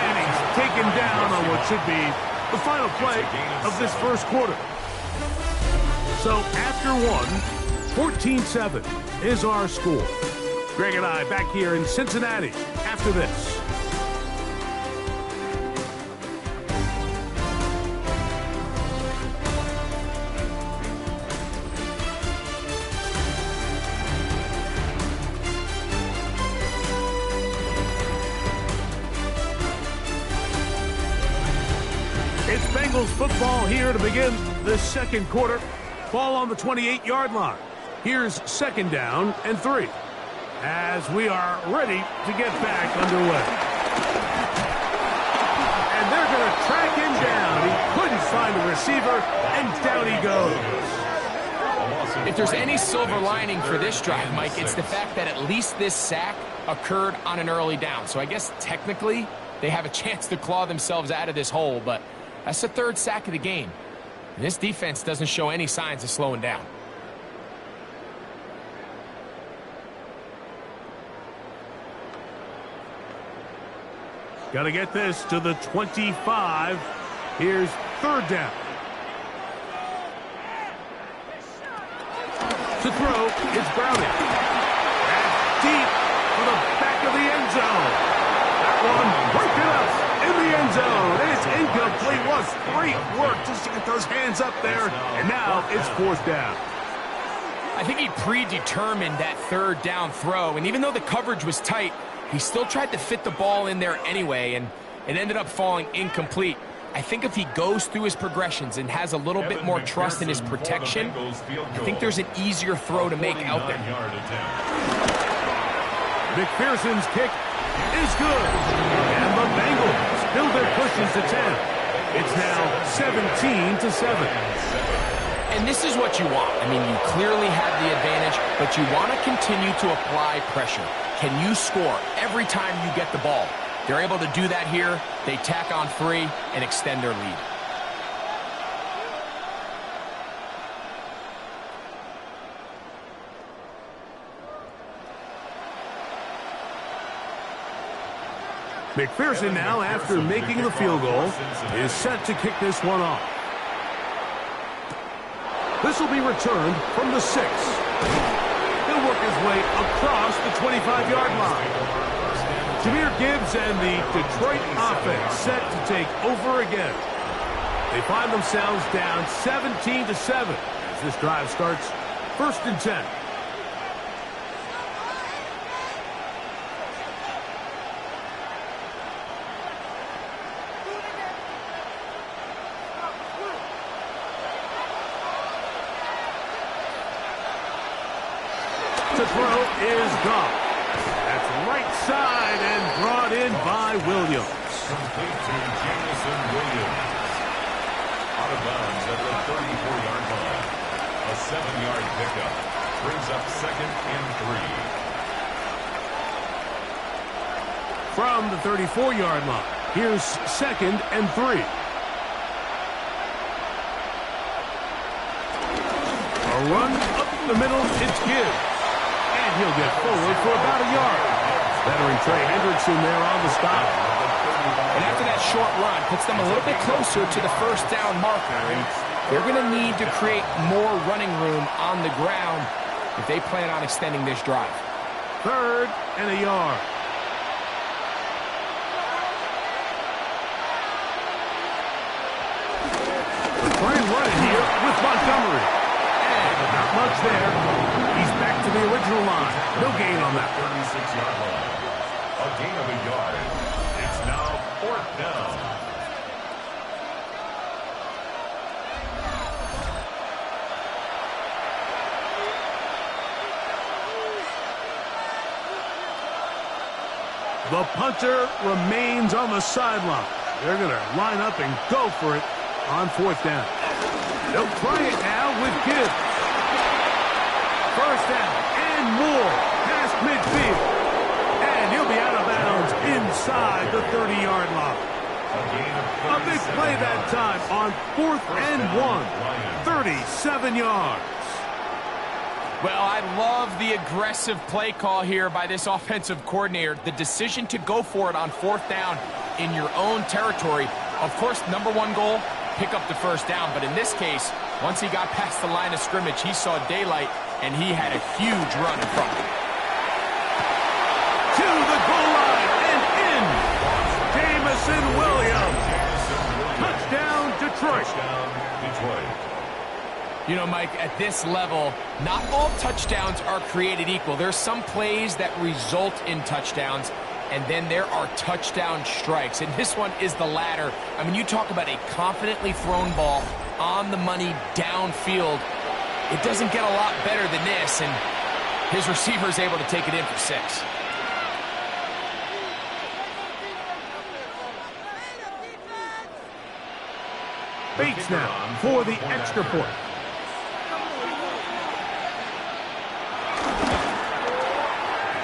And he's taken down on what should be the final play of this first quarter. So after one, 14-7 is our score. Greg and I back here in Cincinnati after this. It's Bengals football here to begin the second quarter. Ball on the 28-yard line. Here's 2nd down and 3 as we are ready to get back underway. And they're going to track him down. He couldn't find a receiver, and down he goes. If there's any silver lining for this drive, Mike, it's the fact that at least this sack occurred on an early down. So I guess technically they have a chance to claw themselves out of this hole, but that's the third sack of the game. And this defense doesn't show any signs of slowing down. Got to get this to the 25. Here's third down. To throw, it's Browning. That's deep for the back of the end zone. That one broken up in the end zone. It's incomplete. Was great work just to get those hands up there. And now it's fourth down. I think he predetermined that third down throw, and even though the coverage was tight, he still tried to fit the ball in there anyway, and it ended up falling incomplete. I think if he goes through his progressions and has a little bit more trust in his protection, I think there's an easier throw to make out there. McPherson's kick is good. And the Bengals build their pushes to 10. It's now 17-7. And this is what you want. I mean, you clearly have the advantage, but you want to continue to apply pressure. Can you score every time you get the ball? They're able to do that here. They tack on 3 and extend their lead. McPherson now, after making the field goal, is set to kick this one off. This will be returned from the 6. He'll work his way across the 25-yard line. Jahmyr Gibbs and the Detroit offense set to take over again. They find themselves down 17-7 as this drive starts 1st and 10. The throw is gone. That's right side and brought in by Williams. Complete to Jamison Williams. Out of bounds at the 34-yard line. A 7-yard pickup. Brings up 2nd and 3. From the 34-yard line, here's 2nd and 3. A run up the middle, it's Gibbs. And he'll get forward for about a yard. Veteran Trey Hendrickson there on the stop. And after that short run, puts them a little bit closer to the first down marker. And they're going to need to create more running room on the ground if they plan on extending this drive. 3rd and a yard. Trying running here with Montgomery. And not much there. He's back to the original line. No gain on that. 36-yard line. A gain of a yard. It's now 4th down. The punter remains on the sideline. They're going to line up and go for it on 4th down. They'll try it now with Gibbs. First down and more past midfield. And he'll be out of bounds inside the 30-yard line. A big play that time on 4th and 1. 37 yards. Well, I love the aggressive play call here by this offensive coordinator. The decision to go for it on 4th down in your own territory. Of course, #1 goal, pick up the first down. But in this case, once he got past the line of scrimmage, he saw daylight, and he had a huge run in front of him. To the goal line and in. Jamison Williams. Touchdown, Detroit. You know, Mike, at this level, not all touchdowns are created equal. There's some plays that result in touchdowns, and then there are touchdown strikes. And this one is the latter. I mean, you talk about a confidently thrown ball on the money downfield. It doesn't get a lot better than this, and his receiver is able to take it in for 6. Bates now for the extra point.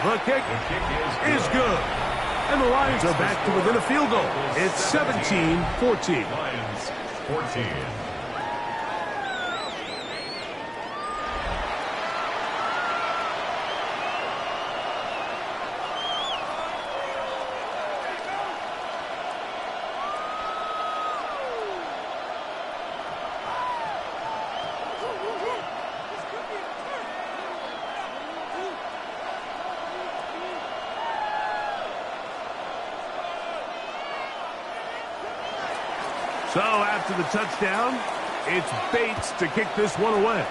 The kick is good. And the Lions are back to within a field goal. It's 17-14. Lions 14. So after the touchdown, it's Bates to kick this one away.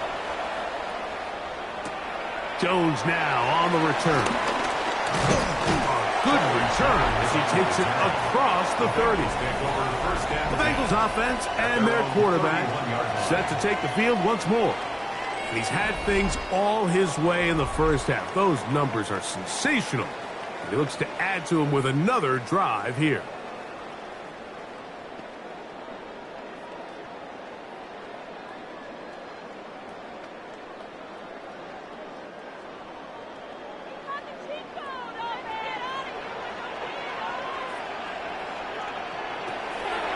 Jones now on the return. A good return as he takes it across the 30. The Bengals offense and their quarterback set to take the field once more. He's had things all his way in the first half. Those numbers are sensational. He looks to add to them with another drive here.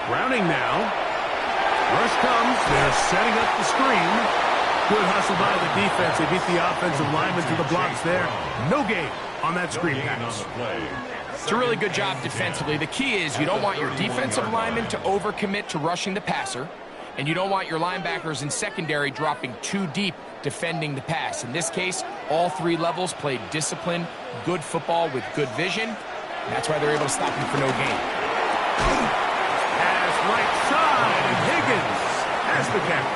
Browning now. Rush comes. They're setting up the screen. Good hustle by the defense. They beat the offensive lineman to the blocks there. No gain on that screen pass. It's a really good job defensively. The key is you don't want your defensive lineman to overcommit to rushing the passer, and you don't want your linebackers in secondary dropping too deep defending the pass. In this case, all three levels played disciplined, good football with good vision, and that's why they're able to stop him for no gain. Right side, and Higgins has the catch.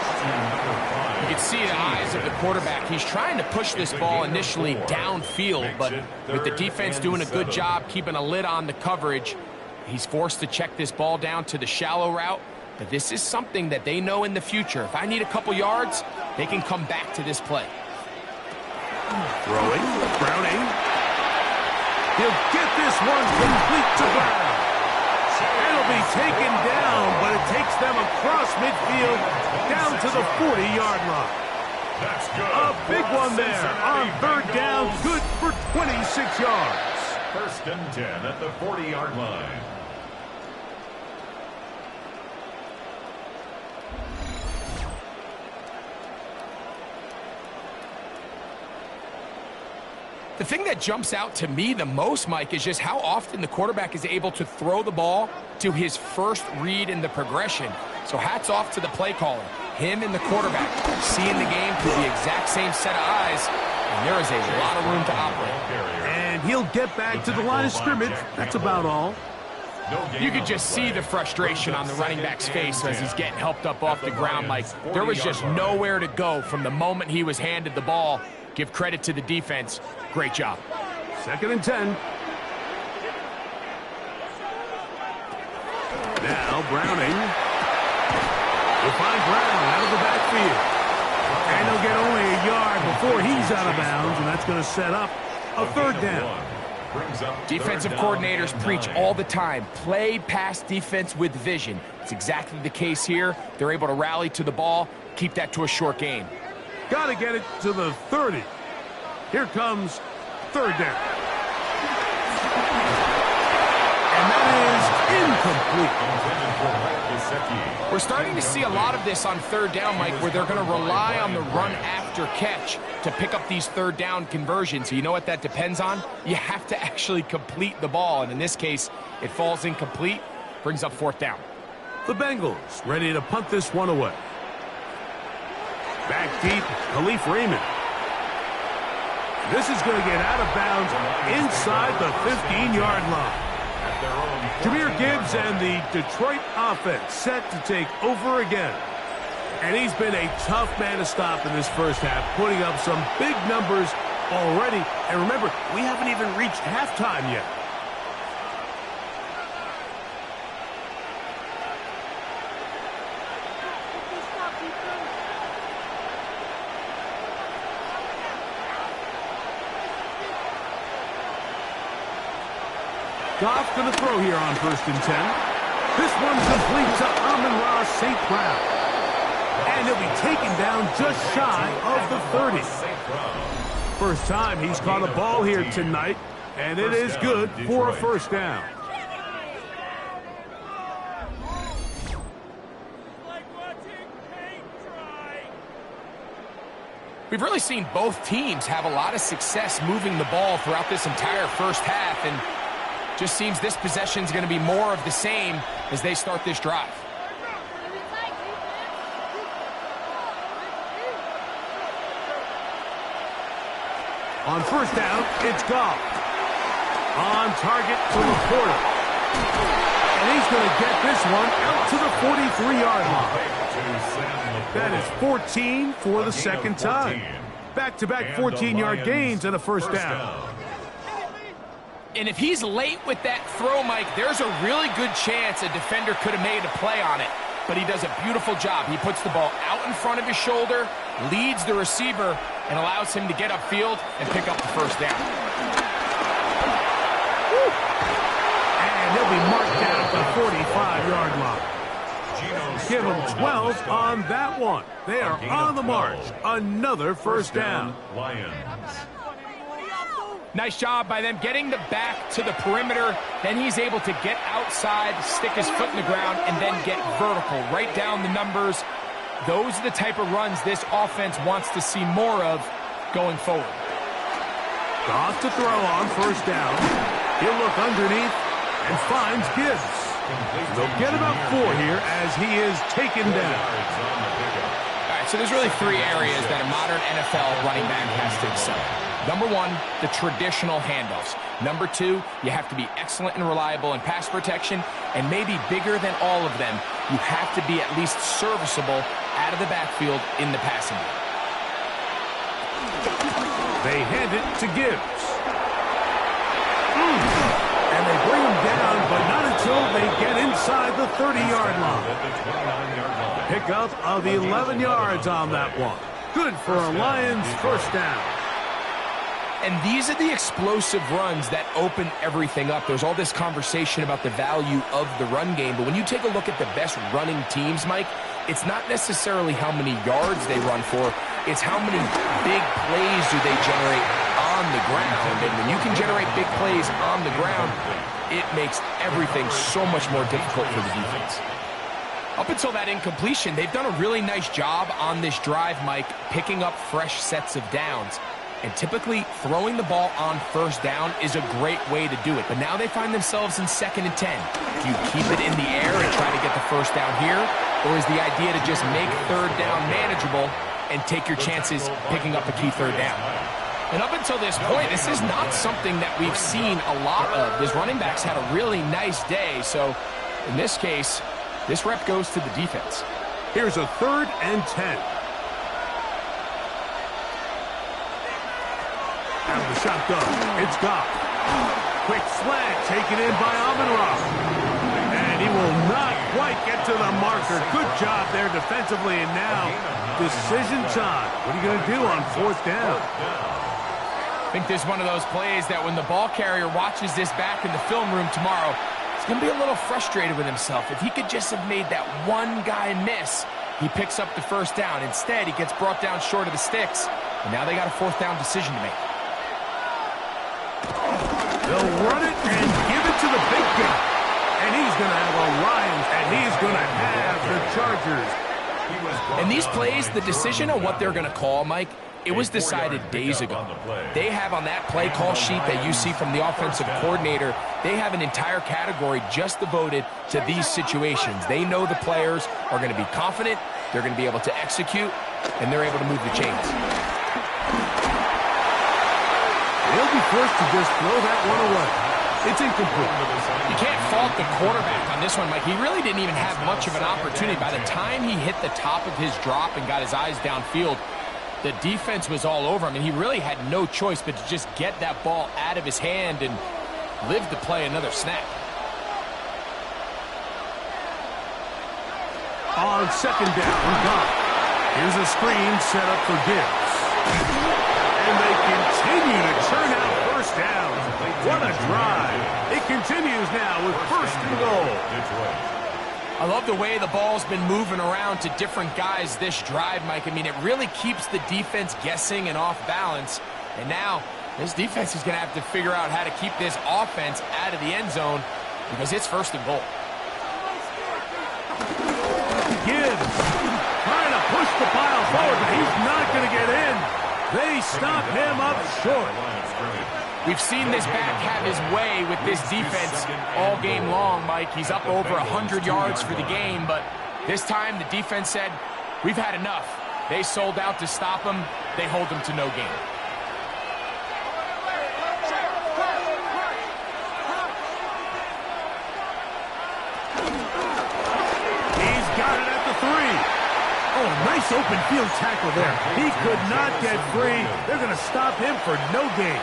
You can see the eyes of the quarterback. He's trying to push this ball initially downfield, but with the defense doing a good job keeping a lid on the coverage, he's forced to check this ball down to the shallow route. But this is something that they know in the future. If I need a couple yards, they can come back to this play. Throwing, Browning. He'll get this one complete to Brown. It'll be taken down, but it takes them across midfield down to the 40-yard line. That's good. A big one there on third down, good for 26 yards. First and 10 at the 40-yard line. The thing that jumps out to me the most, Mike, is just how often the quarterback is able to throw the ball to his first read in the progression. So hats off to the play caller. Him and the quarterback seeing the game through the exact same set of eyes, and there is a lot of room to operate. And he'll get back to the line of scrimmage. That's about all. You could just see the frustration on the running back's face as he's getting helped up off the ground. Like, there was just nowhere to go from the moment he was handed the ball. Give credit to the defense. Great job. Second and 10. Now Browning. We'll find Brown out of the backfield. And he'll get only a yard before he's out of bounds, and that's going to set up a third down. Defensive coordinators preach all the time, play pass defense with vision. It's exactly the case here. They're able to rally to the ball, keep that to a short gain. Got to get it to the 30. Here comes third down. And that is incomplete. We're starting to see a lot of this on third down, Mike, where they're going to rely on the run after catch to pick up these third down conversions. So you know what that depends on? You have to actually complete the ball. And in this case, it falls incomplete, brings up fourth down. The Bengals ready to punt this one away. Back deep, Khalif Raymond. This is going to get out of bounds inside the 15-yard line. Jahmyr Gibbs and the Detroit offense set to take over again. And he's been a tough man to stop in this first half, putting up some big numbers already. And remember, we haven't even reached halftime yet. Goff going to throw here on first and 10. This one complete to Amon-Ra St. Brown. And he'll be taken down just shy of the 30. First time he's caught a ball here tonight. And it is good for a first down. We've really seen both teams have a lot of success moving the ball throughout this entire first half, and just seems this possession is going to be more of the same as they start this drive. On first down, it's Goff. On target to Laporta. And he's going to get this one out to the 43-yard line. That is 14 for the second time. Back-to-back 14-yard gains and a first down. And if he's late with that throw, Mike, there's a really good chance a defender could have made a play on it. But he does a beautiful job. He puts the ball out in front of his shoulder, leads the receiver, and allows him to get upfield and pick up the first down. And he'll be marked down at the 45-yard line. Give him 12 on that one. They are on the march. Another first down. Nice job by them getting the back to the perimeter. Then he's able to get outside, stick his foot in the ground, and then get vertical. Right down the numbers. Those are the type of runs this offense wants to see more of going forward. Goff to throw on first down. He'll look underneath and finds Gibbs. They'll get about 4 here as he is taken down. All right, so there's really 3 areas that a modern NFL running back has to excel. Number 1, the traditional handoffs. Number 2, you have to be excellent and reliable in pass protection. And maybe bigger than all of them, you have to be at least serviceable out of the backfield in the passing game. They hand it to Gibbs. And they bring him down, but not until they get inside the 30-yard line. Pickup of 11 yards on that one. Good for a Lions first down. And these are the explosive runs that open everything up. There's all this conversation about the value of the run game, but when you take a look at the best running teams, Mike, it's not necessarily how many yards they run for, it's how many big plays do they generate on the ground. And when you can generate big plays on the ground, it makes everything so much more difficult for the defense. Up until that incompletion, they've done a really nice job on this drive, Mike, picking up fresh sets of downs. And typically, throwing the ball on first down is a great way to do it. But now they find themselves in 2nd and 10. Do you keep it in the air and try to get the first down here? Or is the idea to just make third down manageable and take your chances picking up a key third down? And up until this point, this is not something that we've seen a lot of. These running backs had a really nice day. So in this case, this rep goes to the defense. Here's a 3rd and 10. Out of the shotgun, it's Goff. Quick slant taken in by Amon-Ra. And he will not quite get to the marker. Good job there defensively, and now decision time. What are you going to do on 4th down? I think this is one of those plays that when the ball carrier watches this back in the film room tomorrow, he's going to be a little frustrated with himself. If he could just have made that one guy miss, he picks up the first down. Instead, he gets brought down short of the sticks, and now they got a 4th down decision to make. They'll run it and give it to the big guy. And he's going to have a Lions, and he's going to have the Chargers. And these plays, the decision on what they're going to call, Mike, it was decided days ago. They have on that play call sheet that you see from the offensive coordinator, they have an entire category just devoted to these situations. They know the players are going to be confident, they're going to be able to execute, and they're able to move the chains. They'll be forced to just throw that one away. It's incomplete. You can't fault the quarterback on this one, Mike. He really didn't even have much of an opportunity. By the time he hit the top of his drop and got his eyes downfield, the defense was all over him, and he really had no choice but to just get that ball out of his hand and live to play another snap. On 2nd down, here's a screen set up for Gibbs. And they continue to churn out first downs. What a drive. It continues now with 1st and goal. I love the way the ball's been moving around to different guys this drive, Mike. I mean, it really keeps the defense guessing and off balance. And now This defense is going to have to figure out how to keep this offense out of the end zone because it's first and goal. Gibbs trying to push the pile forward, but he's not going to get in. They stop him up short. We've seen this back have his way with this defense all game long, Mike. He's up over 100 yards for the game, but this time the defense said, we've had enough. They sold out to stop him. They hold him to no gain. He's got it at the 3. Oh, nice open field tackle there. He could not get free. They're going to stop him for no gain.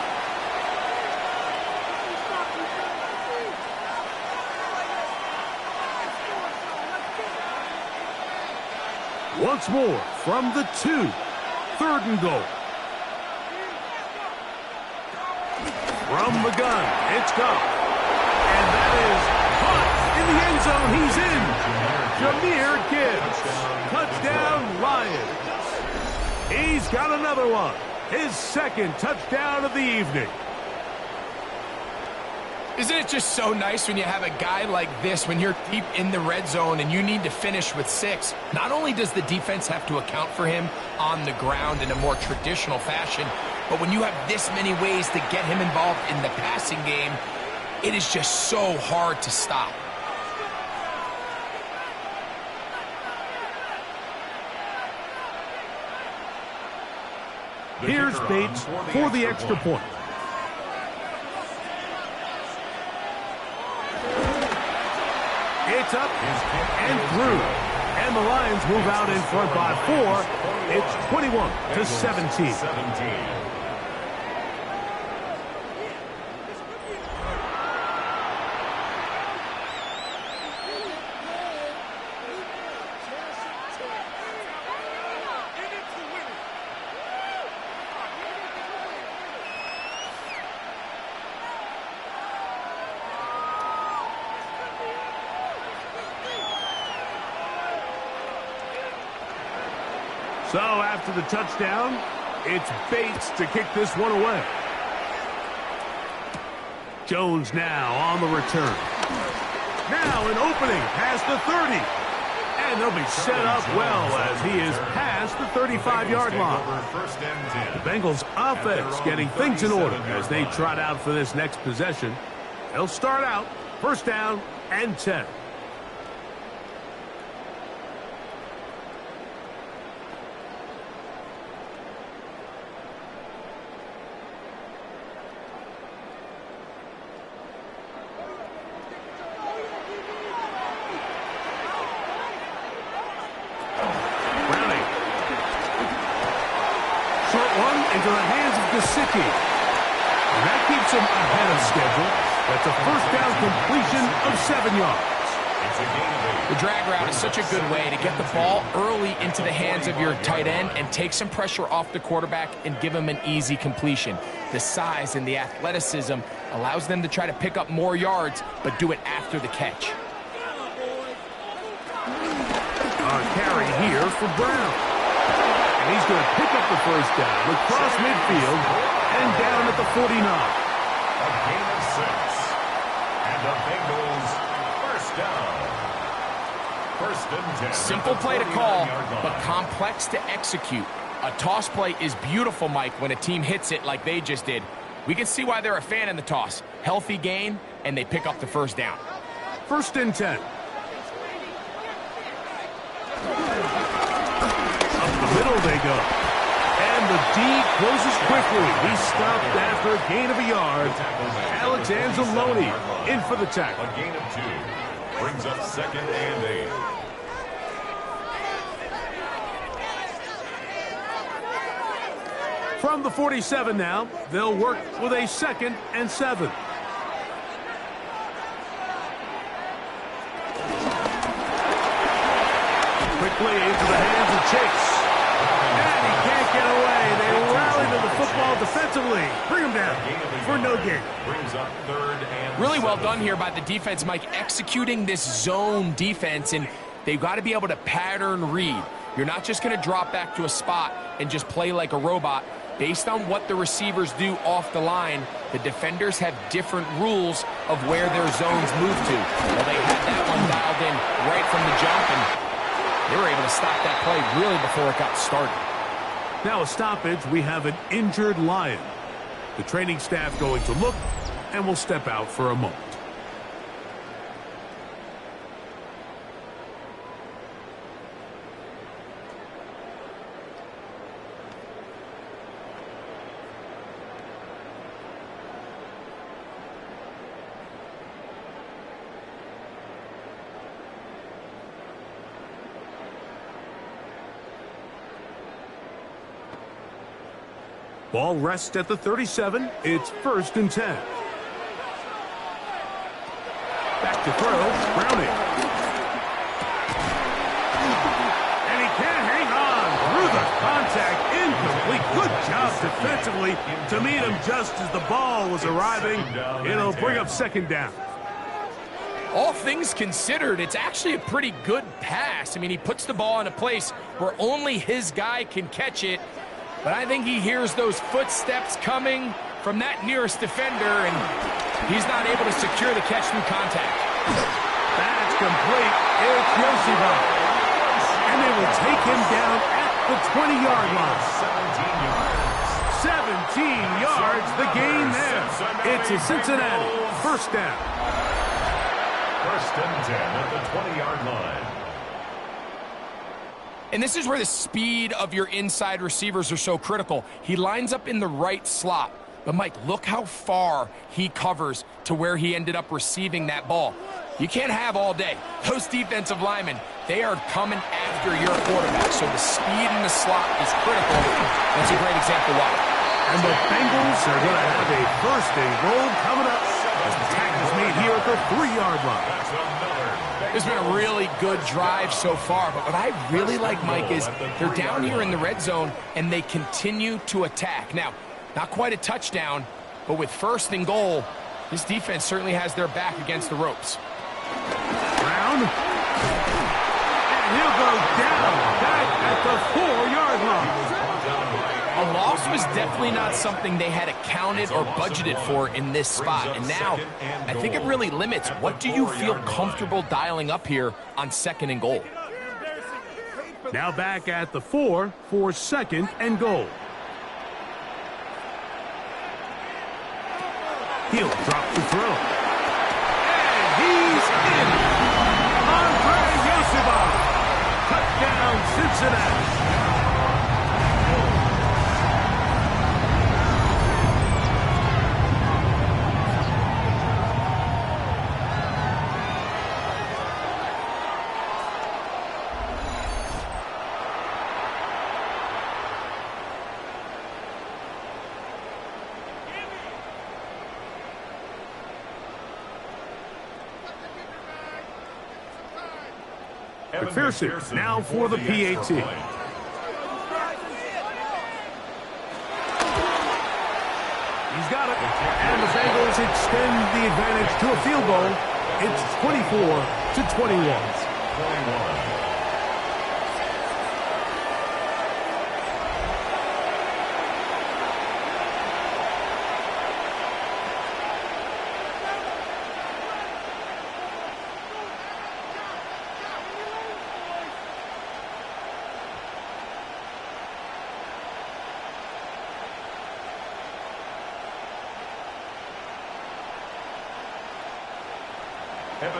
Once more from the 2. 3rd and goal. From the gun, it's gone. And that is caught in the end zone. He's in. Jahmyr Gibbs. Touchdown, Lions. He's got another one. His 2nd touchdown of the evening. Isn't it just so nice when you have a guy like this, when you're deep in the red zone and you need to finish with 6? Not only does the defense have to account for him on the ground in a more traditional fashion, but when you have this many ways to get him involved in the passing game, it is just so hard to stop. Here's Bates for the extra point. It's up and through. And the Lions move out in front by 4. It's 21-17. So after the touchdown, it's Bates to kick this one away. Jones now on the return. Now an opening past the 30. And they'll be set up well as he is past the 35-yard line. The Bengals offense getting things in order as they trot out for this next possession. They'll start out 1st down and 10. Into the hands of Gesicki. And that keeps him ahead of schedule. That's a 1st down completion of 7 yards. The drag route is such a good way to get the ball early into the hands of your tight end and take some pressure off the quarterback and give him an easy completion. The size and the athleticism allows them to try to pick up more yards, but do it after the catch. A carry here for Brown. And he's going to pick up the 1st down across midfield and down at the 49. A gain of 6. And the Bengals 1st down. 1st and 10. Simple play to call, but complex to execute. A toss play is beautiful, Mike, when a team hits it like they just did. We can see why they're a fan in the toss. Healthy gain, and they pick up the 1st down. 1st and 10. Middle they go. And the D closes quickly. He stopped after a gain of a yard. Alex Anzalone in for the tackle. A gain of 2. Brings up 2nd and 8. From the 47 now, they'll work with a 2nd and 7. Quickly into the hands of Chase. And he can't get away. They rally to the football defensively. Bring him down for no gain. Brings up 3rd and Really well 7. done here by the defense, Mike, executing this zone defense, and they've got to be able to pattern read. You're not just going to drop back to a spot and just play like a robot. Based on what the receivers do off the line, the defenders have different rules of where their zones move to. Well, they had that one dialed in right from the jump, and they were able to stop that play really before it got started. Now a stoppage, we have an injured Lion. The training staff going to look, and will step out for a moment. Ball rests at the 37. It's 1st and 10. Back to throw. Browning. And he can't hang on through the contact. Incomplete. Good job defensively to meet him just as the ball was arriving. It'll bring up 2nd down. All things considered, it's actually a pretty good pass. I mean, he puts the ball in a place where only his guy can catch it. But I think he hears those footsteps coming from that nearest defender, and he's not able to secure the catch through contact. That's complete. It's Yoshiba. And they will take him down at the 20-yard line. 17 yards, the gain there. It's a Cincinnati 1st down. 1st and 10 at the 20-yard line. And this is where the speed of your inside receivers are so critical. He lines up in the right slot. But, Mike, look how far he covers to where he ended up receiving that ball. You can't have all day. Those defensive linemen, they are coming after your quarterback. So the speed in the slot is critical. That's a great example why. And the Bengals are going to have a 1st and goal coming up as the tackle is made here at the 3-yard line. It's been a really good drive so far, but what I really like, Mike, is they're down here in the red zone, and they continue to attack. Now, not quite a touchdown, but with 1st and goal, this defense certainly has their back against the ropes. Brown. And he'll go down back at the 4-yard line. A loss was definitely not something they had accounted or budgeted for in this spot. And now, I think it really limits what do you feel comfortable dialing up here on 2nd and goal. Now back at the 4 for 2nd and goal. He'll drop the throw. And he's in. Andre Yoshiba. Touchdown, Cincinnati. McPherson now for the PAT. He's got it. And the Bengals extend the advantage to a field goal. It's 24-21.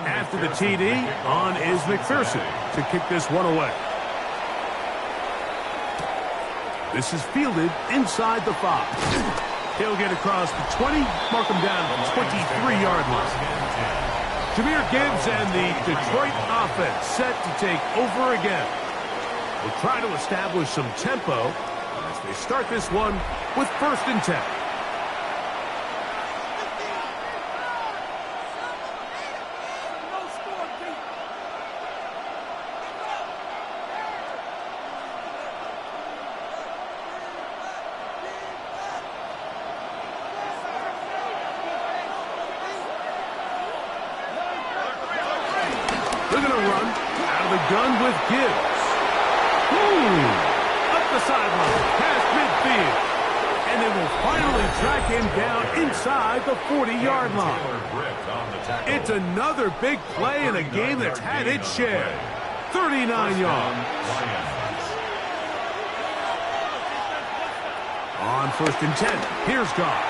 After the TD, on is McPherson to kick this one away. This is fielded inside the 5. He'll get across the 20, mark him down at the 23-yard line. Jahmyr Gibbs and the Detroit offense set to take over again. We'll try to establish some tempo as they start this one with 1st and 10. They're going to run out of the gun with Gibbs. Up the sideline, past midfield. And they will finally track him down inside the 40-yard line. It's another big play in a game that's had its share. 39 yards. On 1st and 10, here's Goff.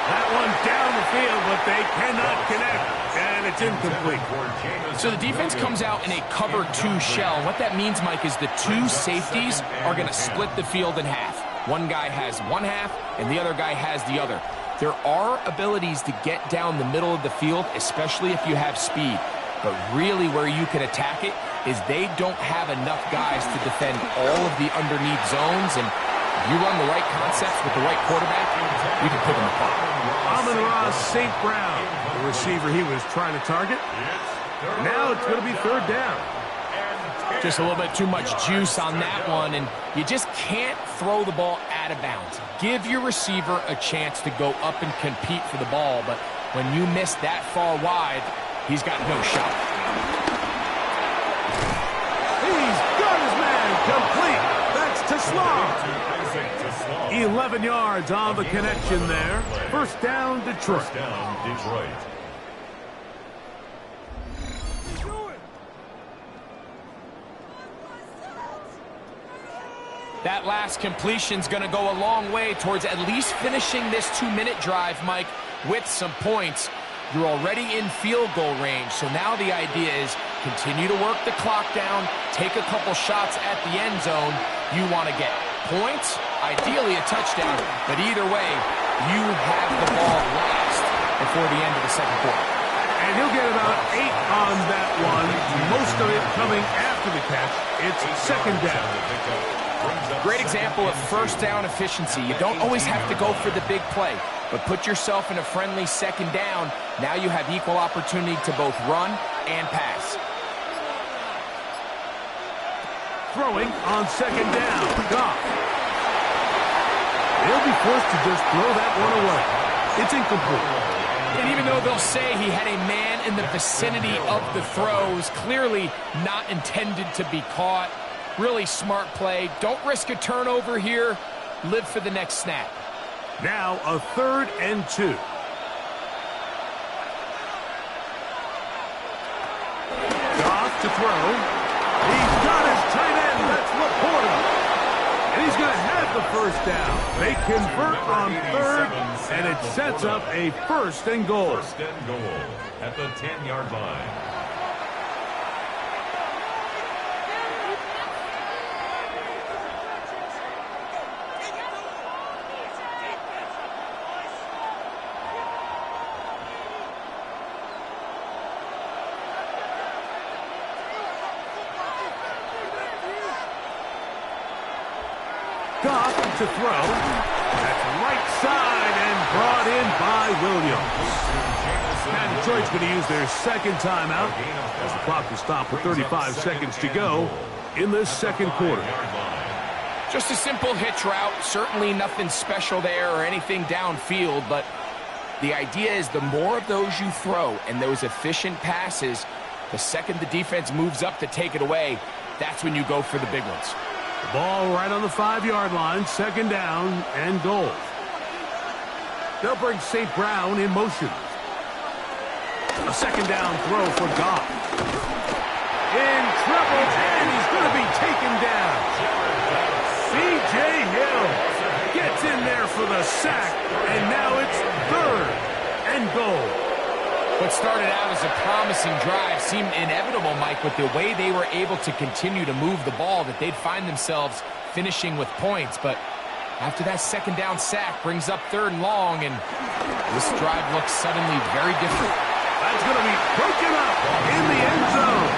That one down the field, but they cannot connect, and it's incomplete. So the defense comes out in a cover 2 shell. What that means, Mike, is the 2 safeties are going to split the field in half. One guy has one half, and the other guy has the other. There are abilities to get down the middle of the field, especially if you have speed. But really where you can attack it is they don't have enough guys to defend all of the underneath zones, and if you run the right concepts with the right quarterback, you can pick them apart. Amon-Ra St. Brown, the receiver he was trying to target. Now it's going to be 3rd down. Just a little bit too much juice on that one, and you just can't throw the ball out of bounds. Give your receiver a chance to go up and compete for the ball, but when you miss that far wide, he's got no shot. He's got his man complete. That's to Slaw. 11 yards on the connection there. 1st down, Detroit. 1st down, Detroit. That last completion's going to go a long way towards at least finishing this 2-minute drive, Mike, with some points. You're already in field goal range, so now the idea is continue to work the clock down, take a couple shots at the end zone. You want to get points, ideally a touchdown, but either way, you have the ball last before the end of the 2nd quarter. And he'll get about 8 on that one, most of it coming after the catch. It's 2nd down. Great example of 1st down efficiency. You don't always have to go for the big play, but put yourself in a friendly 2nd down. Now you have equal opportunity to both run and pass. Throwing on 2nd down, Goff. He'll be forced to just throw that one away. It's incomplete. And even though they'll say he had a man in the vicinity of the throws, clearly not intended to be caught. Really smart play. Don't risk a turnover here. Live for the next snap. Now a 3rd and 2. Goff to throw. He's got his tight end. That's Laporta. And he's going to have the 1st down. They convert on 3rd, and it sets up a 1st and goal. 1st and goal at the 10-yard line. Goff to throw. That's right side and brought in by Williams. Now Detroit's going to use their 2nd timeout as the clock will stop with 35 seconds to go in this 2nd quarter. Just a simple hitch route. Certainly nothing special there or anything downfield, but the idea is the more of those you throw and those efficient passes, the second the defense moves up to take it away, that's when you go for the big ones. The ball right on the 5-yard line, 2nd down and goal. They'll bring St. Brown in motion. A 2nd down throw for Goff. In trouble, and he's going to be taken down. C.J. Hill gets in there for the sack, and now it's 3rd and goal. What started out as a promising drive seemed inevitable, Mike, with the way they were able to continue to move the ball, that they'd find themselves finishing with points. But after that 2nd down sack brings up 3rd and long, and this drive looks suddenly very different. That's going to be broken up in the end zone.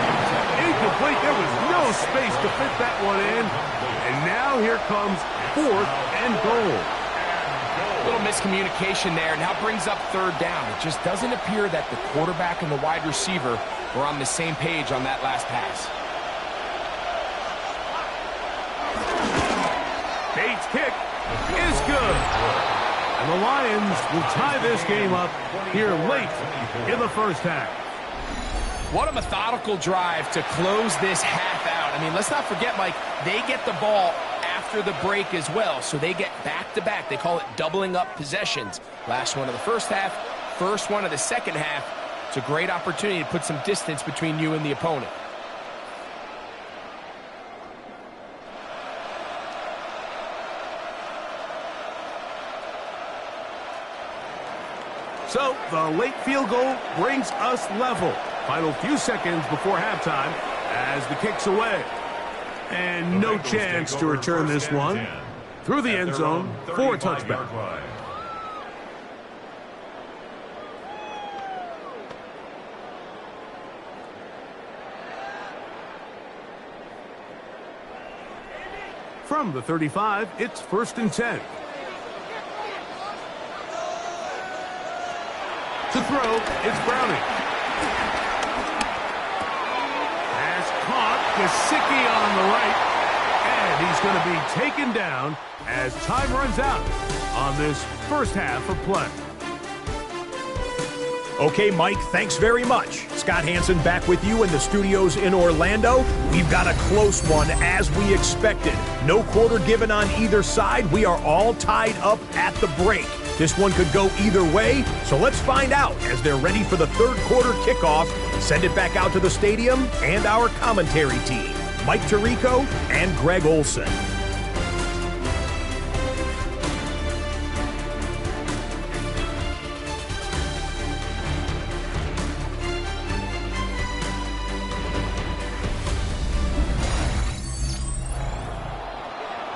Incomplete. There was no space to fit that one in. And now here comes 4th and goal. Little miscommunication there. Now brings up 3rd down. It just doesn't appear that the quarterback and the wide receiver were on the same page on that last pass. Bates' kick is good. And the Lions will tie this game up here late in the 1st half. What a methodical drive to close this half out. I mean, let's not forget, Mike, they get the ball after the break as well, so they get back-to-back. They call it doubling up possessions. Last one of the first half, first one of the second half. It's a great opportunity to put some distance between you and the opponent. So the late field goal brings us level. Final few seconds before halftime as the kick's away. And no chance to return this one through the end zone for a touchback. From the 35, it's 1st and 10. To throw, it's Browning. Has caught Gesicki on the right. And he's going to be taken down as time runs out on this first half of play. Okay, Mike, thanks very much. Scott Hanson back with you in the studios in Orlando. We've got a close one as we expected. No quarter given on either side. We are all tied up at the break. This one could go either way, so let's find out as they're ready for the third quarter kickoff. Send it back out to the stadium and our commentary team, Mike Tirico and Greg Olson.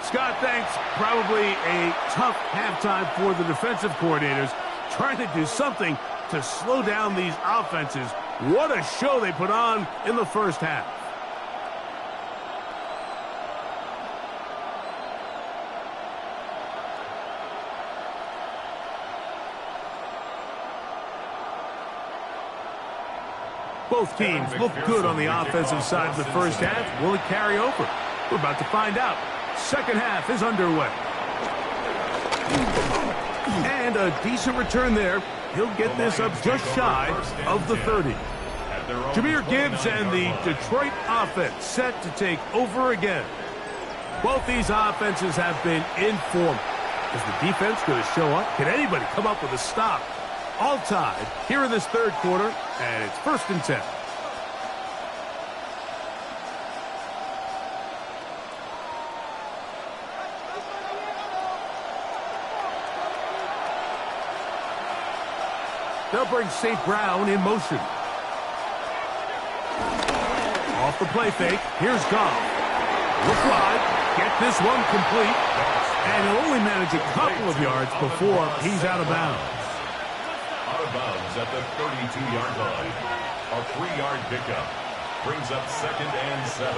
Scott, thanks. Probably a tough halftime for the defensive coordinators, trying to do something to slow down these offenses. What a show they put on in the first half. Both teams look good on the offensive side of the first half. Will it carry over? We're about to find out. Second half is underway. And a decent return there. He'll get this up just shy of the 30. Jahmyr Gibbs and the Detroit offense set to take over again. Both these offenses have been in form. Is the defense going to show up? Can anybody come up with a stop? All tied here in this third quarter, and it's 1st and 10. They'll bring St. Brown in motion. Off the play fake, here's Goff. Look wide, get this one complete, and he'll only manage a couple of yards before he's out of bounds. Out of bounds at the 32-yard line. A 3-yard pickup brings up 2nd and 7.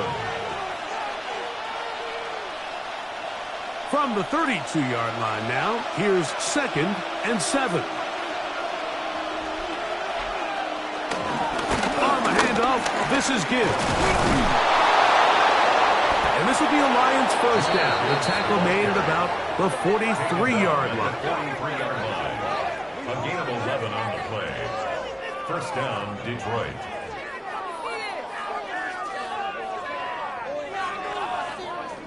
From the 32-yard line now, here's 2nd and 7. This is Gibbs. And this will be a Lions first down. The tackle made at about the 43-yard line. 43-yard line. A gain of 11 on the play. First down, Detroit.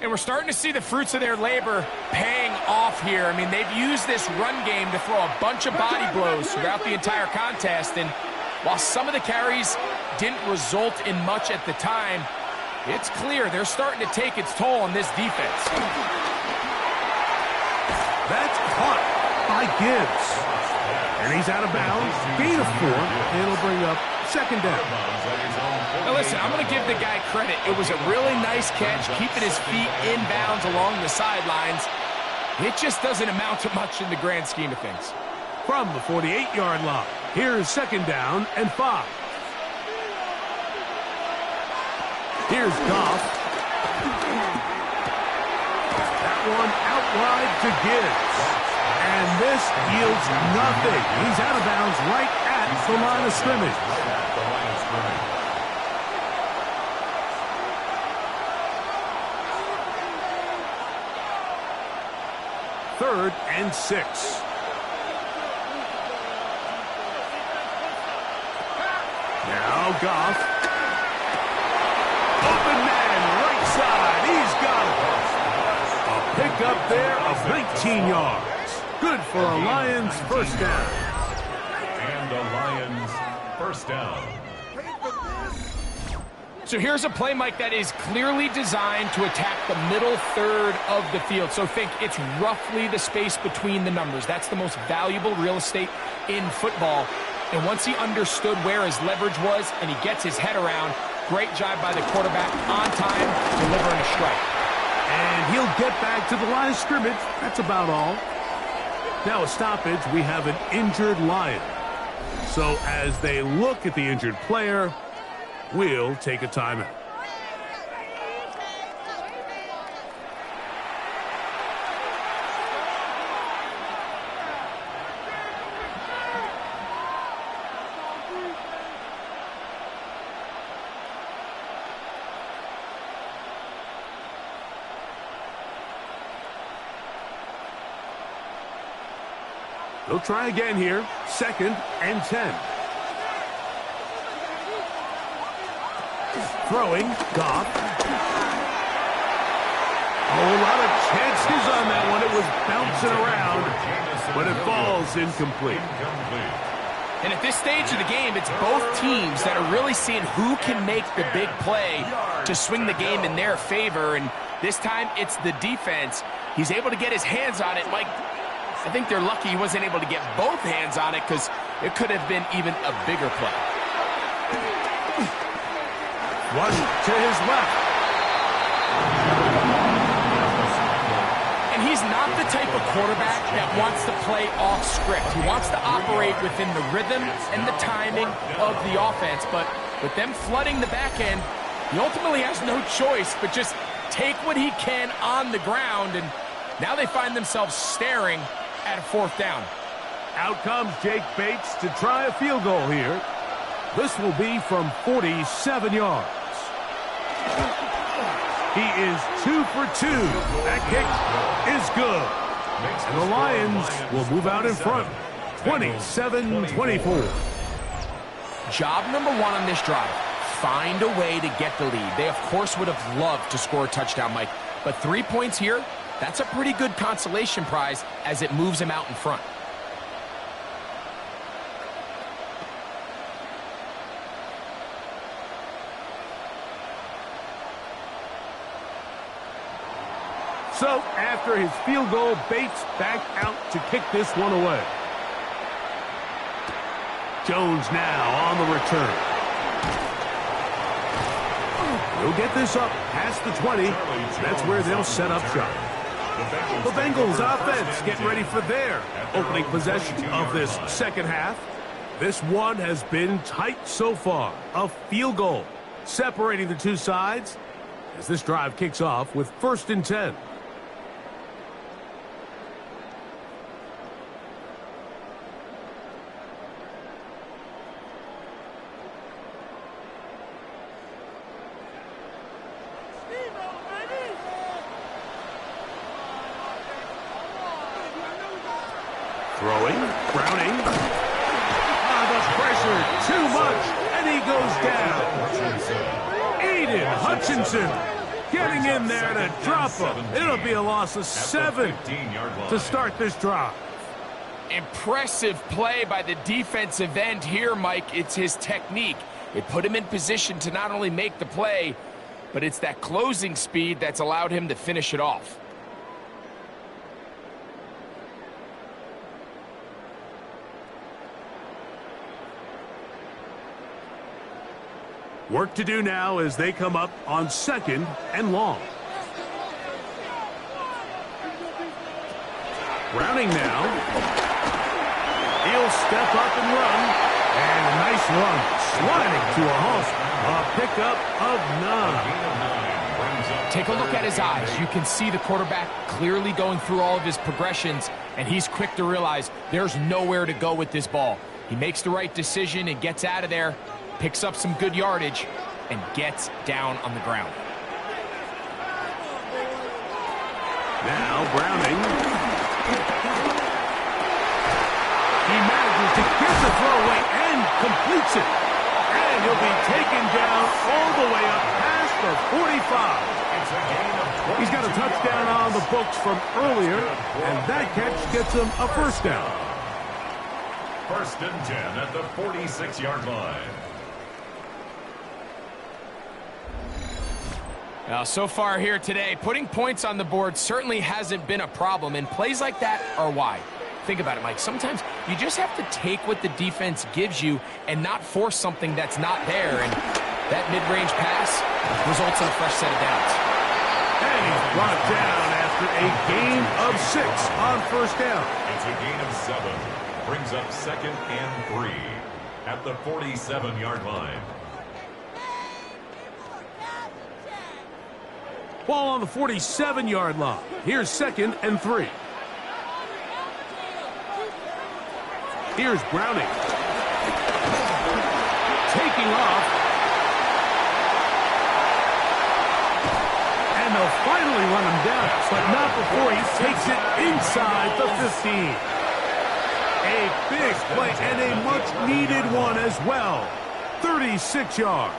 And we're starting to see the fruits of their labor paying off here. I mean, they've used this run game to throw a bunch of body blows throughout the entire contest. And while some of the carries didn't result in much at the time, it's clear they're starting to take its toll on this defense. That's caught by Gibbs. And he's out of bounds. Gain of 4. It'll bring up 2nd down. Now listen, I'm going to give the guy credit. It was a really nice catch, keeping his feet in bounds along the sidelines. It just doesn't amount to much in the grand scheme of things. From the 48-yard line, here's 2nd down and 5. Here's Goff. That one out wide to Gibbs. And this yields nothing. He's out of bounds right at the line of scrimmage. 3rd and 6. Now Goff. Open man, right side. He's got it. A Pickup there of 19 yards. Good for a Lions first down. And a Lions first down. So here's a play, Mike, that is clearly designed to attack the middle third of the field. So think it's roughly the space between the numbers. That's the most valuable real estate in football. And once he understood where his leverage was and he gets his head around, great job by the quarterback on time, delivering a strike. And he'll get back to the line of scrimmage. That's about all. Now a stoppage, we have an injured Lion. So as they look at the injured player, we'll take a timeout. They'll try again here. 2nd and 10. Throwing, Goff. A lot of chances on that one. It was bouncing around, but it falls incomplete. And at this stage of the game, it's both teams that are really seeing who can make the big play to swing the game in their favor. And this time, it's the defense. He's able to get his hands on it. Mike, I think they're lucky he wasn't able to get both hands on it because it could have been even a bigger play. One to his left. And he's not the type of quarterback that wants to play off script. He wants to operate within the rhythm and the timing of the offense. But with them flooding the back end, he ultimately has no choice but just take what he can on the ground. And now they find themselves staring at a 4th down. Out comes Jake Bates to try a field goal here. This will be from 47 yards. He is 2 for 2. That kick is good. And the Lions will move out in front, 27-24. Job number 1 on this drive, find a way to get the lead. They, of course, would have loved to score a touchdown, Mike. But 3 points here, that's a pretty good consolation prize as it moves him out in front. So, after his field goal, Bates back out to kick this one away. Jones now on the return. He'll get this up past the 20. That's where they'll set up shop. The Bengals offense getting ready for their opening possession of this second half. This one has been tight so far. A field goal separating the two sides as this drive kicks off with 1st and 10. Throwing, Browning. The pressure, too much, and he goes down. Aiden Hutchinson getting in there to drop him. It'll be a loss of 7 to start this drive. Impressive play by the defensive end here, Mike. It's his technique. It put him in position to not only make the play, but it's that closing speed that's allowed him to finish it off. Work to do now as they come up on 2nd and long. Browning now. He'll step up and run. And a nice run. Sliding to a halt. A pickup of 9. Take a look at his eyes. You can see the quarterback clearly going through all of his progressions, and he's quick to realize there's nowhere to go with this ball. He makes the right decision and gets out of there, picks up some good yardage, and gets down on the ground. Now Browning. He manages to get the throw away and completes it. And he'll be taken down all the way up past the 45. It's a gain of 22 He's got a touchdown on the books from earlier, and that catch gets him a first down. First and 10 at the 46-yard line. Now, so far here today, putting points on the board certainly hasn't been a problem, and plays like that are why. Think about it, Mike. Sometimes you just have to take what the defense gives you and not force something that's not there, and that mid-range pass results in a fresh set of downs. And he's brought down after a gain of 6 on first down. It's a gain of 7. Brings up 2nd and 3 at the 47-yard line. Ball on the 47-yard line. Here's 2nd and 3. Here's Browning. Taking off. And they'll finally run him down, but not before he takes it inside the 15. A big play and a much-needed one as well. 36 yards.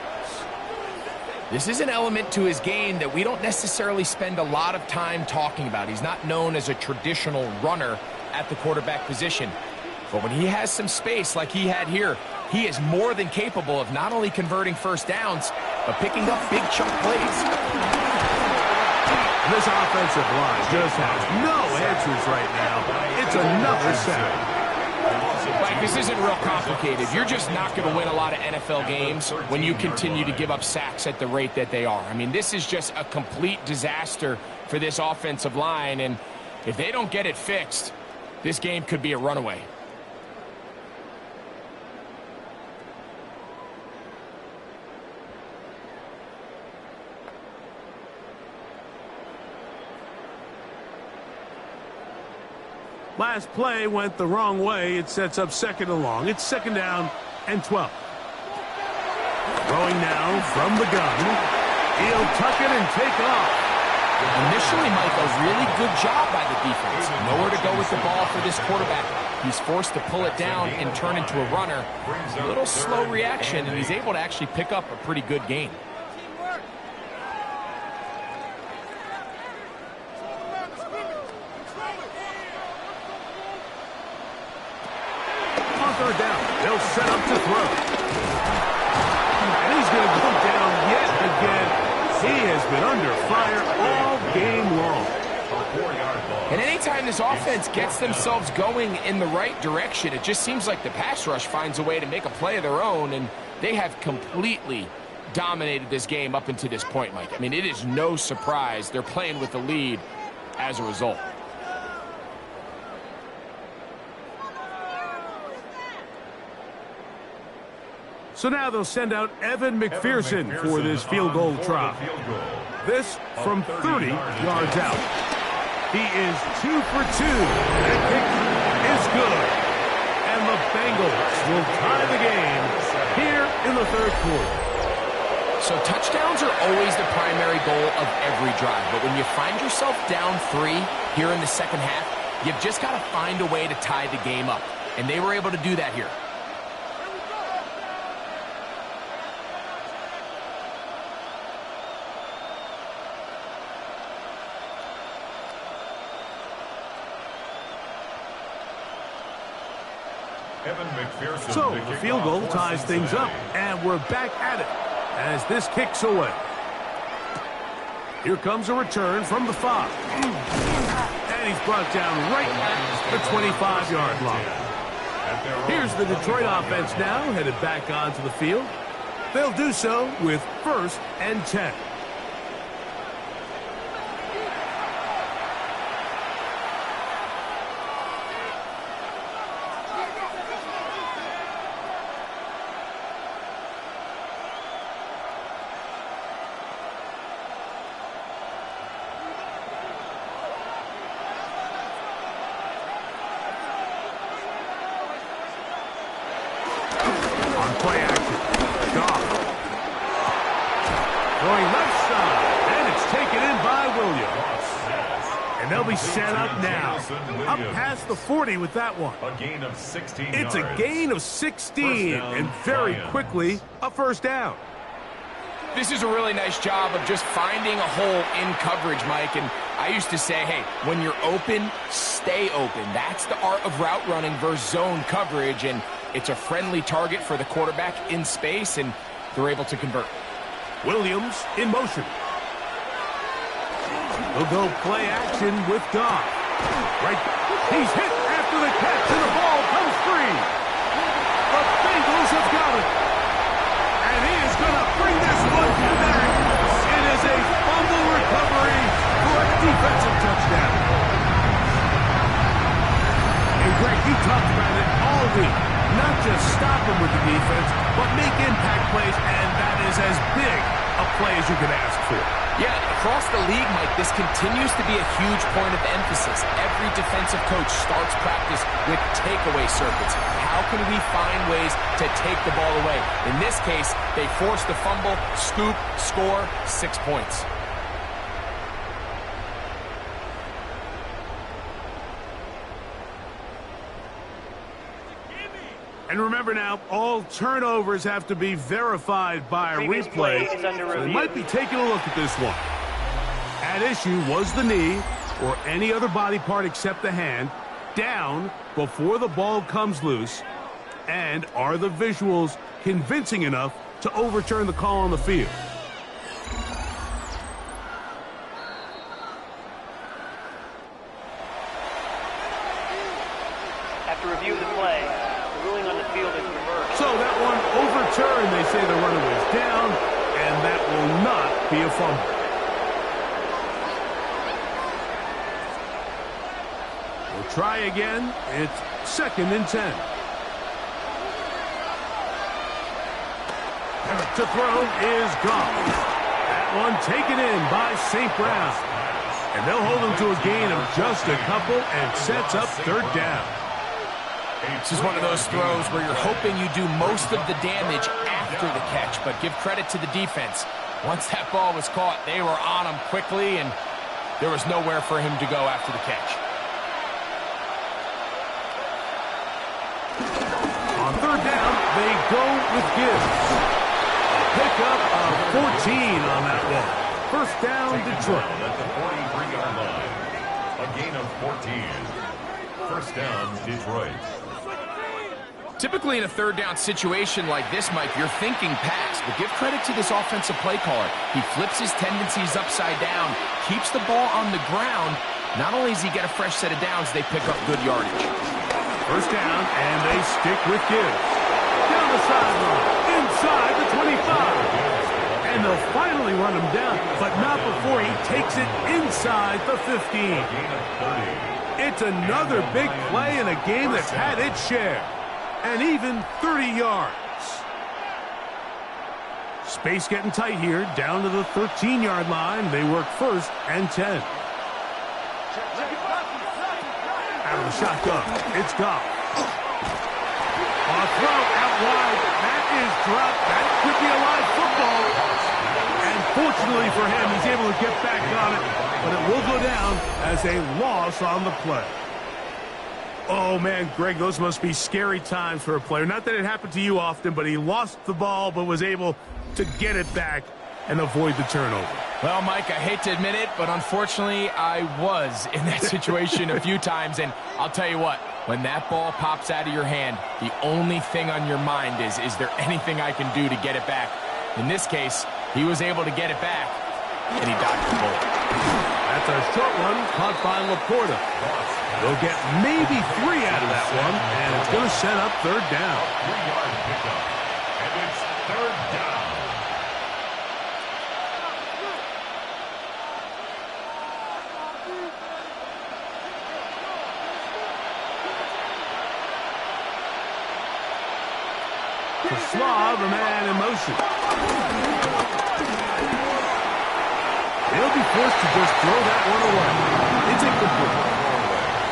This is an element to his game that we don't necessarily spend a lot of time talking about. He's not known as a traditional runner at the quarterback position. But when he has some space like he had here, he is more than capable of not only converting first downs, but picking up big chunk plays. This offensive line just has no answers right now. It's another sack. Mike, this isn't real complicated. You're just not going to win a lot of NFL games when you continue to give up sacks at the rate that they are. I mean, this is just a complete disaster for this offensive line, and if they don't get it fixed, this game could be a runaway. Last play went the wrong way. It sets up 2nd and long. It's 2nd down and 12. Throwing now from the gun. He'll tuck it and take off. Initially, Mike, a really good job by the defense. Nowhere to go with the ball for this quarterback. He's forced to pull it down and turn into a runner. A little slow reaction, and he's able to actually pick up a pretty good gain. Third down. They'll set up to throw. And he's going to go down yet again. He has been under fire all game long. And anytime this offense gets themselves going in the right direction, it just seems like the pass rush finds a way to make a play of their own, and they have completely dominated this game up until this point, Mike. I mean, it is no surprise they're playing with the lead as a result. So now they'll send out Evan McPherson for this field goal try. This from 30 yards out. He is 2 for 2. That kick is good. And the Bengals will tie the game here in the third quarter. So touchdowns are always the primary goal of every drive. But when you find yourself down 3 here in the second half, you've just got to find a way to tie the game up. And they were able to do that here. So the field goal ties things up, and we're back at it as this kicks away. Here comes a return from the 5. And he's brought down right at the 25-yard line. Here's the Detroit offense now, headed back onto the field. They'll do so with 1st and 10. Play action. Goff. Going left side. And it's taken in by Williams. And they'll be set up now. Up past the 40 with that one. A gain of 16 It's yards. a gain of 16. And very quickly, a first down. This is a really nice job of just finding a hole in coverage, Mike. And I used to say, hey, when you're open, stay open. That's the art of route running versus zone coverage. And it's a friendly target for the quarterback in space, and they're able to convert. Williams in motion. He'll go play action with Goff. Right. He's hit after the catch, and the ball comes free. The Bengals have got it. And he is going to bring this one back. It is a fumble recovery for a defensive touchdown. And Greg, you talked about it all week. Not just stop him with the defense, but make impact plays, and that is as big a play as you can ask for. Yeah, across the league, Mike, this continues to be a huge point of emphasis. Every defensive coach starts practice with takeaway circuits. How can we find ways to take the ball away? In this case, they force the fumble, scoop, score, 6 points. And remember now, all turnovers have to be verified by a replay. So they might be taking a look at this one. At issue was the knee, or any other body part except the hand, down before the ball comes loose. And are the visuals convincing enough to overturn the call on the field? After review of the play, the ruling on the field is reversed. So that one overturned. They say the runner was down, and that will not be a fumble. We'll try again. It's 2nd and 10. To throw is gone. That one taken in by St. Brown. And they'll hold him to a gain of just a couple and sets up 3rd down. This is one of those throws where you're hoping you do most of the damage after the catch, but give credit to the defense. Once that ball was caught, they were on him quickly, and there was nowhere for him to go after the catch. On 3rd down, they go with Gibbs. Pickup of 14 on that one. 1st down, Detroit. At the 43-yard line. A gain of 14. 1st down, Detroit. Typically in a 3rd down situation like this, Mike, you're thinking pass, but give credit to this offensive play caller. He flips his tendencies upside down, keeps the ball on the ground. Not only does he get a fresh set of downs, they pick up good yardage. 1st down, and they stick with Gibbs. Down the sideline, inside the 25. And they'll finally run him down, but not before he takes it inside the 15. It's another big play in a game that's had its share. And even 30 yards. Space getting tight here, down to the 13-yard line. They work 1st and 10. Out of the shotgun, it's Goff. On a throw out wide, that is dropped. That could be a live football. And fortunately for him, he's able to get back on it, but it will go down as a loss on the play. Oh, man, Greg, those must be scary times for a player. Not that it happened to you often, but he lost the ball but was able to get it back and avoid the turnover. Well, Mike, I hate to admit it, but unfortunately, I was in that situation a few times. And I'll tell you what, when that ball pops out of your hand, the only thing on your mind is there anything I can do to get it back? In this case, he was able to get it back, and he dodged the bullet. That's a short one, caught by Laporta. They'll get maybe 3 out of that one, and it's going to set up 3rd down. 3-yard pickup, and it's 3rd down. Slav, a man in motion. They'll be forced to just throw that one away. It's incomplete.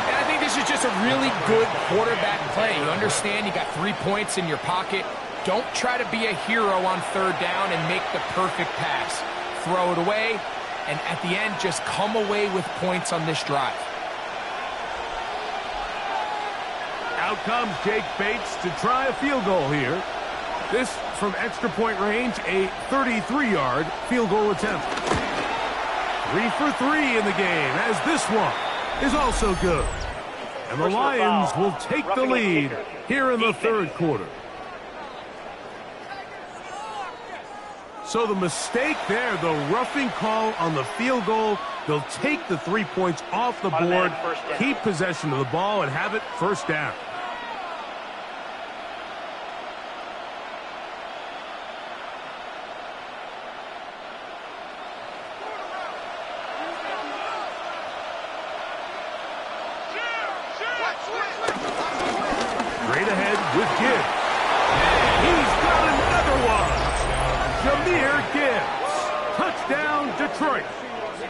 And I think this is just a really good quarterback play. You understand you got 3 points in your pocket. Don't try to be a hero on 3rd down and make the perfect pass. Throw it away, and at the end, just come away with points on this drive. Out comes Jake Bates to try a field goal here. This from extra point range, a 33-yard field goal attempt. 3 for 3 in the game, as this one is also good. And the Lions will take the lead here in the third quarter. So the mistake there, the roughing call on the field goal. They'll take the 3 points off the board, keep possession of the ball, and have it first down. Straight ahead with Gibbs. He's got another one. Jahmyr Gibbs. Touchdown, Detroit.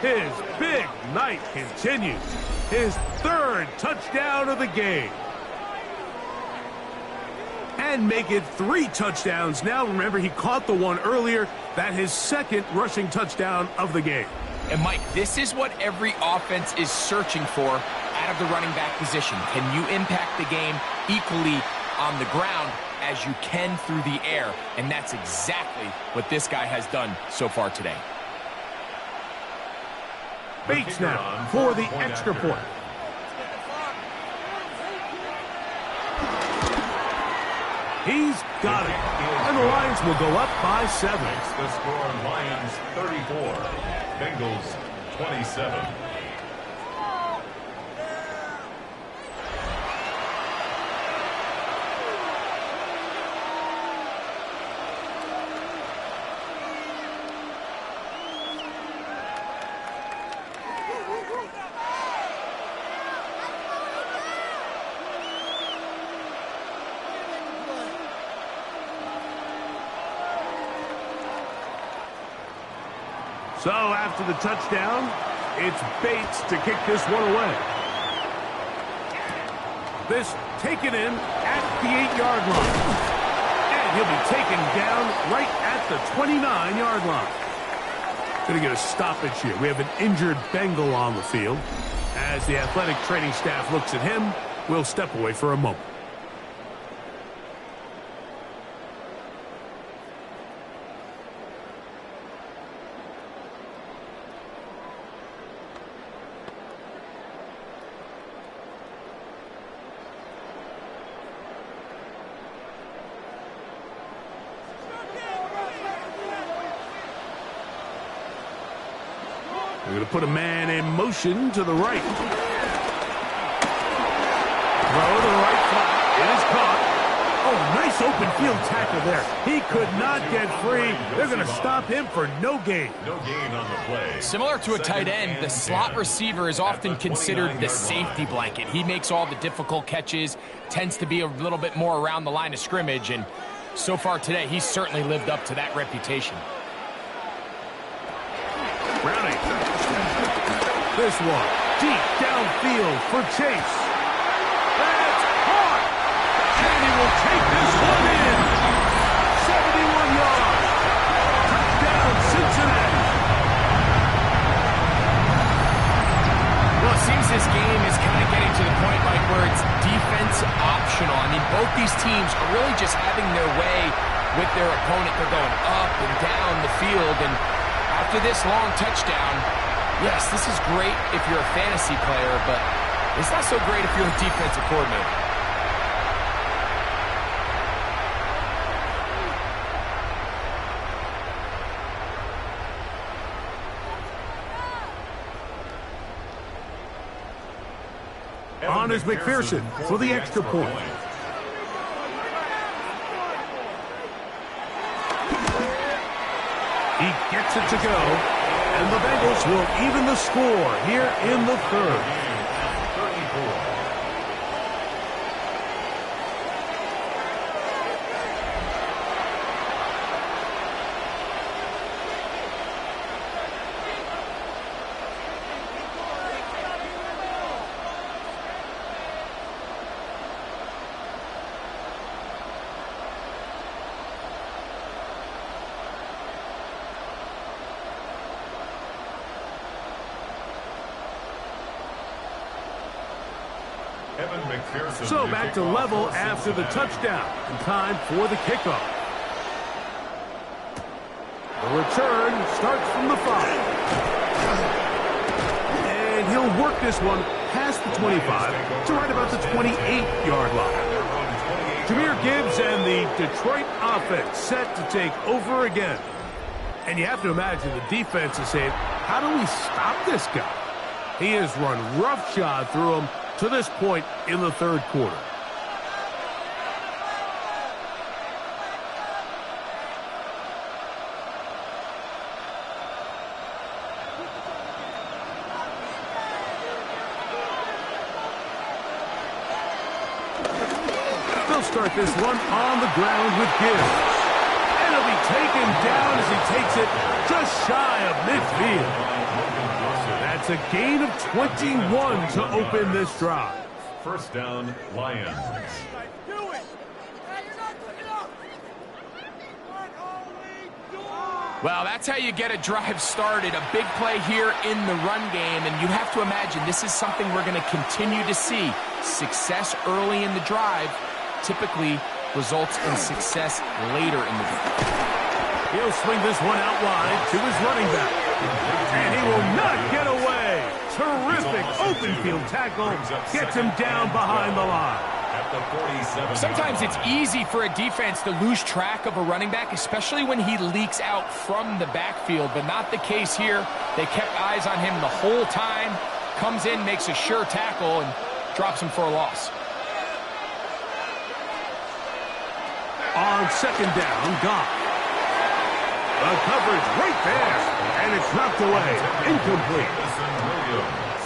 His big night continues. His third touchdown of the game. And make it 3 touchdowns now. Remember, he caught the one earlier. That his second rushing touchdown of the game. And, Mike, this is what every offense is searching for out of the running back position. Can you impact the game equally on the ground as you can through the air? And that's exactly what this guy has done so far today. Bates now for the extra point. He's got it. And the Lions will go up by 7. Makes the score Lions 34, Bengals 27. So after the touchdown, it's Bates to kick this one away. This taken in at the 8-yard line. And he'll be taken down right at the 29-yard line. Going to get a stoppage here. We have an injured Bengal on the field. As the athletic training staff looks at him, we'll step away for a moment. We're going to put a man in motion to the right. Throw to the right flat. It is caught. Oh, nice open field tackle there. He could not get free. They're going to stop him for no gain. No gain on the play. Similar to a tight end, the slot receiver is often considered the safety blanket. He makes all the difficult catches, tends to be a little bit more around the line of scrimmage, and so far today, he's certainly lived up to that reputation. Browning. This one deep downfield for Chase. That's caught. And he will take this one in. 71 yards. Touchdown, Cincinnati. Well, it seems this game is kind of getting to the point, Mike, where it's defense optional. I mean, both these teams are really just having their way with their opponent. They're going up and down the field, and after this long touchdown, yes, this is great if you're a fantasy player, but it's not so great if you're a defensive coordinator. On is McPherson for the extra point. He gets it to go, and the Bengals will even the score here in the third. 34. So back to level after the touchdown. And time for the kickoff. The return starts from the 5. And he'll work this one past the 25 to right about the 28-yard line. Jahmyr Gibbs and the Detroit offense set to take over again. And you have to imagine the defense is saying, how do we stop this guy? He has run roughshod through him to this point in the third quarter. They'll start this one on the ground with Gibbs. And he'll be taken down as he takes it just shy of midfield. That's a gain of 21 to open this drive. First down, Lions. Well, that's how you get a drive started. A big play here in the run game, and you have to imagine this is something we're going to continue to see. Success early in the drive typically results in success later in the drive. He'll swing this one out wide to his running back. And he will not get away. Terrific open field tackle. Gets him down behind the line. Sometimes it's easy for a defense to lose track of a running back, especially when he leaks out from the backfield, but not the case here. They kept eyes on him the whole time. Comes in, makes a sure tackle, and drops him for a loss. On second down, Goff. The coverage right there, and it's knocked away. Incomplete.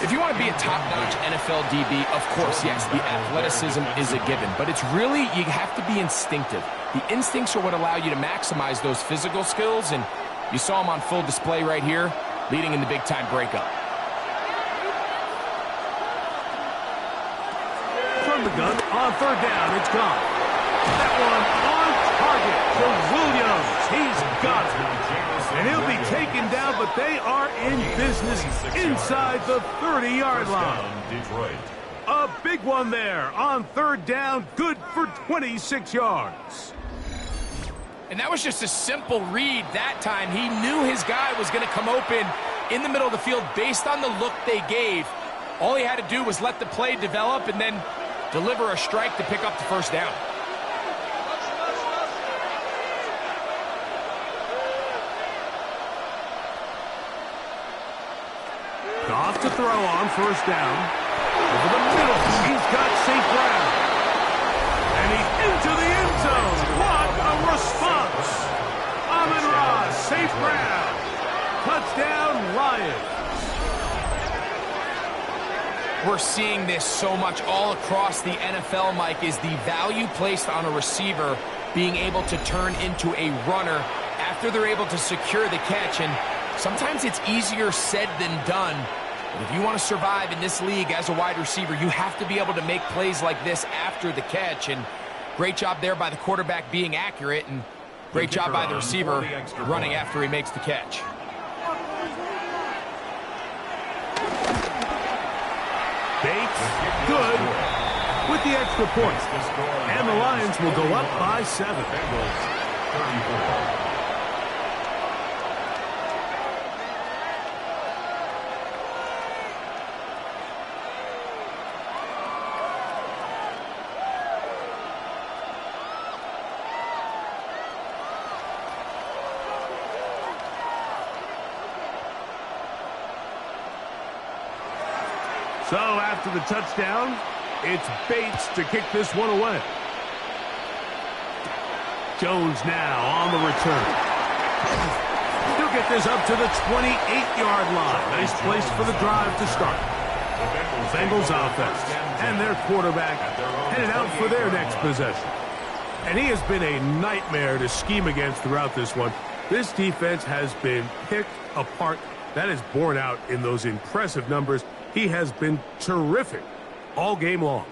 If you want to be a top-notch NFL DB, of course, yes, the athleticism is a given. But it's really, you have to be instinctive. The instincts are what allow you to maximize those physical skills, and you saw him on full display right here, leading in the big-time breakup. From the gun, on third down, it's gone. That one on target for Williams. He's got it. And he'll be taken down, but they are in business inside the 30-yard line. Detroit. A big one there on third down, good for 26 yards. And that was just a simple read that time. He knew his guy was going to come open in the middle of the field based on the look they gave. All he had to do was let the play develop and then deliver a strike to pick up the first down. Off to throw on first down. Over the middle, he's got St. Brown. And he's into the end zone. What a response. Amon-Ra, St. Brown. Touchdown, Lions. We're seeing this so much all across the NFL, Mike, is the value placed on a receiver being able to turn into a runner after they're able to secure the catch. And sometimes it's easier said than done. But if you want to survive in this league as a wide receiver, you have to be able to make plays like this after the catch. And great job there by the quarterback being accurate, and great job by the receiver running after he makes the catch. Bates, good with the extra point. And the Lions will go up by 7. 34. So after the touchdown, it's Bates to kick this one away. Jones now on the return. He'll get this up to the 28-yard line. Nice place for the drive to start. Bengals offense and their quarterback headed out for their next possession. And he has been a nightmare to scheme against throughout this one. This defense has been picked apart. That is borne out in those impressive numbers. He has been terrific all game long.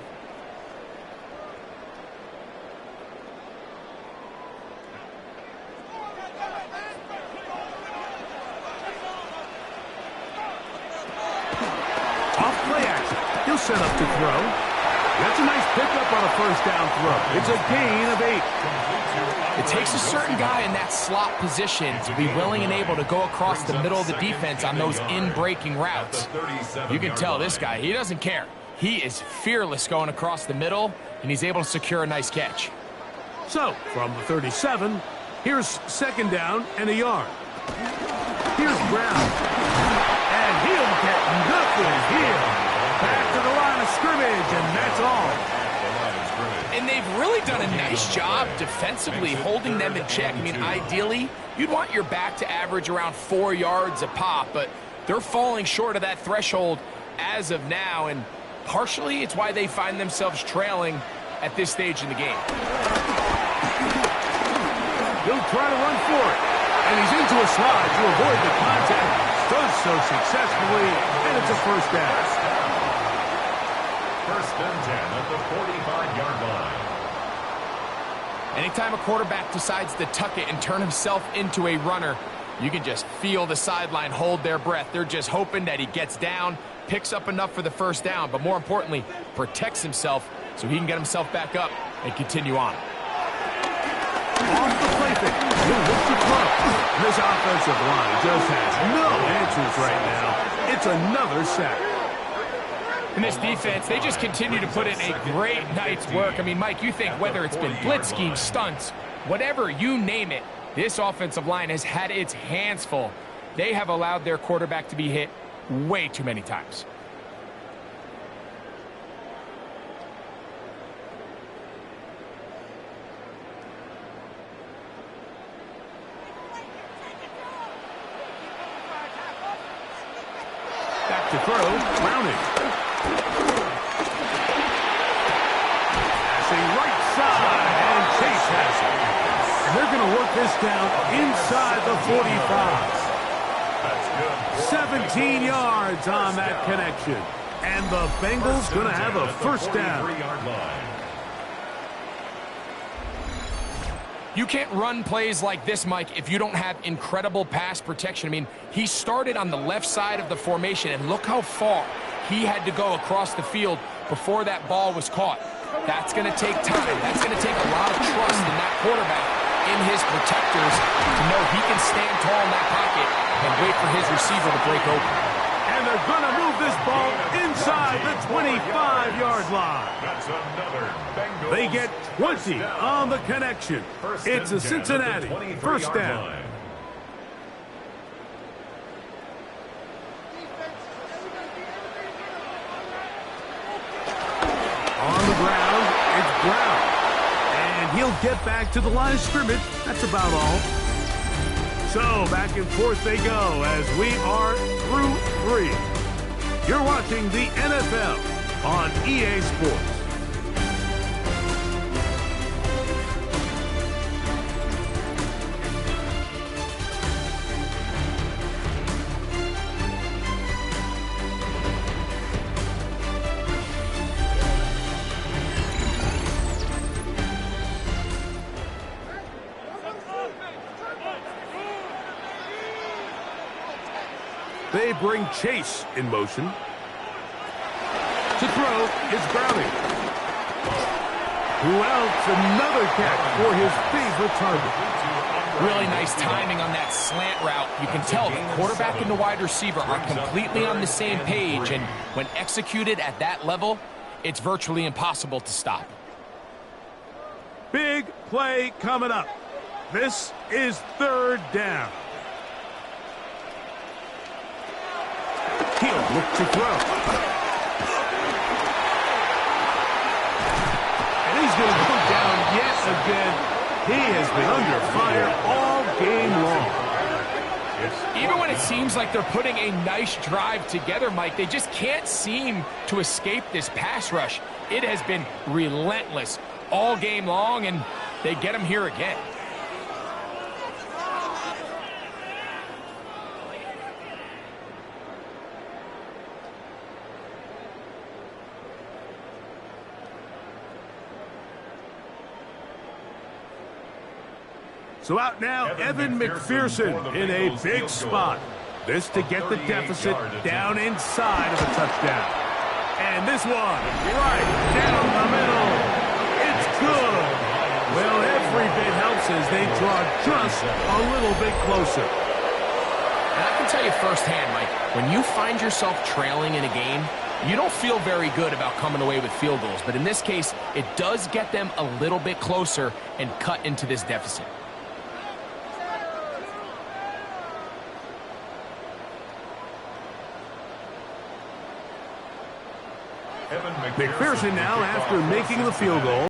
Off play action. He'll set up to throw. That's a nice pickup on a first down throw. It's a gain of 8. It takes a certain guy in that slot position to be willing and able to go across the middle of the defense on those in-breaking routes. You can tell this guy, he doesn't care. He is fearless going across the middle, and he's able to secure a nice catch. So, from the 37, here's second down and a yard. Here's Brown. And he'll get nothing here. Back to the line of scrimmage, and that's all. And they've really done a nice job defensively holding them in check. I mean, ideally, you'd want your back to average around 4 yards a pop, but they're falling short of that threshold as of now, and partially it's why they find themselves trailing at this stage in the game. He'll try to run for it, and he's into a slide to avoid the contact. Does so successfully, and it's a first down. First and 10 at the 45-yard line. Anytime a quarterback decides to tuck it and turn himself into a runner, you can just feel the sideline hold their breath. They're just hoping that he gets down, picks up enough for the first down, but more importantly, protects himself so he can get himself back up and continue on. Off the play fake. He'll look to throw. This offensive line just has no answers right now. It's another sack. And this defense, they just continue to put in a great night's work. I mean, Mike, you think whether it's been blitz schemes, stunts, whatever, you name it, this offensive line has had its hands full. They have allowed their quarterback to be hit way too many times. Back to throw, Browning. Right side, and Chase has it. And they're going to work this down inside the 45. 17 yards on that connection. And the Bengals going to have a first down. You can't run plays like this, Mike, if you don't have incredible pass protection. I mean, he started on the left side of the formation, and look how far he had to go across the field before that ball was caught. That's going to take time. That's going to take a lot of trust in that quarterback, in his protectors, to know he can stand tall in that pocket and wait for his receiver to break open. And they're going to move this ball inside the 25-yard line. That's another Bengals. They get 20 on the connection. It's a Cincinnati first down. On the ground, it's Brown. And he'll get back to the line of scrimmage. That's about all. So back and forth they go as we are through 3. You're watching the NFL on EA Sports. They bring Chase in motion. To throw is Browning. Who else? Another catch for his favorite target. Really nice timing on that slant route. You can tell the quarterback and the wide receiver are completely on the same page, and when executed at that level, it's virtually impossible to stop. Big play coming up. This is third down. He'll look to throw. And he's going to go down yet again. He has been under fire all game long. Even when it seems like they're putting a nice drive together, Mike, they just can't seem to escape this pass rush. It has been relentless all game long, and they get him here again. So out now, Evan McPherson in a big spot. This to get the deficit down inside of a touchdown. And this one, right down the middle. It's good. Well, every bit helps as they draw just a little bit closer. And I can tell you firsthand, Mike, when you find yourself trailing in a game, you don't feel very good about coming away with field goals. But in this case, it does get them a little bit closer and cut into this deficit. McPherson now, after making the field goal.